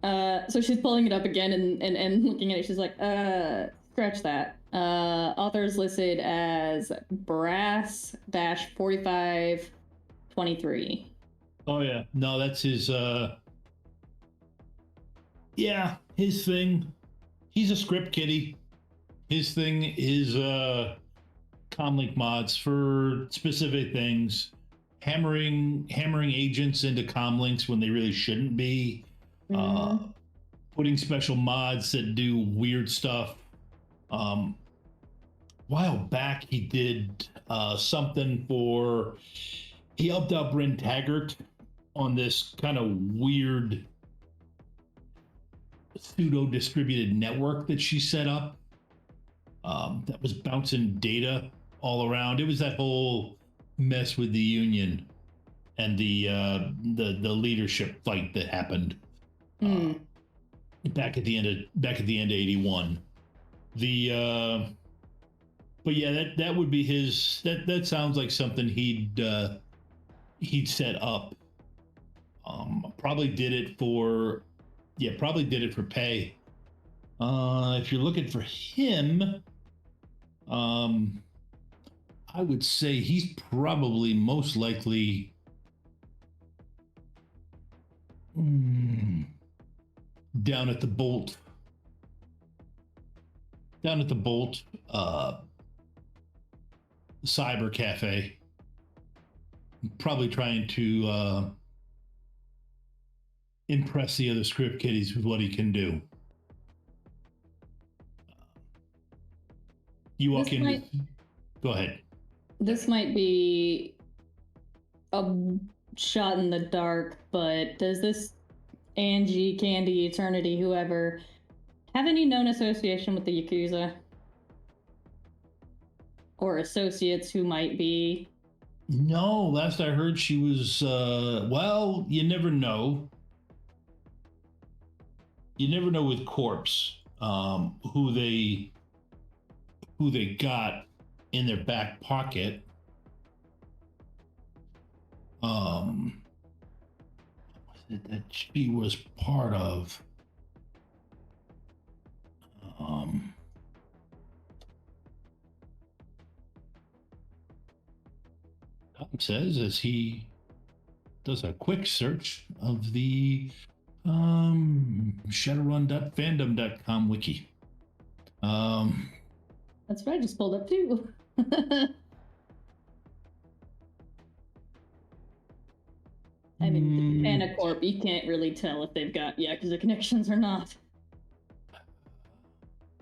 So she's pulling it up again and looking at it. She's like, scratch that. Author's listed as Brass-4523. Oh yeah, no, that's his. Yeah, his thing. He's a script kiddie. His thing is comlink mods for specific things, hammering agents into comlinks when they really shouldn't be, putting special mods that do weird stuff. While back, he did something for. He helped out Bryn Taggart on this kind of weird pseudo distributed network that she set up that was bouncing data all around. It was that whole mess with the union and the leadership fight that happened back at the end of '81. But yeah, that would be his. That sounds like something he'd set up. Probably did it for pay. If you're looking for him, I would say he's probably most likely down at the Bolt. Cyber Cafe. Probably trying to impress the other script kiddies with what he can do. You walk in. Go ahead. This might be a shot in the dark, but does this Angie, Candy, Eternity, whoever, have any known association with the Yakuza? Or associates who might be? No, last I heard she was, well, you never know. You never know with Corpse, who they got in their back pocket. What was it that she was part of? Tom says as he does a quick search of the Shadowrun.fandom.com wiki. That's what I just pulled up too. I mean, Anacorp, you can't really tell if they've got Yakuza connections or not.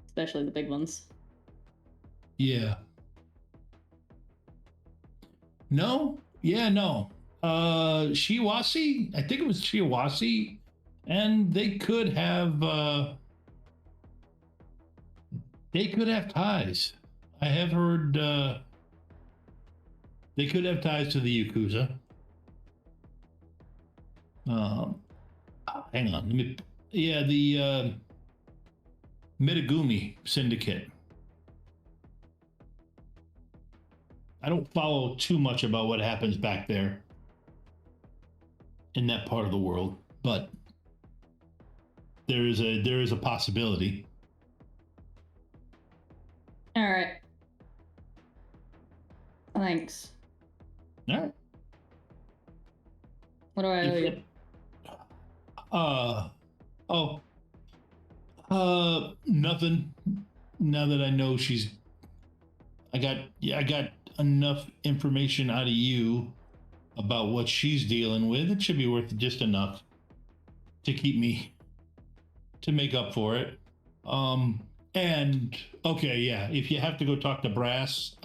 Especially the big ones. Yeah. No? Yeah, no. Shiwasi? I think it was Shiwasi. And they could have ties. I have heard they could have ties to the Yakuza. Hang on. The Mitagumi Syndicate. I don't follow too much about what happens back there in that part of the world, but there is a possibility. All right. Thanks. All right. What do I owe you? Nothing. Now that I know I got enough information out of you about what she's dealing with. It should be worth just enough to make up for it. And okay, yeah, if you have to go talk to Brass,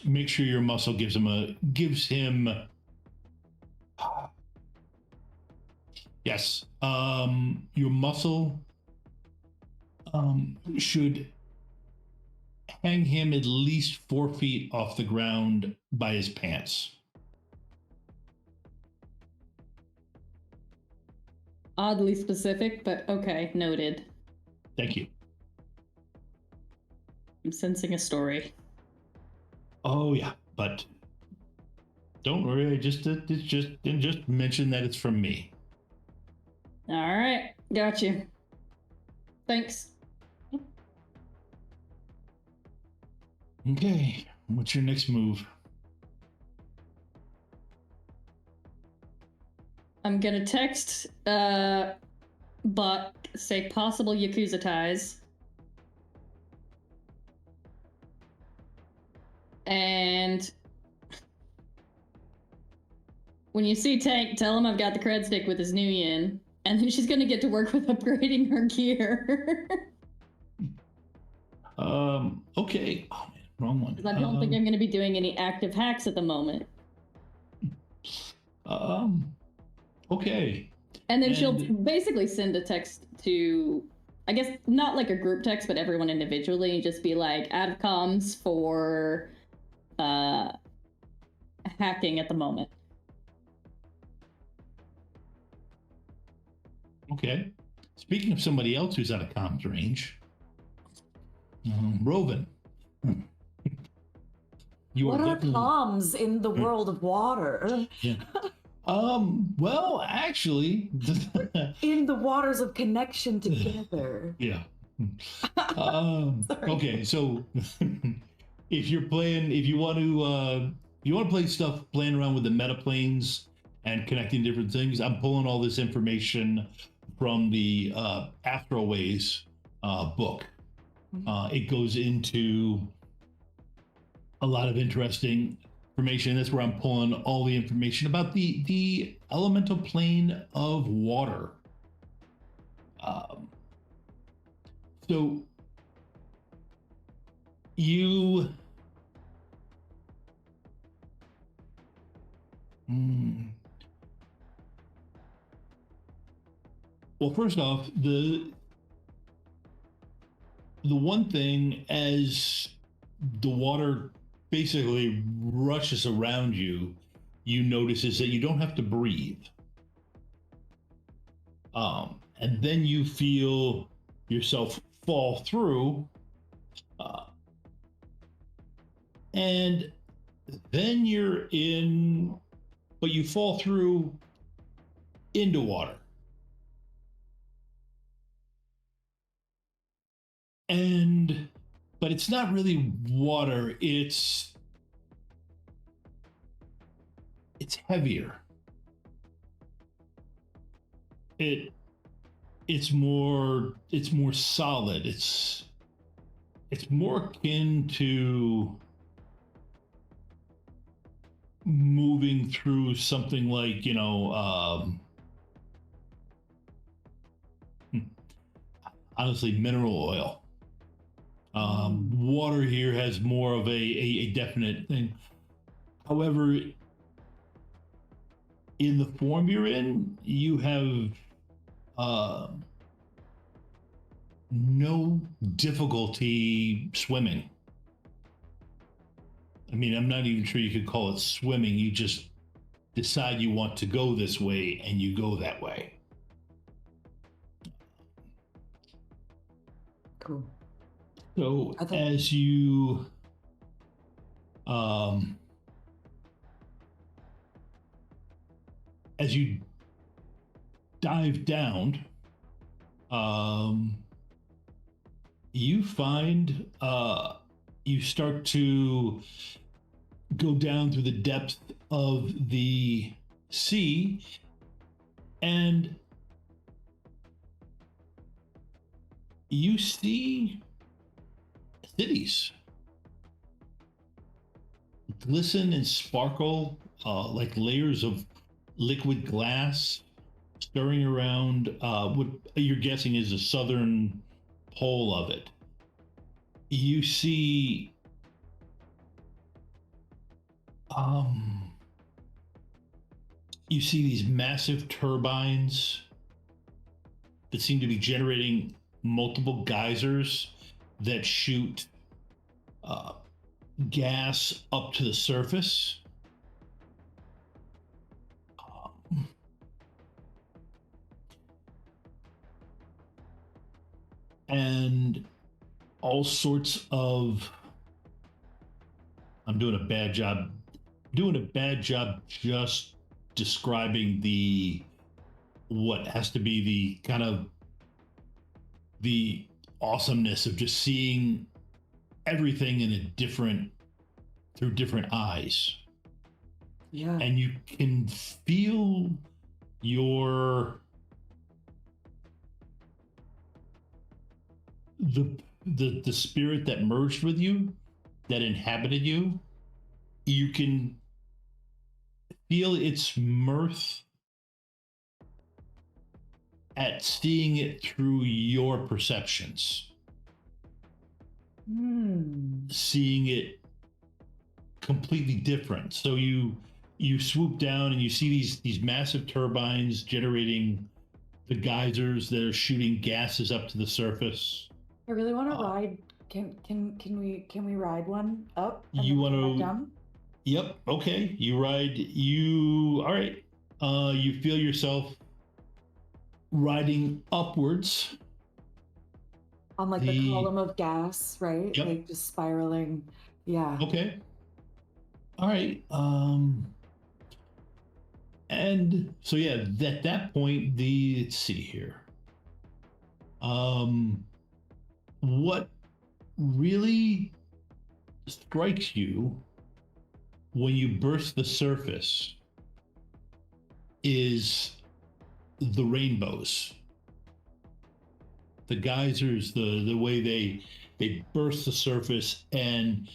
make sure your muscle gives him yes, your muscle should hang him at least 4 feet off the ground by his pants. Oddly specific, but okay, noted. Thank you. I'm sensing a story. Oh yeah, but don't worry. Just mention that it's from me. All right, got you. Thanks. Okay, what's your next move? I'm gonna text Buck, say possible Yakuza ties. And when you see Tank, tell him I've got the cred stick with his new yin. And then she's gonna get to work with upgrading her gear. Okay. Oh man, wrong one. Because I don't think I'm gonna be doing any active hacks at the moment. Okay. And then she'll basically send a text to, I guess, not like a group text, but everyone individually, and just be like, out of comms for hacking at the moment. Okay. Speaking of somebody else who's out of comms range, Roven. You What are definitely... comms in the world of water? Yeah. Well, actually, in the waters of connection together. Yeah. Okay, so if you want to play stuff, playing around with the meta planes and connecting different things, I'm pulling all this information from the Astroways book. It goes into a lot of interesting information. That's where I'm pulling all the information about the elemental plane of water. So you well, first off, the one thing, as the water basically rushes around you, you notice is that you don't have to breathe. And then you feel yourself fall through, and then you're in, but you fall through into water. But it's not really water, it's heavier. It's more solid. It's more akin to moving through something like, honestly, mineral oil. Water here has more of a definite thing. However, in the form you're in, you have no difficulty swimming. I mean, I'm not even sure you could call it swimming. You just decide you want to go this way and you go that way. Cool. So as you dive down, you find you start to go down through the depth of the sea, and you see cities glisten and sparkle like layers of liquid glass stirring around what you're guessing is the southern pole of it. You see these massive turbines that seem to be generating multiple geysers that shoot gas up to the surface. And all sorts of, I'm doing a bad job just describing what has to be the kind of the awesomeness of just seeing everything through different eyes. Yeah. And you can feel the spirit that merged with you, that inhabited you. You can feel its mirth at seeing it through your perceptions. Seeing it completely different. So you you swoop down and you see these massive turbines generating the geysers that are shooting gases up to the surface. I really want to ride. Can we ride one up? And You then want come back to? down? Yep. Okay. You ride. All right. You feel yourself riding upwards On like the column of gas, right? Yep. Like just spiraling. Yeah. Okay. All right. And so yeah, at that point, let's see here. What really strikes you when you burst the surface is the rainbows. The geysers, the way they burst the surface and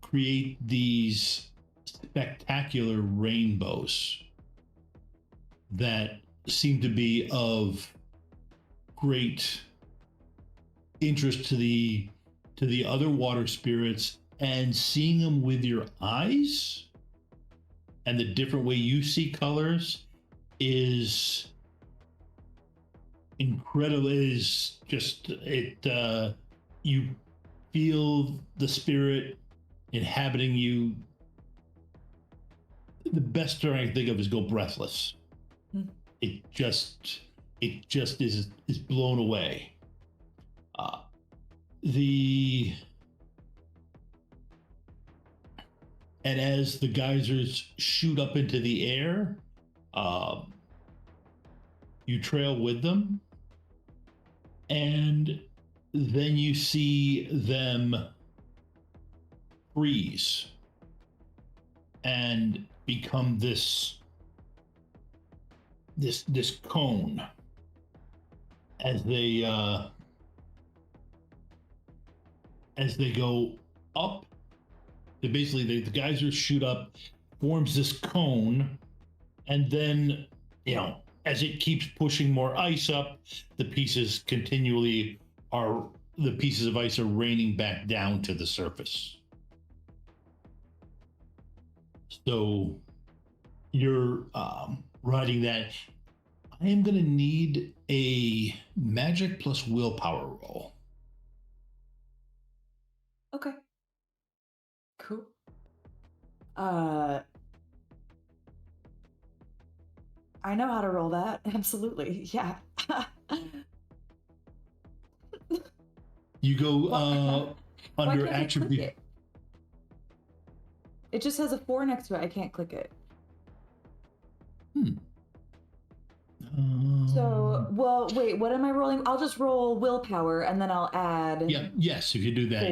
create these spectacular rainbows that seem to be of great interest to the other water spirits, and seeing them with your eyes and the different way you see colors is incredible. Is just you feel the spirit inhabiting you. The best term I can think of is go breathless. It just is blown away. And as the geysers shoot up into the air, you trail with them, and then you see them freeze and become this cone as they go up. Basically, the geysers shoot up, forms this cone, and then, as it keeps pushing more ice up, the pieces of ice are raining back down to the surface. So you're riding that. I am going to need a magic plus willpower roll. Okay. Cool. I know how to roll that. Absolutely. Yeah. You go Why under can't I click attribute. it? It just has a 4 next to it. I can't click it. So, well, wait, what am I rolling? I'll just roll willpower and then I'll add. Yeah. Yes. If you do that.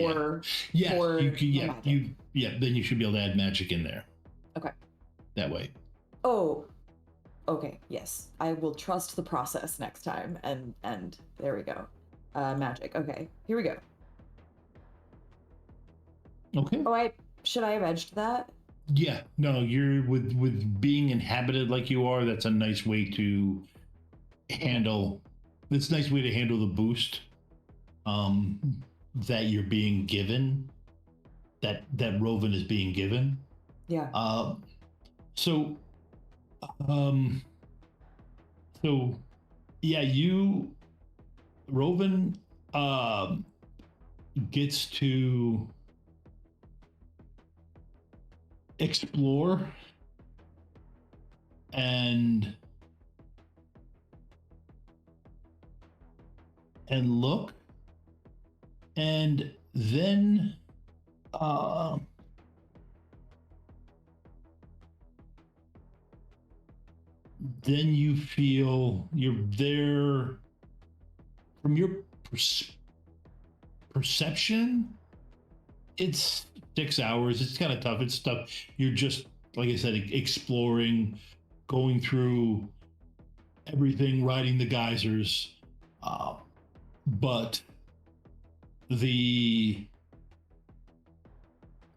Then you should be able to add magic in there. Okay. That way. Oh. Okay. Yes. I will trust the process next time. And there we go. Magic. Okay. Here we go. Okay. Oh, should I have edged that? Yeah. No, you're with being inhabited like you are. That's a nice way to handle. It's a nice way to handle the boost that you're being given. That Rovan is being given. Yeah. So Rovan gets to explore and look, and then you feel you're there from your perception. It's 6 hours. It's kind of tough. It's stuff you're just, like I said, exploring, going through everything, riding the geysers, but the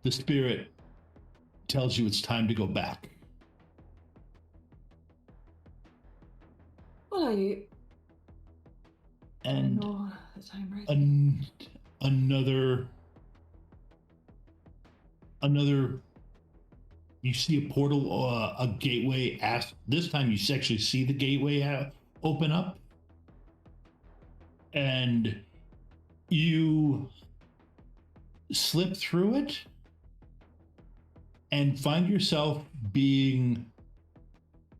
spirit tells you it's time to go back. Well, I And know the time right. Another you see a portal, a gateway. This time you actually see the gateway open up, and you slip through it and find yourself being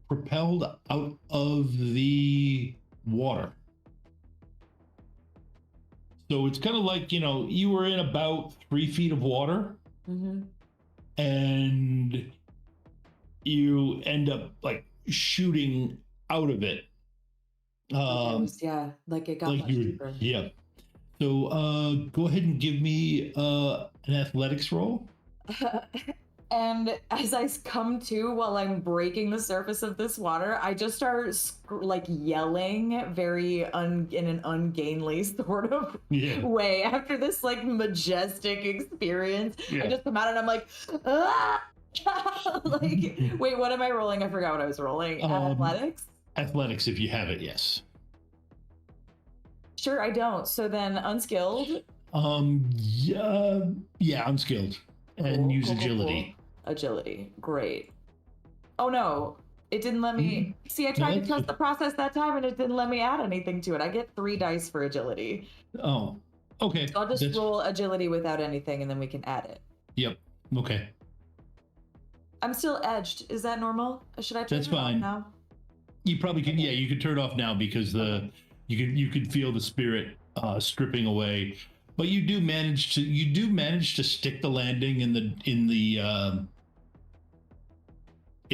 propelled out of the water. So it's kind of like, you were in about 3 feet of water, and you end up like shooting out of it. Yeah, like it got like much you deeper. Yeah. So go ahead and give me an athletics roll. And as I come to while I'm breaking the surface of this water, I just start like yelling very in an ungainly sort of way after this like majestic experience. I just come out and I'm like, ah! Like, wait, what am I rolling? I forgot what I was rolling. Athletics? Athletics, if you have it, yes. Sure, I don't. So then unskilled? Yeah, unskilled. And use agility. Agility, great. Oh no, it didn't let me. See, I tried to test the process that time and it didn't let me add anything to it. I get 3 dice for agility. Oh, okay. So I'll just roll agility without anything and then we can add it. Yep, okay. I'm still edged. Is that normal? Should I turn That's it off fine. now? You probably can. Yeah, you can turn it off now because you can feel the spirit stripping away. But you do manage to stick the landing in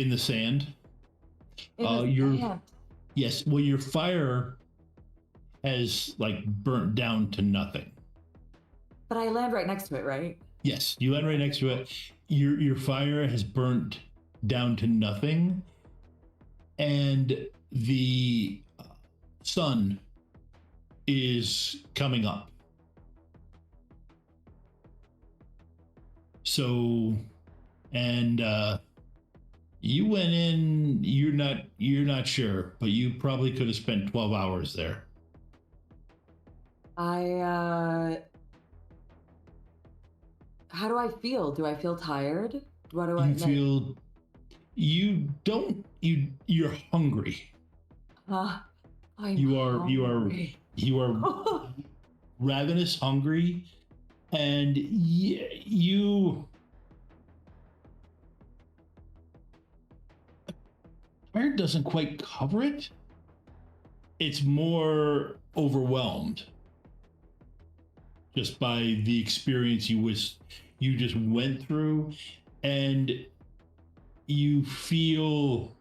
the sand. Yes. Well, your fire has like burnt down to nothing. But I land right next to it, right? Yes, you land right next to it. Your fire has burnt down to nothing, and the sun is coming up. So, and you went in. You're not sure, but you probably could have spent 12 hours there. How do I feel? Do I feel tired? What do You feel? You're hungry. You are ravenous, hungry, and fire doesn't quite cover it. It's more overwhelmed just by the experience you just went through, and you feel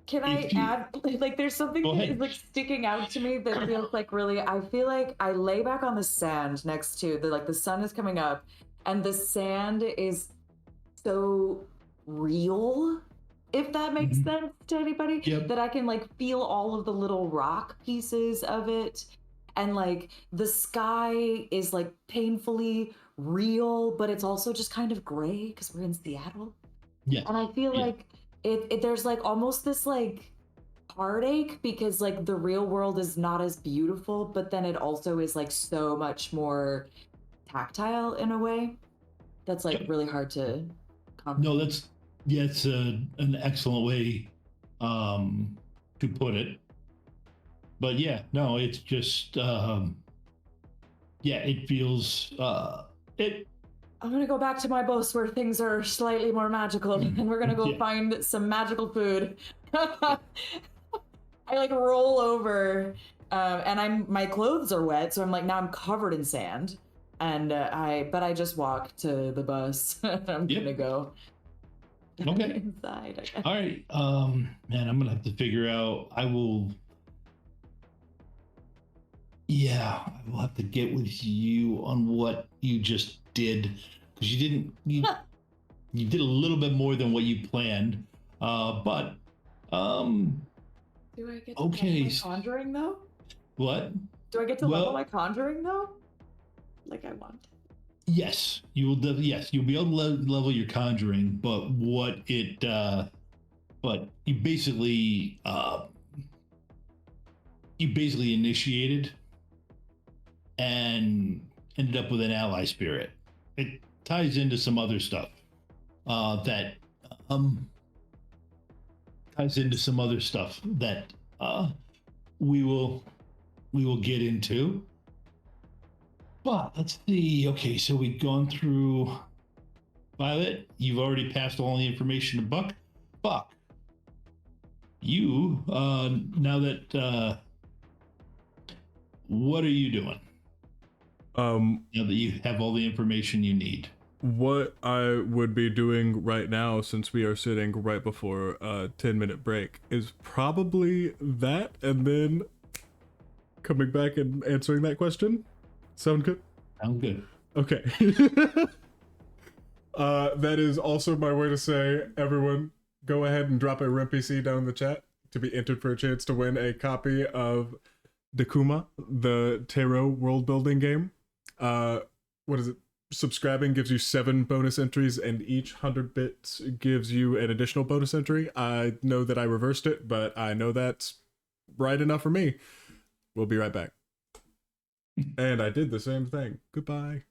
Can I add, like, there's something that is like sticking out to me that feels like really, I feel like I lay back on the sand next to the sun is coming up and the sand is so real, if that makes sense to anybody, that I can like feel all of the little rock pieces of it. And like the sky is like painfully real, but it's also just kind of gray because we're in Seattle. Yeah. And I feel like there's like almost this like heartache because like the real world is not as beautiful, but then it also is like so much more tactile in a way that's like really hard to comprehend. No, it's an excellent way to put it. But yeah, no, it's just it feels I'm gonna go back to my boss where things are slightly more magical, and we're gonna go find some magical food. I like roll over, and my clothes are wet, so I'm like now I'm covered in sand, and I just walk to the bus. I'm gonna go. Okay. Inside. Okay. All right, man, I'm gonna have to figure out. I will have to get with you on what you just did, because you did a little bit more than what you planned, but do I get to level my conjuring though? What? Do I get to level my conjuring though? Like I want. Yes, you will. Yes, you'll be able to level your conjuring, but but you basically initiated, and ended up with an ally spirit. It ties into some other stuff that we will get into. But let's see. Okay, so we've gone through Violet. You've already passed all the information to Buck. Buck, you now that what are you doing? Now that you have all the information you need. What I would be doing right now, since we are sitting right before a 10-minute break, is probably that, and then coming back and answering that question. Sound good? Sound good. Okay. That is also my way to say, everyone, go ahead and drop a RMPC down in the chat to be entered for a chance to win a copy of Dakuma, the tarot world building game. What is it? Subscribing gives you 7 bonus entries, and each 100 bits gives you an additional bonus entry. I know that I reversed it, but I know that's right enough for me. We'll be right back. And I did the same thing. Goodbye.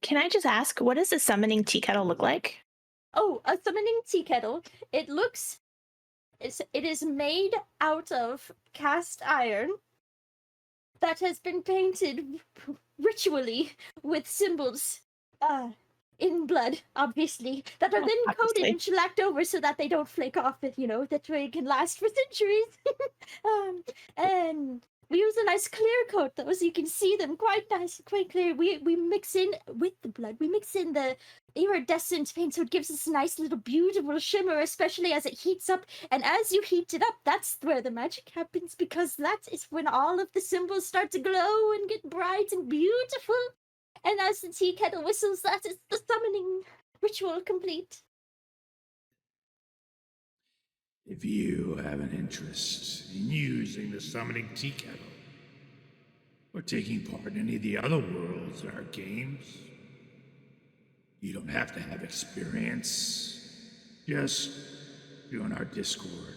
Can I just ask, what does a summoning tea kettle look like? Oh, a summoning tea kettle. It is made out of cast iron that has been painted ritually with symbols in blood, obviously, that are then coated and shellacked over so that they don't flake off, that way it can last for centuries. And we use a nice clear coat, though, so you can see them quite nice, quite clear. We mix in with the blood. We mix in the iridescent paint, so it gives us a nice little beautiful shimmer, especially as it heats up. And as you heat it up, that's where the magic happens, because that is when all of the symbols start to glow and get bright and beautiful. And as the tea kettle whistles, that is the summoning ritual complete. If you have an interest in using the summoning tea kettle, or taking part in any of the other worlds in our games, you don't have to have experience. Just join our Discord.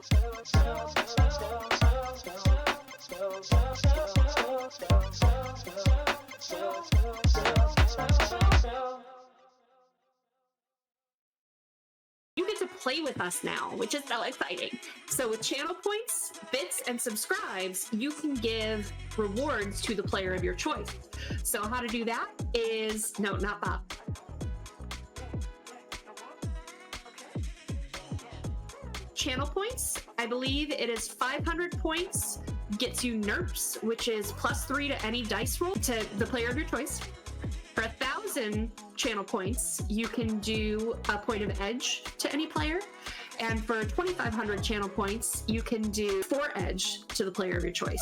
You get to play with us now, which is so exciting. So with channel points, bits, and subscribes, you can give rewards to the player of your choice. So how to do that is, no, not Bob. Channel points, I believe it is 500 points, gets you NERPs, which is +3 to any dice roll to the player of your choice. For 1,000 channel points, you can do a point of edge to any player. And for 2,500 channel points, you can do 4 edge to the player of your choice.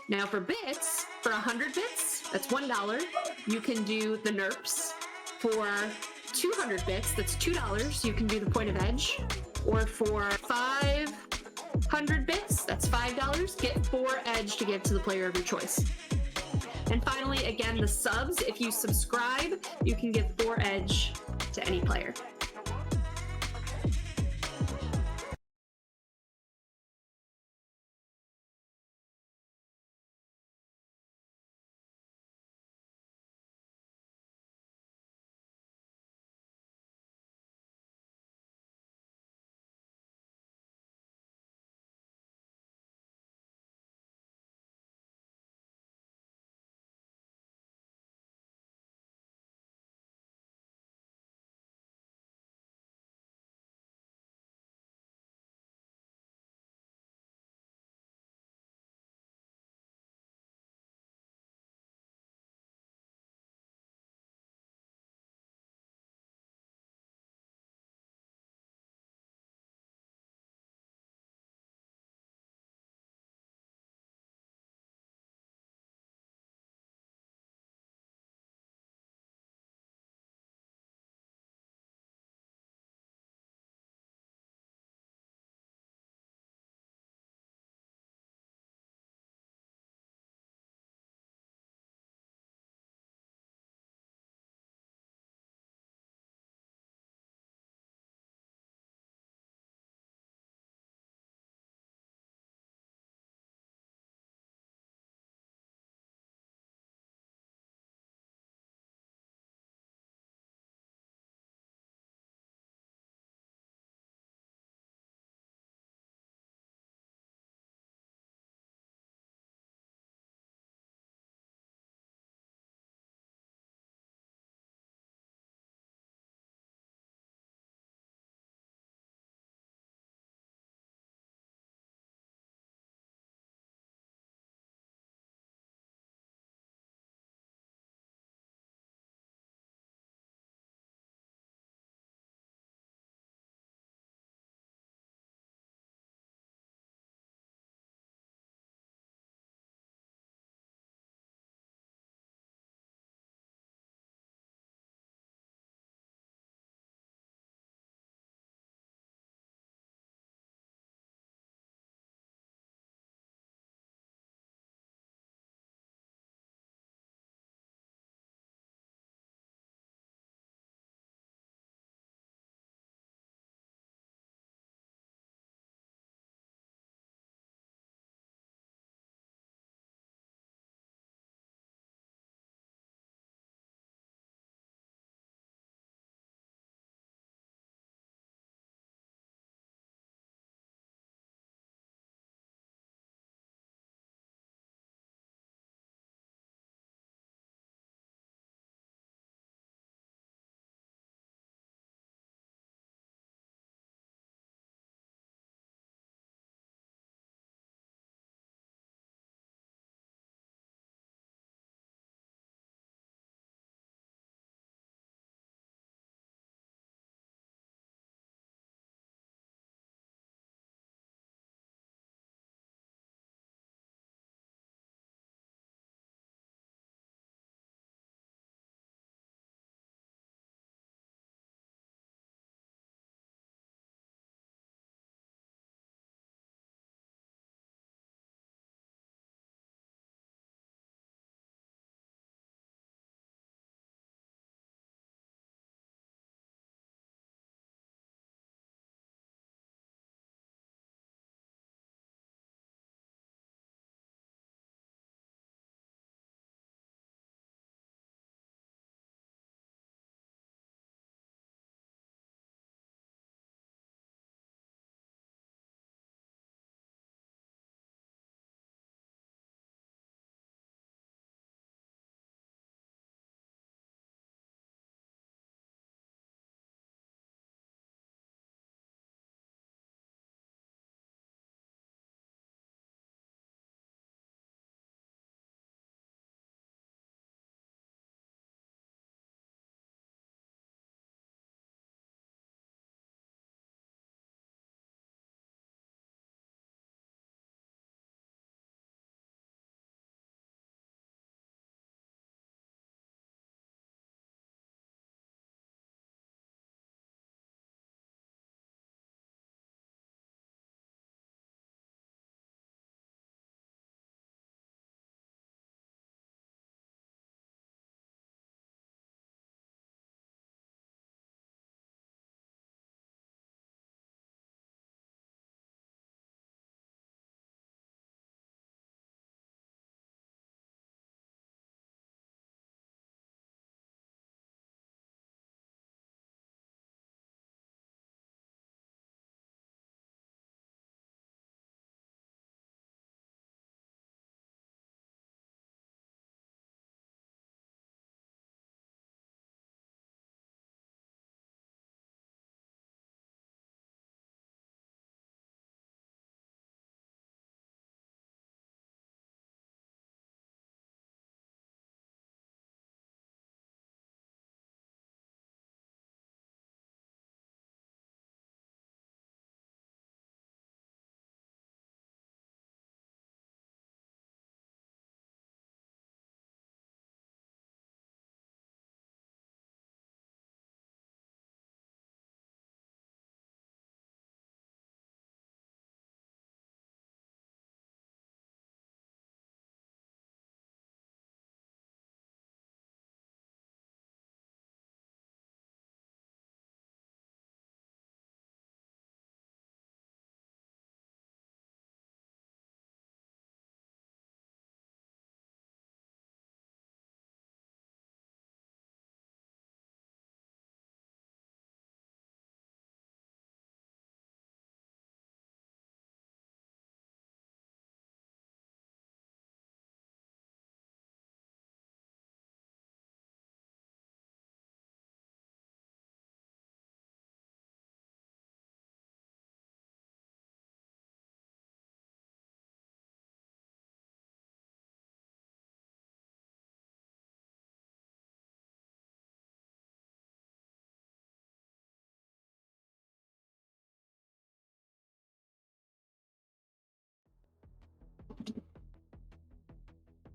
Now for bits, for 100 bits, that's $1, you can do the NERPs. For 200 bits, that's $2, you can do the point of edge. Or for 500 bits, that's $5, get 4 edge to give to the player of your choice. And finally, again, the subs, if you subscribe, you can give 4 edge to any player.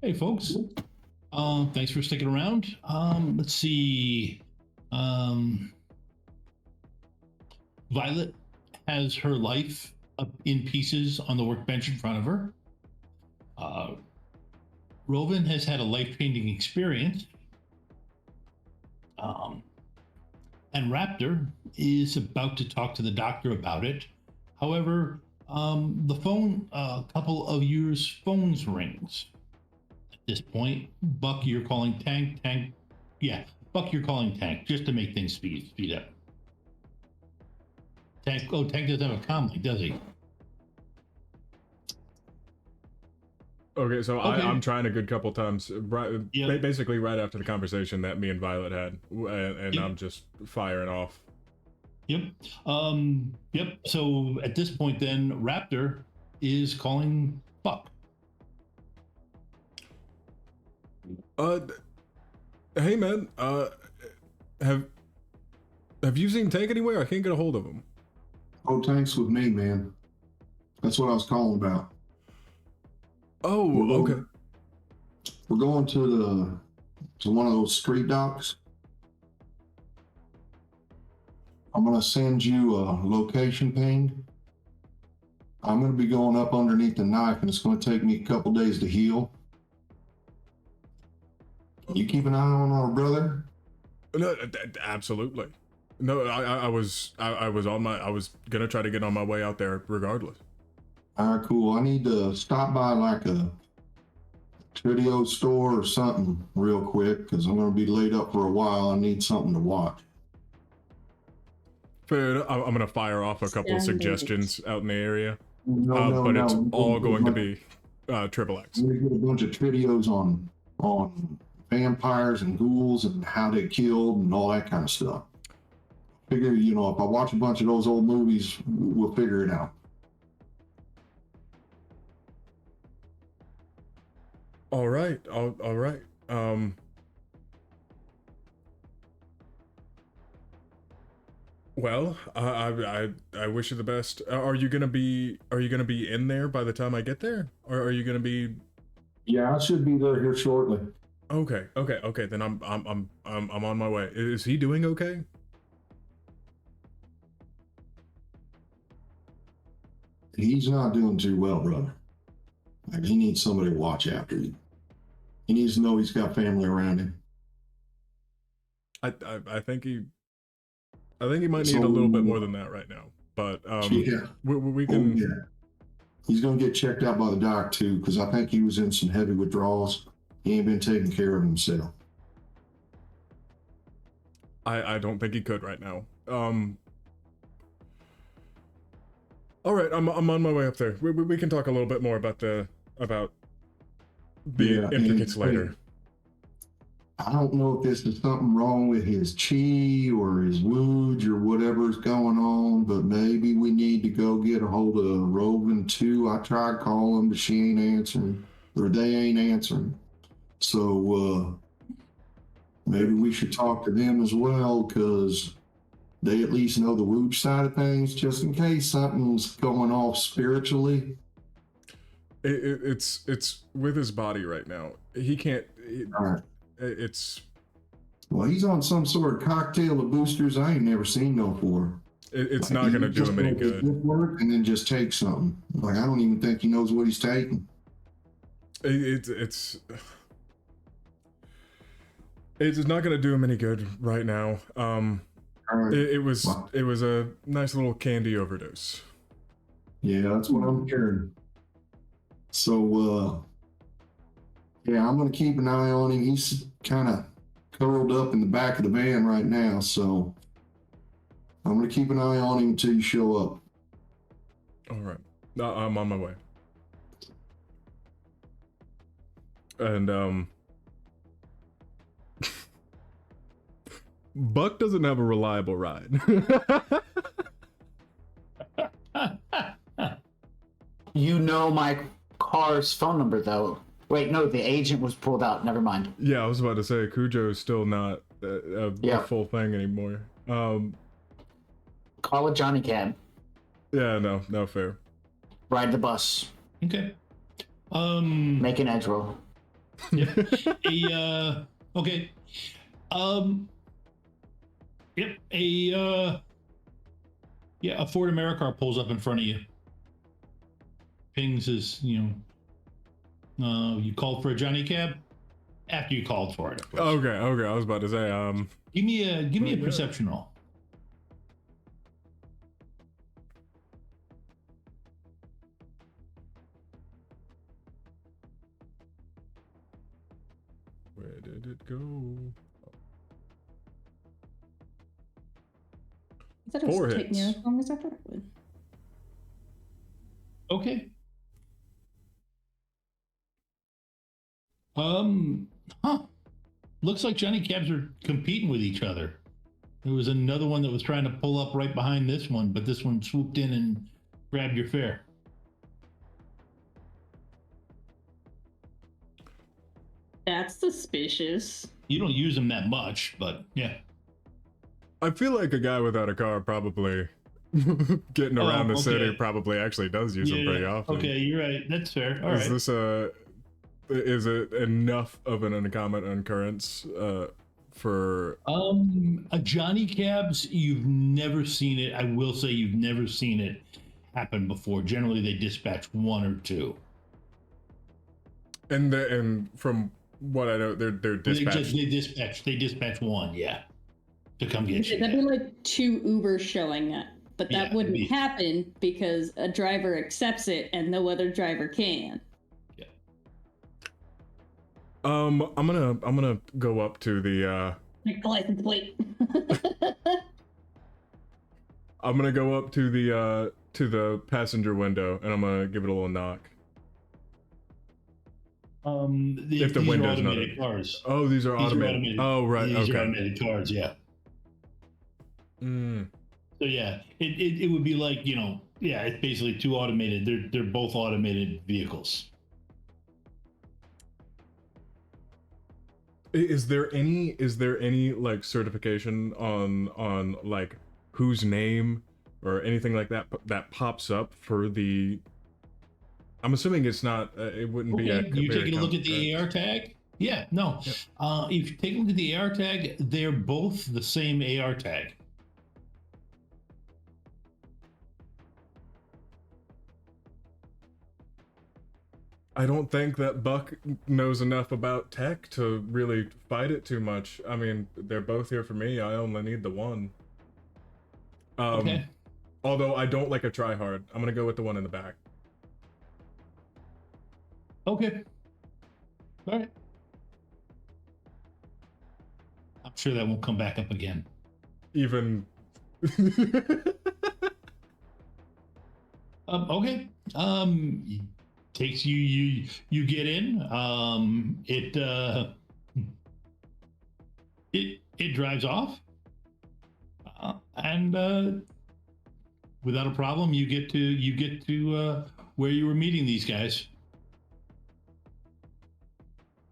Hey, folks. Thanks for sticking around. Let's see. Violet has her life up in pieces on the workbench in front of her. Rovan has had a life-changing experience. And Raptor is about to talk to the doctor about it. However, the phone, a couple of yours phones rings. At this point, Buck, you're calling Tank. Buck, you're calling Tank, just to make things speed up. Tank doesn't have a comm link, does he? Okay, so Okay. I'm trying a good couple times, basically right after the conversation that me and Violet had, and I'm just firing off. Yep. So at this point, then Raptor is calling Buck. Hey man, have you seen Tank anywhere? I can't get a hold of him. Oh, Tank's with me, man. That's what I was calling about. Oh, okay. We're going to one of those street docks. I'm gonna send you a location ping. I'm gonna be going up underneath the knife, and it's gonna take me a couple days to heal. You keep an eye on our brother. No, absolutely. No, I was gonna try to get on my way out there regardless. All right, cool. I need to stop by like a Tradio store or something real quick because I'm gonna be laid up for a while. I need something to watch. Fair enough. I'm gonna fire off a couple of suggestions out in the area, No, but it's no. all going to be triple X. I'm gonna get a bunch of Tradios on vampires and ghouls and how they killed and all that kind of stuff. Figure, if I watch a bunch of those old movies, we'll figure it out. All right. Well, I wish you the best. Are you gonna be in there by the time I get there, or are you gonna be? Yeah, I should be there here shortly. Okay. Then I'm on my way. Is he doing okay? He's not doing too well, brother. Like, he needs somebody to watch after him. He needs to know he's got family around him. I think he might need a little bit more than that right now. But yeah, we can. Oh, yeah. He's gonna get checked out by the doc too, because I think he was in some heavy withdrawals. He ain't been taking care of himself. I don't think he could right now. All right, I'm on my way up there. We can talk a little bit more about the implicates later. I don't know if this is something wrong with his chi or his woods or whatever's going on, but maybe we need to go get a hold of Rovan too. I tried calling, but she ain't answering, or they ain't answering. So maybe we should talk to them as well, because they at least know the woods side of things, just in case something's going off spiritually. It's with his body right now. He can't. All right. Well, he's on some sort of cocktail of boosters I ain't never seen no before. It's not going to do him any good. Work and then just take something. Like, I don't even think he knows what he's taking. It's not going to do him any good right now. It was a nice little candy overdose. Yeah, that's what I'm hearing. So, yeah, I'm going to keep an eye on him. He's kind of curled up in the back of the van right now, so I'm going to keep an eye on him until you show up. All right. I'm on my way. And, Buck doesn't have a reliable ride. You know my car's phone number, though. Wait, no, the agent was pulled out. Never mind. Yeah, I was about to say, Cujo is still not a full thing anymore. Call a Johnny Cab. Yeah, no fair. Ride the bus. Okay. Make an edge roll. Yep. Okay. Yep. A Ford Americar pulls up in front of you. Pings is, you called for a Johnny cab? After you called for it, of course. Okay. I was about to say, Give me a perception roll. where did it go? I thought it was 4 taking you hits. as long as I thought it would. Okay. Looks like Johnny cabs are competing with each other. There was another one that was trying to pull up right behind this one, but this one swooped in and grabbed your fare. That's suspicious. You don't use them that much, but yeah. I feel like a guy without a car probably getting around the city probably actually does use them pretty often. Okay, you're right. That's fair. All right. Is it enough of an uncommon occurrence for a Johnny cabs? You've never seen it. I will say you've never seen it happen before. Generally, they dispatch 1 or 2. And from what I know, they're dispatched. They dispatch 1, yeah, to come get you. That'd be like 2 Ubers showing up, but that wouldn't happen because a driver accepts it and no other driver can. I'm gonna go up to the Like the license plate. I'm gonna go up to the passenger window and I'm gonna give it a little knock. If the window's not automated cars. Oh, these are automated. Oh, right. These okay. are automated cars. Yeah. Mm. So yeah, it would be like, it's basically 2 automated. They're both automated vehicles. Is there any like certification on like whose name or anything like that that pops up for the? I'm assuming it's not. It wouldn't be. You taking a look at the AR tag? Yeah, no. Yep. If you take a look at the AR tag, they're both the same AR tag. I don't think that Buck knows enough about tech to really fight it too much. I mean, they're both here for me. I only need the one. Okay. Although I don't like a try hard. I'm gonna go with the one in the back. Okay. All right. I'm sure that won't come back up again. Even. Okay. Takes you get in. It drives off, and without a problem, you get to where you were meeting these guys.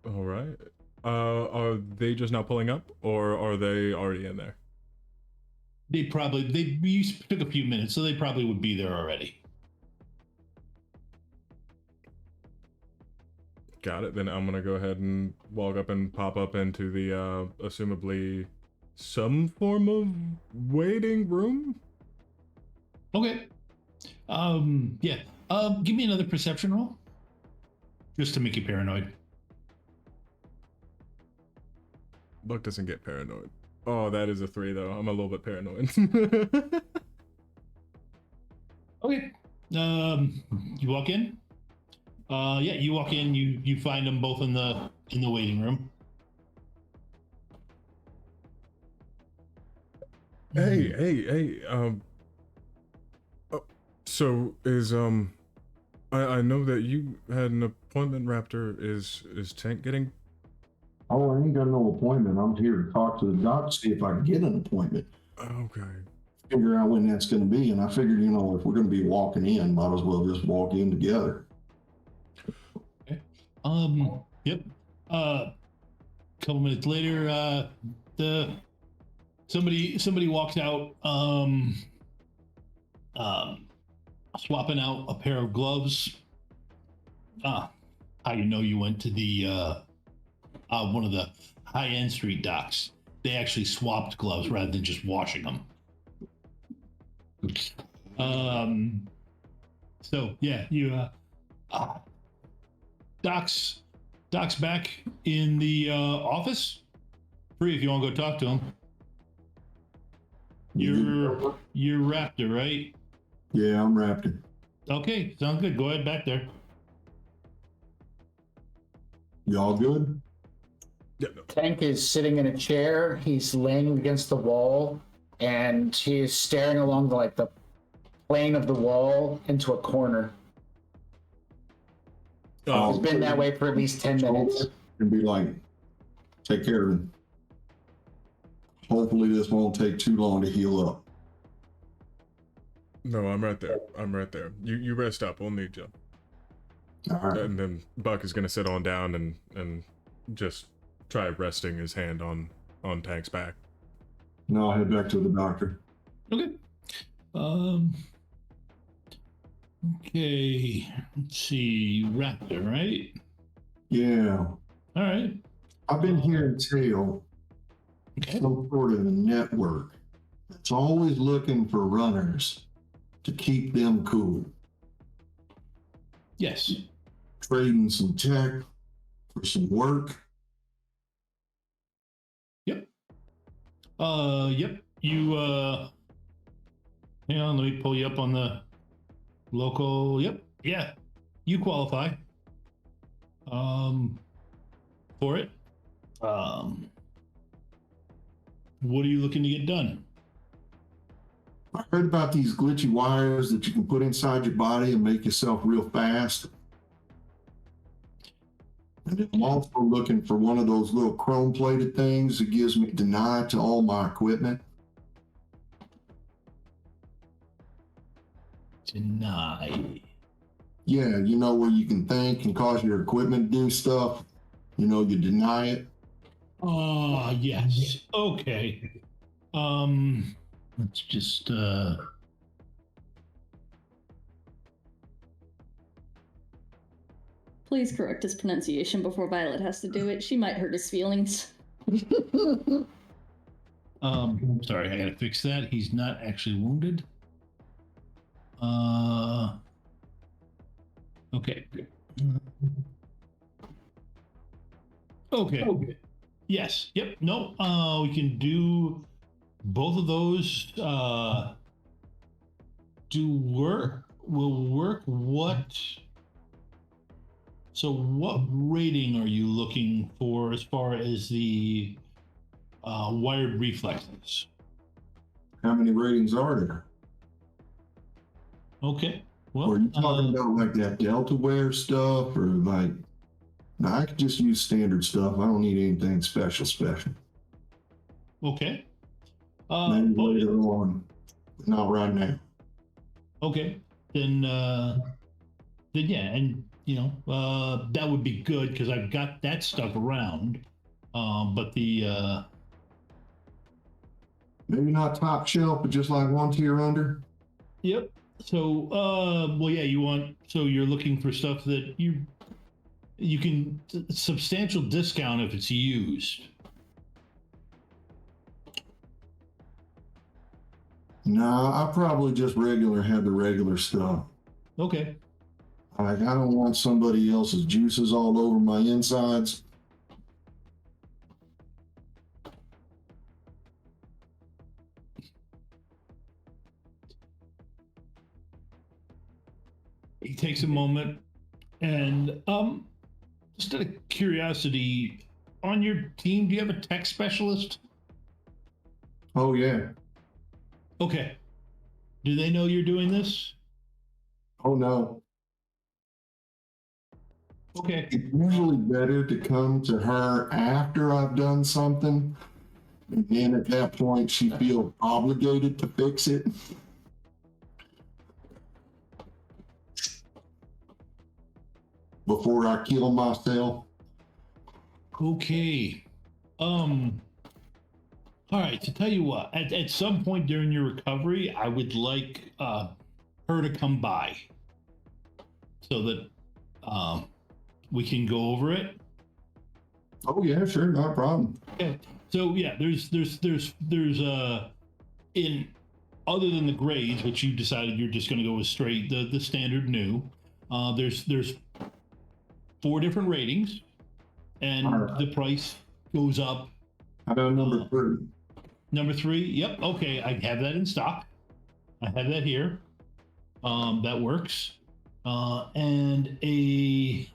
All right. Are they just now pulling up, or are they already in there? You took a few minutes, so they probably would be there already. Got it. Then I'm gonna go ahead and walk up and pop up into the assumably some form of waiting room. Okay. Yeah. Give me another perception roll, just to make you paranoid. Buck doesn't get paranoid. Oh, that is a 3 though. I'm a little bit paranoid. Okay. You walk in. Yeah, you walk in. You find them both in the waiting room. Hey. So is I know that you had an appointment, Raptor. Is Tank getting? Oh, I ain't got no appointment. I'm here to talk to the doc, see if I can get an appointment. Okay. Figure out when that's going to be, and I figured, if we're going to be walking in, might as well just walk in together. Okay. Yep. Couple minutes later, somebody walks out, swapping out a pair of gloves. How you know you went to the one of the high-end street docks. They actually swapped gloves rather than just washing them. So yeah, you Doc's back in the office. Free if you want to go talk to him. You're Raptor, right? Yeah, I'm Raptor. Okay, sounds good. Go ahead back there. Y'all good? Yeah. Tank is sitting in a chair. He's leaning against the wall, and he is staring along the plane of the wall into a corner. He's been that way for at least 10 minutes. And be like, take care of him. Hopefully this won't take too long to heal up. No, I'm right there. You rest up. We'll need you. All right. And then Buck is gonna sit on down and just try resting his hand on Tank's back. Now I'll head back to the doctor. Okay. Okay. Let's see. Raptor, right? Yeah. All right. I've been hearing tell some sort of a network that's always looking for runners to keep them cool. Yes. Trading some tech for some work. Yep. Yep. You, hang on, let me pull you up on the local. Yep. Yeah. You qualify. For it. What are you looking to get done? I heard about these glitchy wires that you can put inside your body and make yourself real fast. And I'm also looking for one of those little chrome-plated things that gives me deny to all my equipment. Deny. Yeah, you know, where you can think and cause your equipment to do stuff. You know, you deny it. Oh, yes. Okay. Let's just, Please correct his pronunciation before Violet has to do it. She might hurt his feelings. Sorry, I gotta fix that. He's not actually wounded. Okay. Okay. Yes. Yep. No. We can do both of those. Will work. What? So, what rating are you looking for as far as the wired reflexes? How many ratings are there? Okay. Well, Or are you talking about like that Delta Wear stuff, or like? No, I could just use standard stuff. I don't need anything special. Okay. Maybe later on, but not right now. Okay. Then yeah, and you know, that would be good because I've got that stuff around. But the maybe not top shelf, but just like one tier under. Yep. So well, yeah, you're looking for stuff that you can substantial discount if it's used. No, I probably just had the regular stuff. Okay. Like, I don't want somebody else's juices all over my insides. He takes a moment and just out of curiosity, on your team, do you have a tech specialist? Oh yeah. Okay. Do they know you're doing this? Oh no. Okay. It's usually better to come to her after I've done something. And then at that point, she feels obligated to fix it. Before I kill myself. Okay. All right, to tell you what, at some point during your recovery, I would like her to come by so that we can go over it. Oh yeah, sure, not a problem. Okay. So yeah, there's in other than the grades, which you decided you're just going to go with straight the standard new. There's 4 different ratings, and Alright. the price goes up. How about number 3? Number 3, yep, okay, I have that in stock. I have that here. That works. And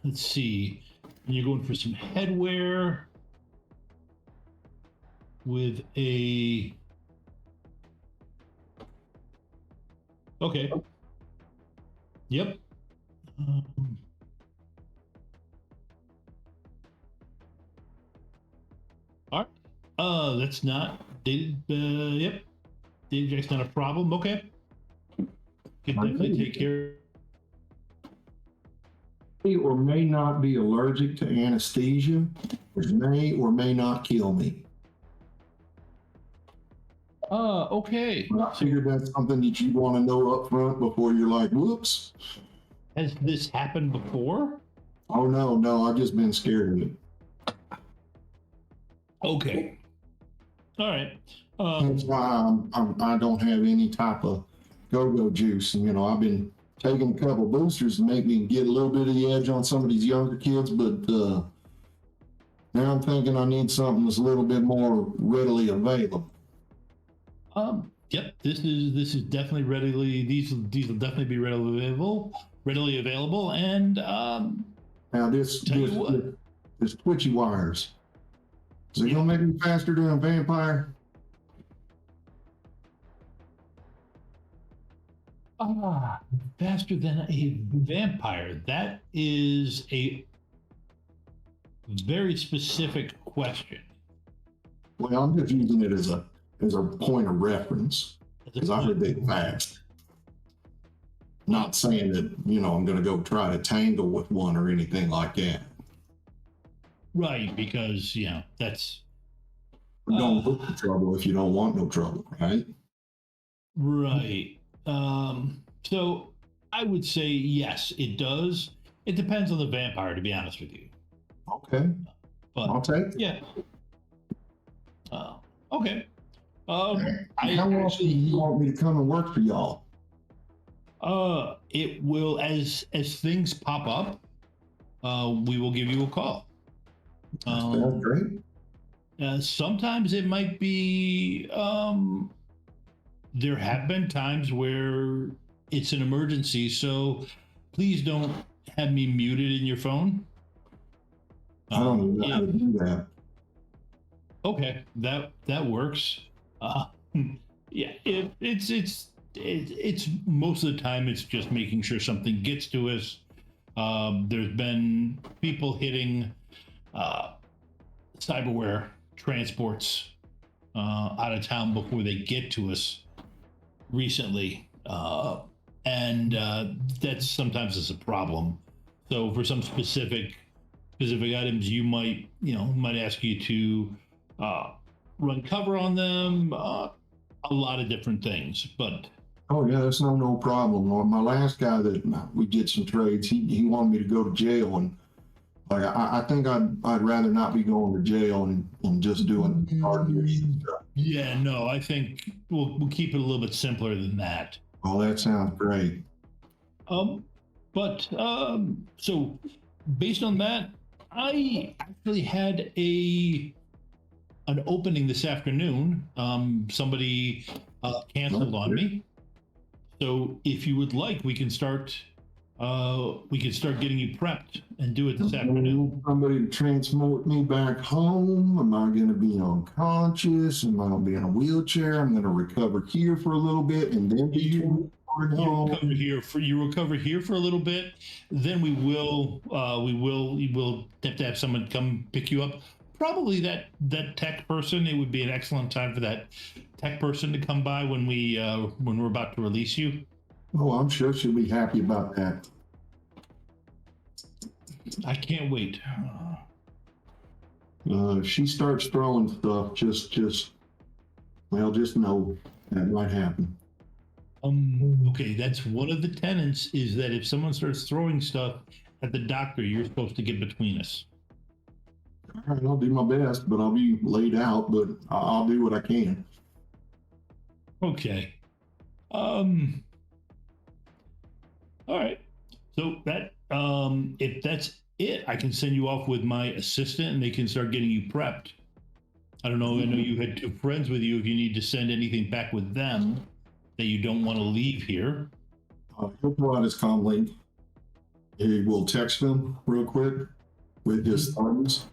let's see, you're going for some headwear with a. Okay. Yep. All right. That's not dated. Yep. Data jack's not a problem. Okay. Can definitely take care. Or may not be allergic to anesthesia, which may or may not kill me. Okay. I figured that's something that you want to know up front before you're like, whoops. Has this happened before? Oh no, I've just been scared of it. Okay. All right. That's why I don't have any type of go-go juice. And, I've been taking a couple boosters to make me get a little bit of the edge on some of these younger kids, but now I'm thinking I need something that's a little bit more readily available. Yep. This is definitely readily. These will definitely be readily available. And now this twitchy wires. Is it gonna make me faster than a vampire? Faster than a vampire. That is a very specific question. Well, I'm just using it as a point of reference, because I heard they fast. Not saying that, I'm going to go try to tangle with one or anything like that. Right, because, that's... Don't look for trouble if you don't want no trouble, right? Right. So I would say yes, it does. It depends on the vampire, to be honest with you. Okay. But I'll take it. Yeah. Okay. How often do you want me to come and work for y'all? It will, as things pop up, we will give you a call. Sounds great. Sometimes it might be, there have been times where it's an emergency, so please don't have me muted in your phone. I don't know how to do that. Okay, that works. Yeah, it's most of the time it's just making sure something gets to us. There's been people hitting cyberware transports out of town before they get to us recently, and that sometimes is a problem. So for some specific items, you might ask you to run cover on them, a lot of different things, but. Oh yeah, that's no problem. Well, my last guy that we did some trades, he wanted me to go to jail, and like I think I'd rather not be going to jail and just doing hard duty stuff. Yeah, no, I think we'll keep it a little bit simpler than that. Oh, that sounds great. So based on that, I actually had an opening this afternoon. Somebody canceled on me. So if you would like, we can start getting you prepped and do it this afternoon. Somebody to transport me back home? Am I going to be unconscious? Am I going to be in a wheelchair? I'm going to recover here for a little bit and then be you recover here for a little bit. Then we will have to have someone come pick you up. Probably that tech person. It would be an excellent time for that tech person to come by when we're about to release you. Oh, I'm sure she'll be happy about that. I can't wait. If she starts throwing stuff, just know that might happen. Okay, that's one of the tenets, is that if someone starts throwing stuff at the doctor, you're supposed to get between us. All right, I'll do my best, but I'll be laid out, but I'll do what I can. Okay. All right. So that if that's it, I can send you off with my assistant, and they can start getting you prepped. I don't know. I know you had 2 friends with you. If you need to send anything back with them that you don't want to leave here. He'll pull out his comm link. He will text them real quick with his thumbs.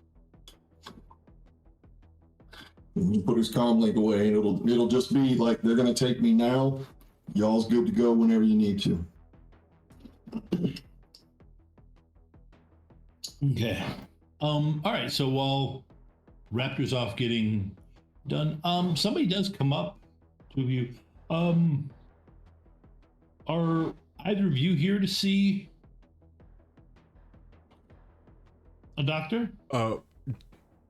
And he put his comm link away, and it'll just be like, they're gonna take me now. Y'all's good to go whenever you need to. Okay. All right. So while Raptor's off getting done, somebody does come up to you. Are either of you here to see a doctor?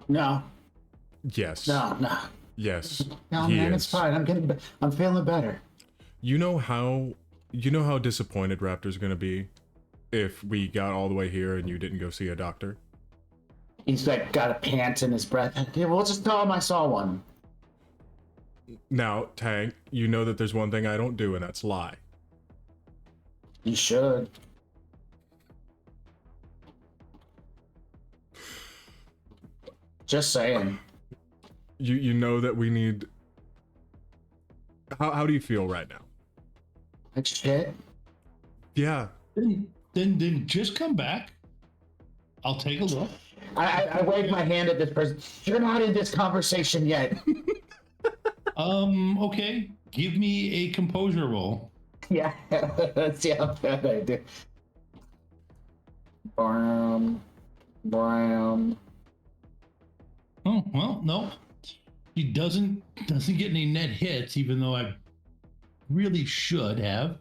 No. Yes. No. Yes. No, he man, is. it's fine. I'm feeling better. You know how disappointed Raptor's gonna be if we got all the way here and you didn't go see a doctor? He's like got a pant in his breath. Yeah, we'll just tell him I saw one. Now, Tank, you know that there's one thing I don't do, and that's lie. You should. Just saying. You know that we need. How do you feel right now? Like shit. Yeah. Then just come back. I'll take a look. I wave my hand at this person. You're not in this conversation yet. Okay. Give me a composure roll. Yeah, let's see how bad I do. Brown. Oh well, no. He doesn't get any net hits, even though I really should have.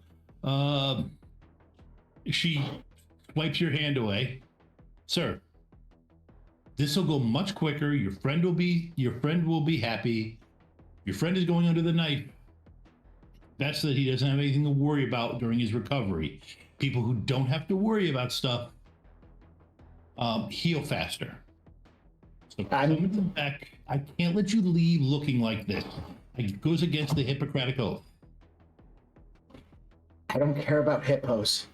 She wipes your hand away. Sir, this will go much quicker. Your friend will be happy. Your friend is going under the knife. Best that he doesn't have anything to worry about during his recovery. People who don't have to worry about stuff heal faster. So come back. I can't let you leave looking like this. It goes against the Hippocratic Oath. I don't care about hippos.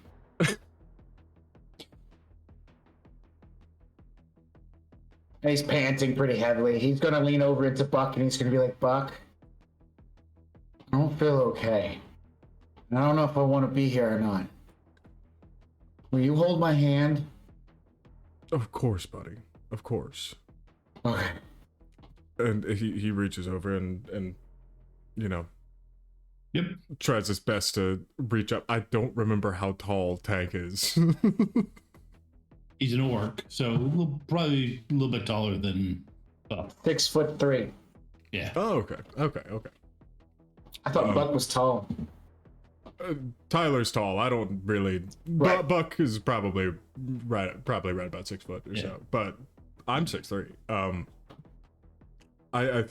And he's panting pretty heavily. He's gonna lean over into Buck and he's gonna be like, Buck, I don't feel okay. And I don't know if I want to be here or not. Will you hold my hand? Of course, buddy. Of course. Okay. And he reaches over and you know, yep, tries his best to reach up. I don't remember how tall Tank is. He's an orc, so probably a little bit taller than 6'3". Yeah. Oh, okay. I thought Buck was tall. Tyler's tall. I don't really. Right. Buck is probably right about 6 foot or so. But I'm 6'3". I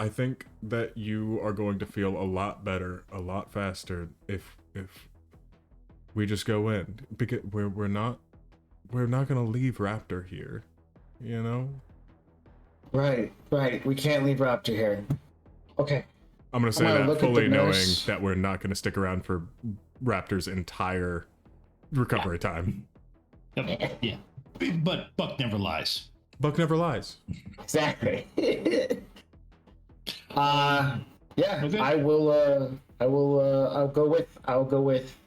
think that you are going to feel a lot better, a lot faster if we just go in, because we're not gonna leave Raptor here, you know. Right. We can't leave Raptor here. Okay. I'm gonna say that fully knowing that we're not gonna stick around for Raptor's entire recovery time. Yep. Yeah. But Buck never lies. Buck never lies. Exactly. Yeah. Okay. I'll go with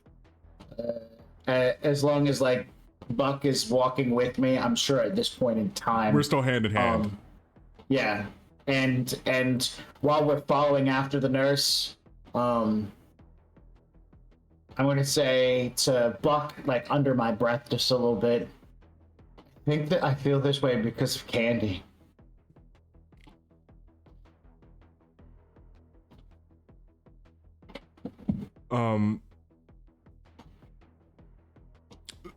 as long as like Buck is walking with me. I'm sure at this point in time we're still hand in hand. Yeah. And while we're following after the nurse, I'm going to say to Buck, like under my breath just a little bit, I think that I feel this way because of Candy.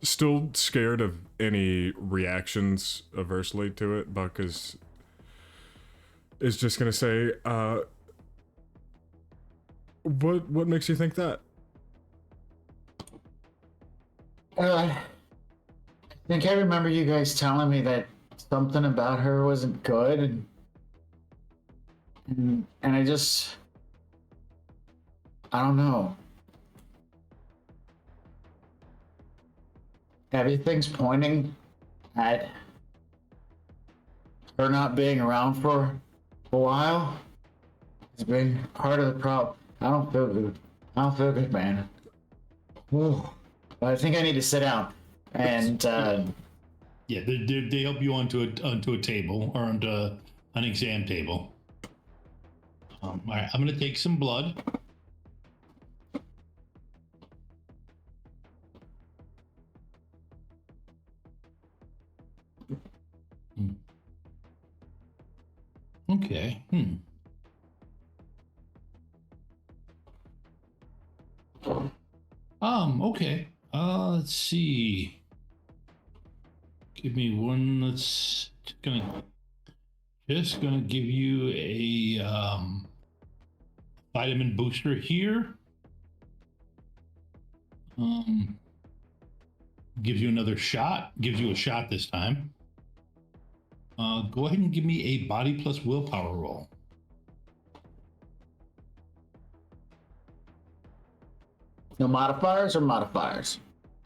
Still scared of any reactions adversely to it. Buck is just gonna say, what makes you think that? I think I remember you guys telling me that something about her wasn't good, and I just, I don't know. Everything's pointing at her not being around for a while. It's been part of the problem. I don't feel good. I don't feel good, man. Ooh. I think I need to sit down. And yeah, they help you onto a table or onto an exam table. All right, I'm gonna take some blood. Okay. Okay. Let's see. Give me one. Just gonna give you a vitamin booster here. Gives you another shot. Gives you a shot this time. Go ahead and give me a body plus willpower roll. No modifiers or modifiers?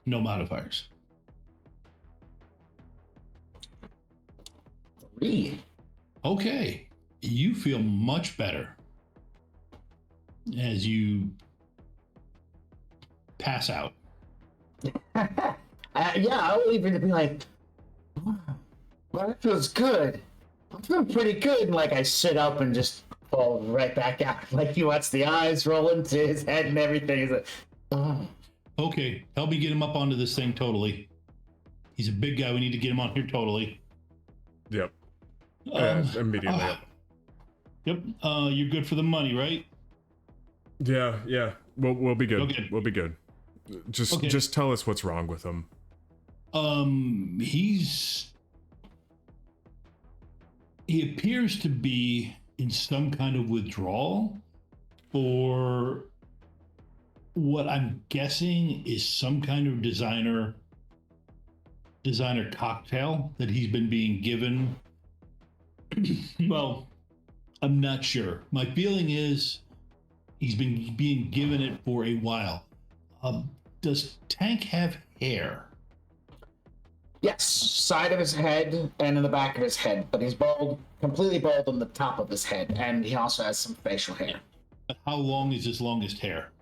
No modifiers. 3. Okay. You feel much better as you pass out. Yeah, I'll even be like, well, that feels good. I'm feeling pretty good. And like I sit up and just fall right back out. Like he wants the eyes roll into his head and everything. He's like, oh. Okay, help me get him up onto this thing totally. He's a big guy. We need to get him on here totally. Yep. Immediately. Yep. You're good for the money, right? Yeah. We'll be good. Okay. We'll be good. Just tell us what's wrong with him. He appears to be in some kind of withdrawal, or what I'm guessing is some kind of designer cocktail that he's been being given. Well, I'm not sure. My feeling is he's been being given it for a while. Does Tank have hair? Yes, side of his head and in the back of his head, but he's bald, completely bald on the top of his head, and he also has some facial hair. How long is his longest hair?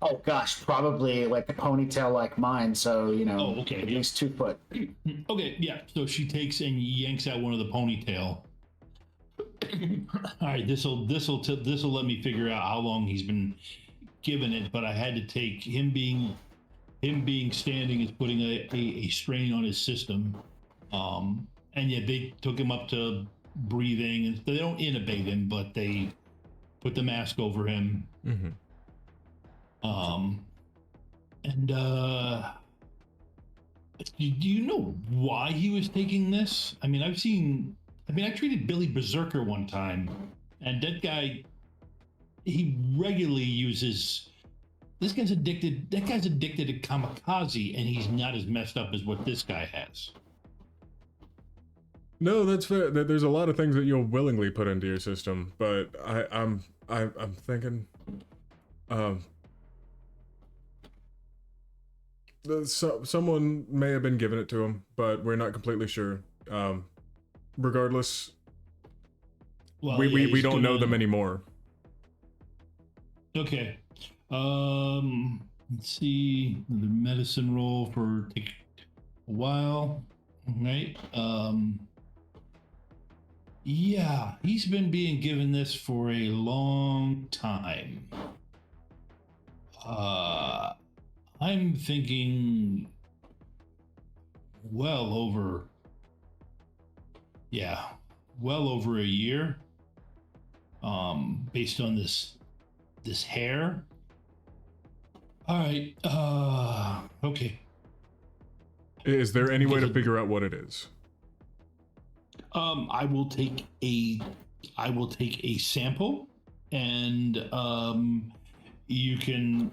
Oh gosh, probably like a ponytail like mine, so at least 2 foot. Okay, yeah. So she takes and yanks out one of the ponytail. All right, this'll let me figure out how long he's been given it, but I had to take him being standing is putting a strain on his system. And yeah, they took him up to breathing, and they don't intubate him, but they put the mask over him. Mm-hmm. Do you know why he was taking this? I treated Billy Berserker one time, and that guy, he regularly uses. That guy's addicted to kamikaze, and he's not as messed up as what this guy has. No, that's fair. There's a lot of things that you'll willingly put into your system, but I'm thinking, someone may have been giving it to him, but we're not completely sure. Regardless, we don't know them anymore. Okay. Let's see. The medicine roll for take a while. Right. Yeah, he's been being given this for a long time. I'm thinking well over a year. Based on this hair. All right. Okay. Is there any way to figure out what it is? I will take a sample, and you can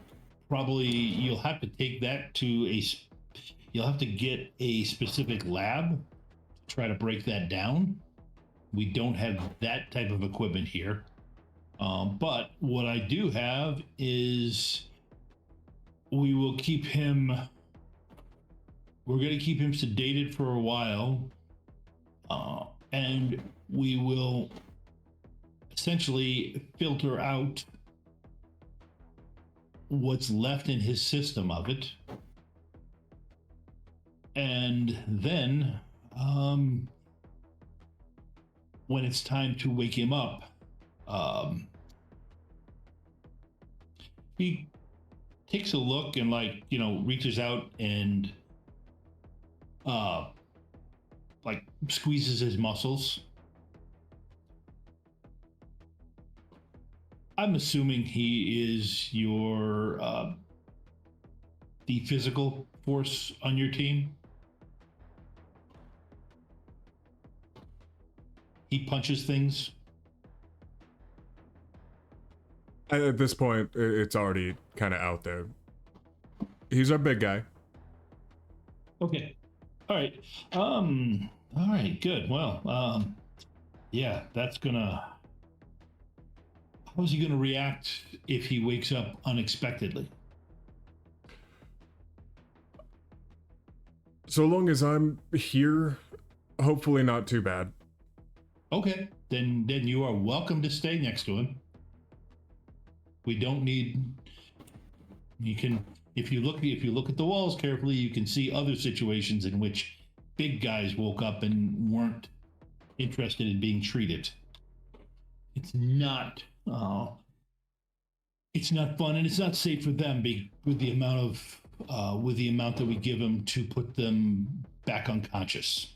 you'll have to take that to you'll have to get a specific lab try to break that down. We don't have that type of equipment here. But what I do have is we will keep him. We're going to keep him sedated for a while, and we will essentially filter out what's left in his system of it. And then, when it's time to wake him up, he takes a look and, like, you know, reaches out and like squeezes his muscles. I'm assuming he is your the physical force on your team. He punches things. At this point, it's already kind of out there. He's our big guy. Okay. All right. All right, good. Well, yeah, that's gonna... How's he gonna react if he wakes up unexpectedly? So long as I'm here, hopefully not too bad. Okay, then you are welcome to stay next to him. We don't need... You can... If you look at the walls carefully, you can see other situations in which big guys woke up and weren't interested in being treated. It's not fun, and it's not safe for them with the amount that we give them to put them back unconscious.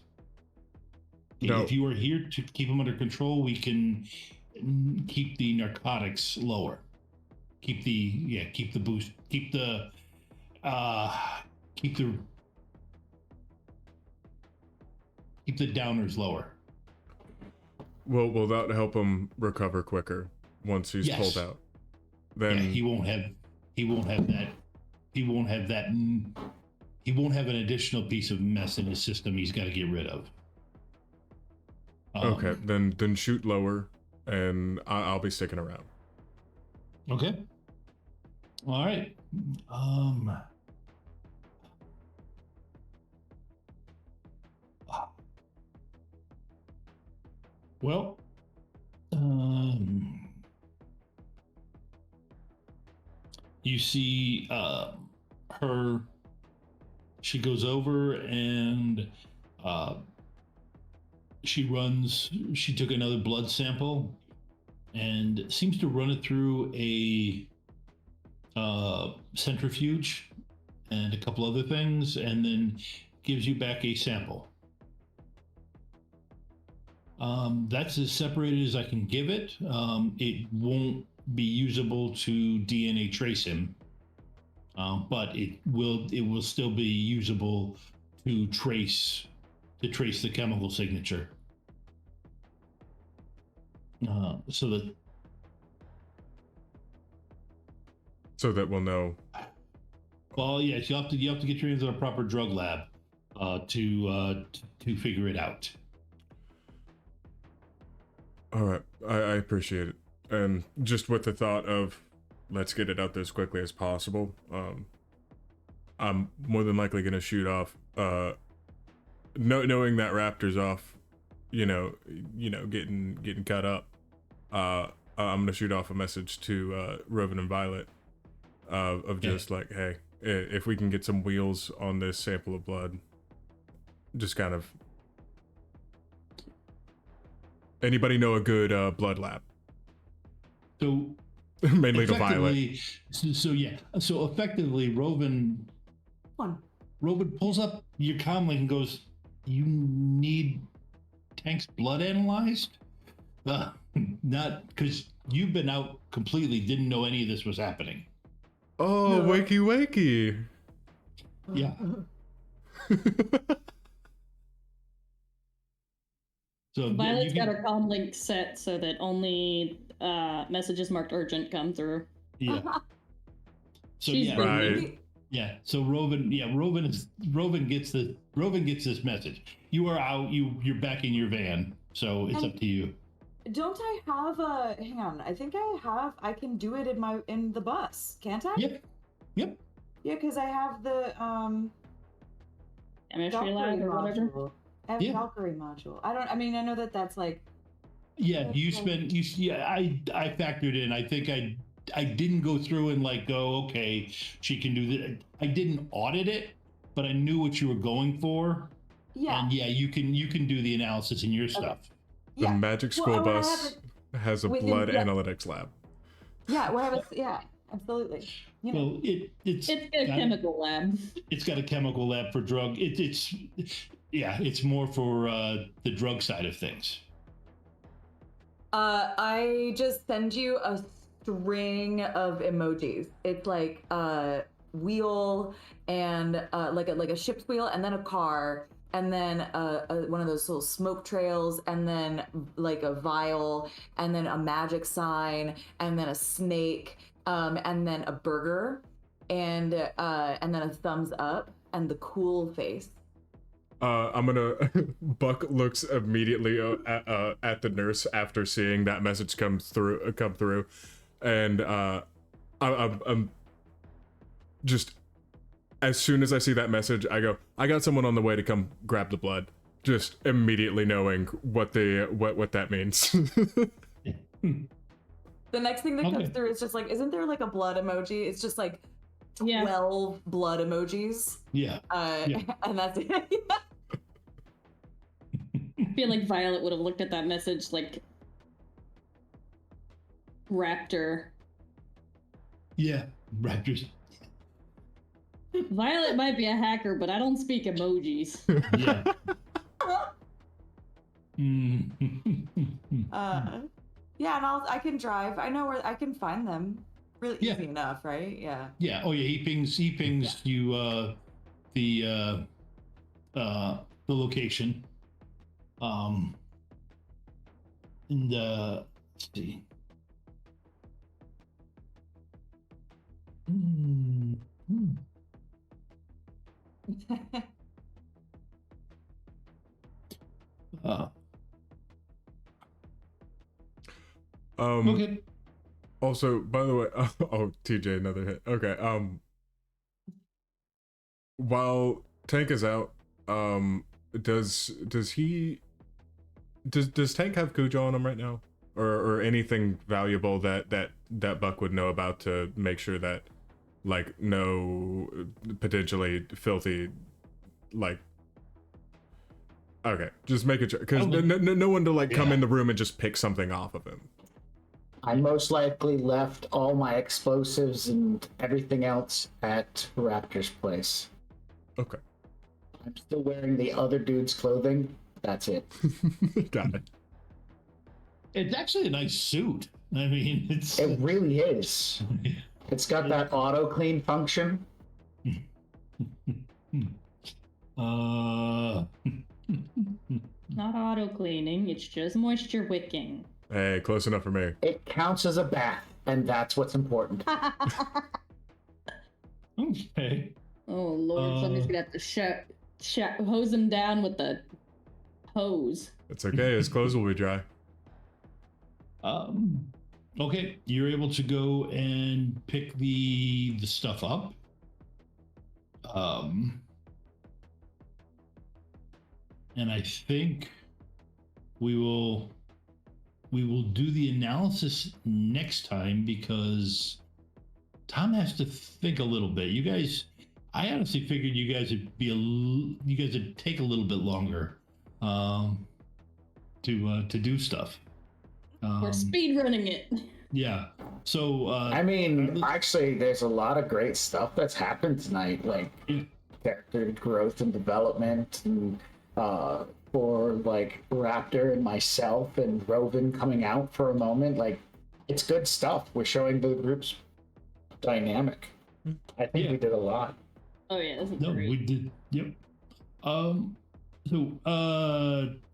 No. If you are here to keep them under control, we can keep the narcotics lower. Keep the boost. Keep the downers lower. Will that help him recover quicker once he's pulled out? Then he won't have an additional piece of mess in his system he's got to get rid of. Okay, then shoot lower, and I'll be sticking around. Okay. All right. Well, you see her, she goes over and she took another blood sample and seems to run it through a centrifuge and a couple other things, and then gives you back a sample. That's as separated as I can give it. It won't be usable to DNA trace him, but it will still be usable to trace the chemical signature. So that we'll know. Well, yes, you have to get your hands on a proper drug lab to figure it out. All right, I appreciate it, and just with the thought of let's get it out there as quickly as possible. I'm more than likely gonna shoot off. Knowing that Raptor's off, getting cut up. I'm gonna shoot off a message to Rovan and Violet of just like, hey, if we can get some wheels on this sample of blood, just kind of. Anybody know a good blood lab? So mainly to Violet. So effectively, Rovan pulls up your comlink and goes, "You need Tank's blood analyzed?" Not because you've been out completely, didn't know any of this was happening. Oh, no. Wakey. Yeah. So Violet's got her comm link set so that only messages marked urgent come through. Yeah. So She's right. Yeah. So Roven gets this message. You are out. You're back in your van. So it's up to you. Don't I have a? Hang on. I think I can do it in the bus. Can't I? Yep. Yep. Yeah, because I have the Chemistry lab or whatever. module. I have Valkyrie module. I mean, I know that's like. Yeah, I factored in. I think I didn't go through and like go, okay, she can do that. I didn't audit it, but I knew what you were going for. Yeah. And yeah, you can do the analysis in your stuff. The Magic School Bus has a blood analytics lab. Yeah, absolutely. You know. Well, it's got a chemical lab. It's got a chemical lab for drug. It's more for the drug side of things. I just send you a string of emojis. It's like a wheel and like a ship's wheel, and then a car, and then one of those little smoke trails, and then like a vial, and then a magic sign, and then a snake, and then a burger, and then a thumbs up, and the cool face. I'm gonna. Buck looks immediately at the nurse after seeing that message come through, and I'm just, as soon as I see that message, I go, I got someone on the way to come grab the blood. Just immediately knowing what that means. The next thing that comes through is just like, isn't there like a blood emoji? It's just like 12 blood emojis. Yeah. And that's it. I feel like Violet would have looked at that message like Raptor. Yeah, Raptors. Violet might be a hacker, but I don't speak emojis. Yeah. Yeah, and I can drive. I know where I can find them. Really easy enough, right? Yeah. Yeah. Oh yeah. He pings you the location. And let's see. Okay. Also, by the way, TJ, another hit. Okay. While Tank is out, does Tank have Cujo on him right now, or anything valuable that Buck would know about to make sure that, like, no potentially filthy, like. Okay, just make it sure, because no one to like come in the room and just pick something off of him. I most likely left all my explosives and everything else at Raptor's place. Okay. I'm still wearing the other dude's clothing. That's it. Got it. It's actually a nice suit. I mean, it really is. It's got that auto clean function. Not auto cleaning, it's just moisture wicking. Hey, close enough for me. It counts as a bath, and that's what's important. Okay. Oh lord, somebody's gonna have to hose him down with the hose. It's okay, his clothes will be dry. Okay, you're able to go and pick the stuff up. And I think we will do the analysis next time, because Tom has to think a little bit. You guys, I honestly figured you guys would take a little bit longer to do stuff. We're speed running it. Yeah. So I mean, actually, there's a lot of great stuff that's happened tonight, like character growth and development, and for like Raptor and myself and Roven coming out for a moment. Like, it's good stuff. We're showing the group's dynamic. I think we did a lot. Oh yeah, this is great. We did. Yep. So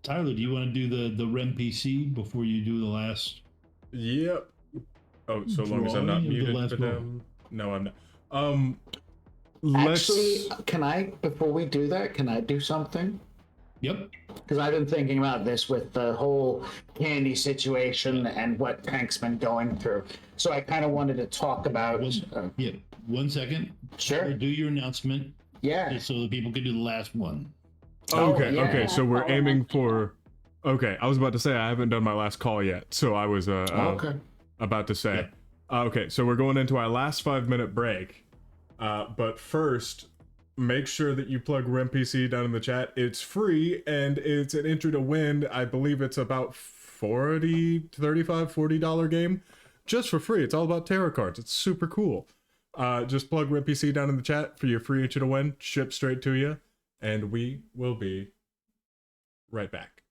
Tyler, do you want to do the REM PC before you do the last? Yep. Oh, so long as I'm not muted for them. No, I'm not. Actually, can I, before we do that, can I do something? Yep. Because I've been thinking about this with the whole candy situation and what Tank's been going through. So I kind of wanted to talk about... Yeah, 1 second. Sure. Do your announcement. Yeah. So that people can do the last one. Okay, yeah. okay, so we're aiming for... Okay, I was about to say I haven't done my last call yet, so I was about to say. Okay, so we're going into our last 5-minute break. But first, make sure that you plug RemPC down in the chat. It's free, and it's an entry to win. I believe it's about $35, $40 game. Just for free. It's all about tarot cards. It's super cool. Just plug RemPC down in the chat for your free entry to win. Ship straight to you. And we will be right back.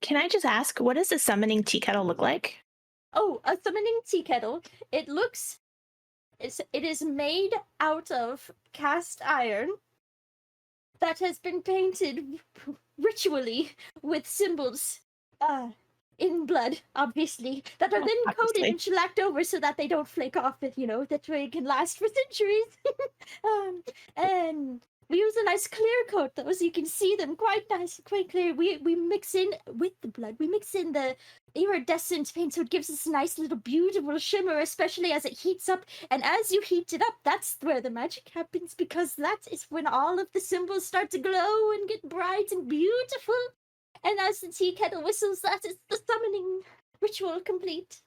Can I just ask, what does a summoning tea kettle look like? Oh, a summoning tea kettle. It is made out of cast iron that has been painted ritually with symbols in blood, obviously, that are then coated and shellacked over so that they don't flake off, that way it can last for centuries. And we use a nice clear coat, though, so you can see them quite nice, quite clear. We mix in with the blood. We mix in the iridescent paint, so it gives us a nice little beautiful shimmer, especially as it heats up. And as you heat it up, that's where the magic happens, because that is when all of the symbols start to glow and get bright and beautiful. And as the tea kettle whistles, that is the summoning ritual complete.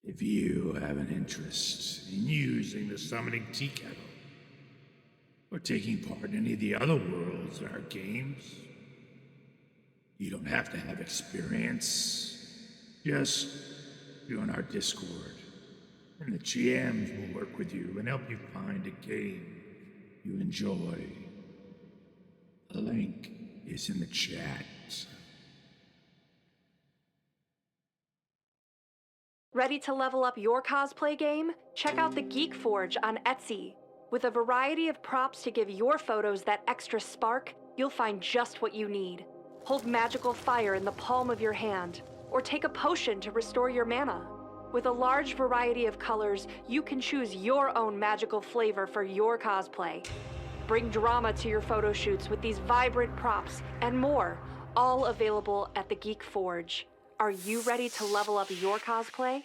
If you have an interest in using the summoning tea kettle, or taking part in any of the other worlds in our games, you don't have to have experience. Just join our Discord, and the GMs will work with you and help you find a game you enjoy. The link is in the chat. Ready to level up your cosplay game? Check out the Geek Forge on Etsy. With a variety of props to give your photos that extra spark, you'll find just what you need. Hold magical fire in the palm of your hand. or take a potion to restore your mana. With a large variety of colors, you can choose your own magical flavor for your cosplay. Bring drama to your photo shoots with these vibrant props and more, all available at the Geek Forge. Are you ready to level up your cosplay?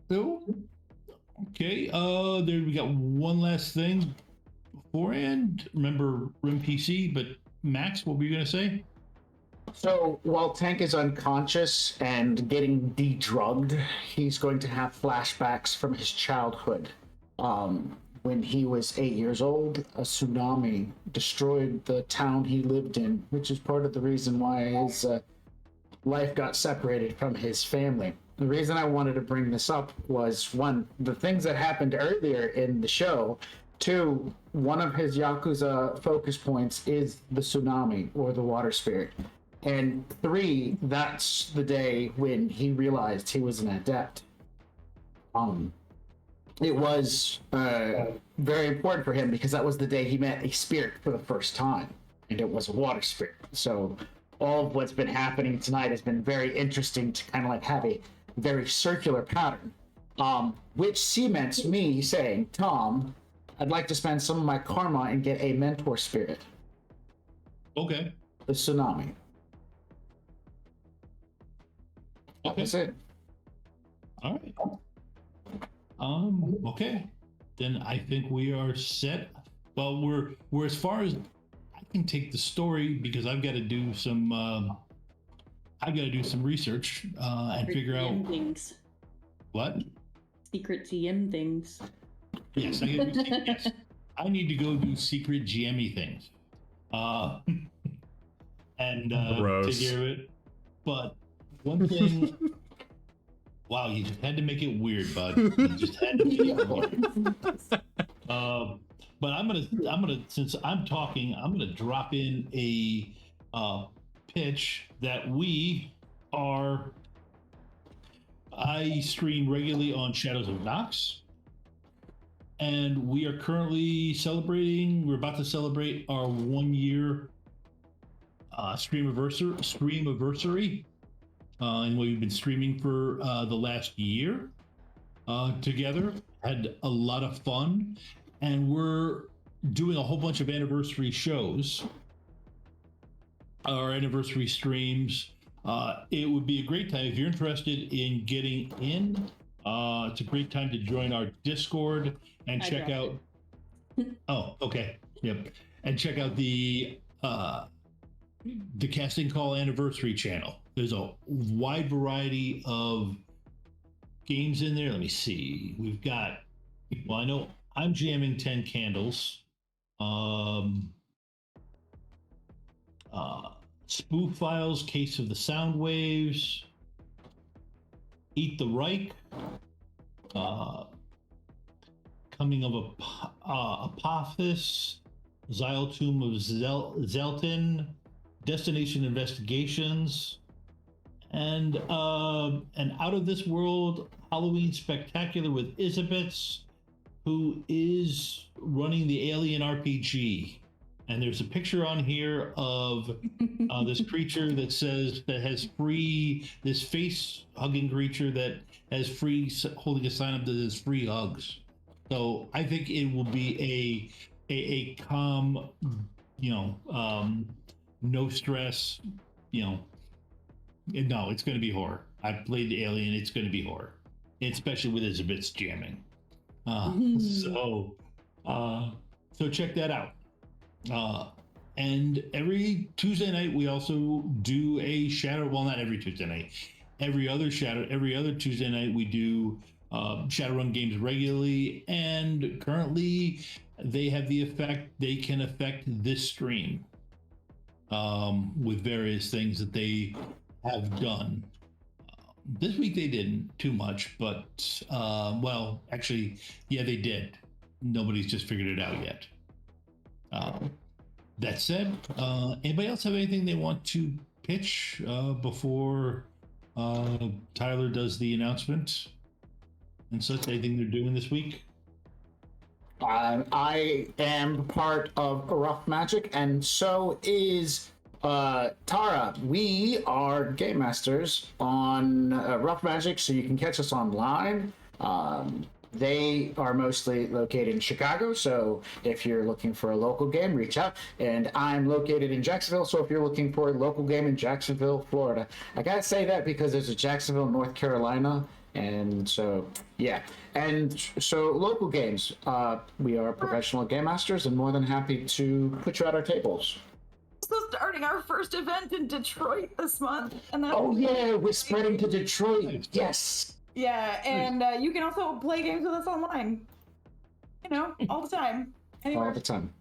So, okay. There we got one last thing beforehand. Remember Room PC, but Max, what were you gonna say? So while Tank is unconscious and getting de-drugged, he's going to have flashbacks from his childhood. When he was 8 years old, a tsunami destroyed the town he lived in, which is part of the reason why his life got separated from his family. The reason I wanted to bring this up was, one, the things that happened earlier in the show. Two, one of his Yakuza focus points is the tsunami or the water spirit. And three, that's the day when he realized he was an adept. It was very important for him because that was the day he met a spirit for the first time, and it was a water spirit. So all of what's been happening tonight has been very interesting to kind of like have a very circular pattern, which cements me saying, Tom, I'd like to spend some of my karma and get a mentor spirit. Okay. The tsunami. Okay. That's it. All right. Okay. Then I think we are set. Well, we're as far as I can take the story because I've got to do some research and figure out things. What? Secret GM things. Yes, yes. I need to go do secret GM-y things. And take care of it. But one thing. Wow, you just had to make it weird, bud. You just had to make it weird. But I'm gonna since I'm talking, I'm gonna drop in a pitch that I stream regularly on Shadows of Nox, and we are currently celebrating. We're about to celebrate our 1 year streamiversary. And we've been streaming for the last year together. Had a lot of fun, and we're doing a whole bunch of anniversary shows, our anniversary streams. It would be a great time if you're interested in getting in. It's a great time to join our Discord and check out. Oh, okay, yep, and check out the Casting Call Anniversary channel. There's a wide variety of games in there. Let me see. We've got, well, I know I'm jamming 10 Candles. Spoof Files, Case of the Sound Waves, Eat the Reich, Coming of Apophis, Xyltomb of Zelton, Destination Investigations, and an Out of This World Halloween Spectacular with Isabets, who is running the Alien RPG. And there's a picture on here of this creature that has free, this face-hugging creature that has free, holding a sign up that says free hugs. So I think it will be a calm, no stress, no, it's going to be horror. I played the Alien, it's going to be horror, especially with Isabet's jamming. So check that out. And every Tuesday night we also do a Shadow. Well, not every Tuesday night. Every other Tuesday night we do Shadowrun games regularly, and currently they have they can affect this stream with various things that they have done. This week they didn't too much, but well, actually, yeah, they did. Nobody's just figured it out yet. That said, anybody else have anything they want to pitch before Tyler does the announcement and such? Anything they're doing this week? I am part of Rough Magic, and so is Tara. We are game masters on Rough Magic, so you can catch us online. They are mostly located in Chicago, so if you're looking for a local game, reach out. And I'm located in Jacksonville, so if you're looking for a local game in Jacksonville, Florida. I gotta say that because there's a Jacksonville, North Carolina, And so, yeah. And so, local games. We are professional game masters and more than happy to put you at our tables. So starting our first event in Detroit this month. And that's We're spreading to Detroit. Yes. Yeah, and you can also play games with us online. You know, all the time. Anywhere. All the time.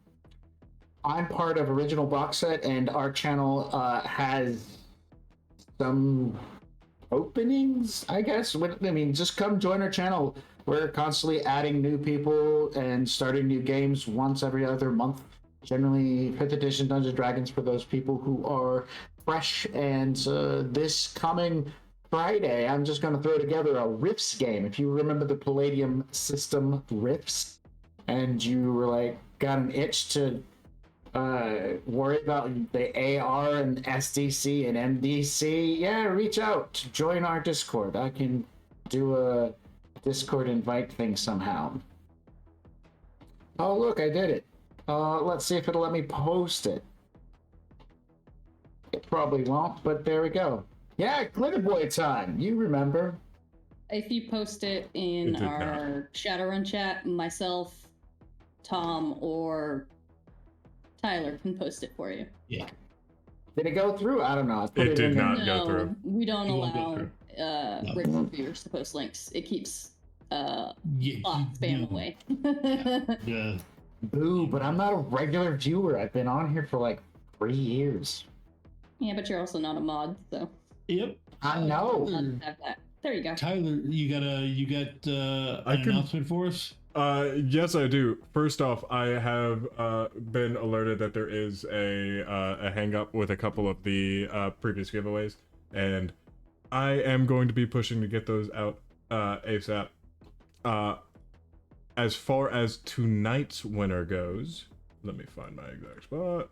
I'm part of Original Box Set, and our channel has some openings, I guess. I mean, just come join our channel. We're constantly adding new people and starting new games once every other month. Generally, 5th edition Dungeons & Dragons for those people who are fresh. And this coming Friday, I'm just going to throw together a Rifts game. If you remember the Palladium system Rifts, and you were like, got an itch to worry about the AR and SDC and MDC, yeah, reach out, join our Discord. I can do a Discord invite thing somehow. Oh, look, I did it. Let's see if it'll let me post it. It probably won't, but there we go. Yeah, Glitter Boy time. You remember. If you post it in our Shadowrun chat, myself, Tom, or Tyler can post it for you. Yeah. Did it go through? I don't know. I put It did in not there. go through. We don't It won't go allow through. Rift reviewers to post links. It keeps Yeah, spam away. Yeah. Boo, but I'm not a regular viewer. I've been on here for like 3 years. Yeah, but you're also not a mod, so. Yep. I know. Have that. There you go. Tyler, you got an announcement for us? Yes, I do. First off, I have been alerted that there is a hang up with a couple of the previous giveaways, and I am going to be pushing to get those out ASAP. As far as tonight's winner goes, let me find my exact spot.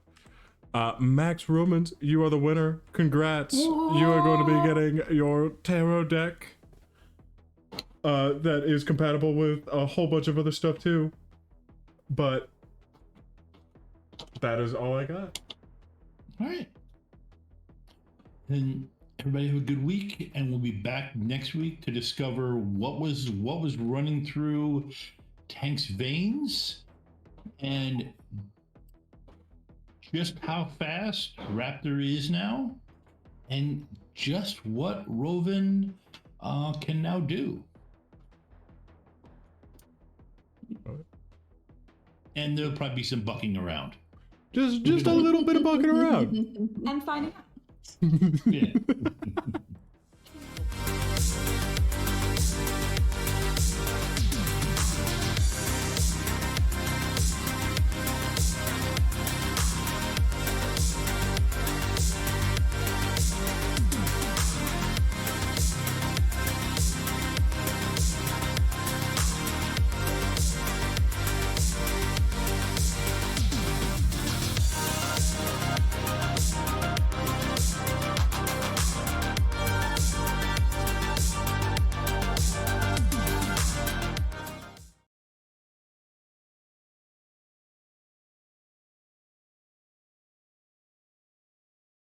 Max Romans, you are the winner. Congrats. You are going to be getting your tarot deck. That is compatible with a whole bunch of other stuff too. But that is all I got. All right. Then everybody have a good week, and we'll be back next week to discover what was running through Tank's veins and just how fast Raptor is now, and just what Roven can now do. And there'll probably be some bucking around. Just a little bit of bucking around. And finding out. Yeah.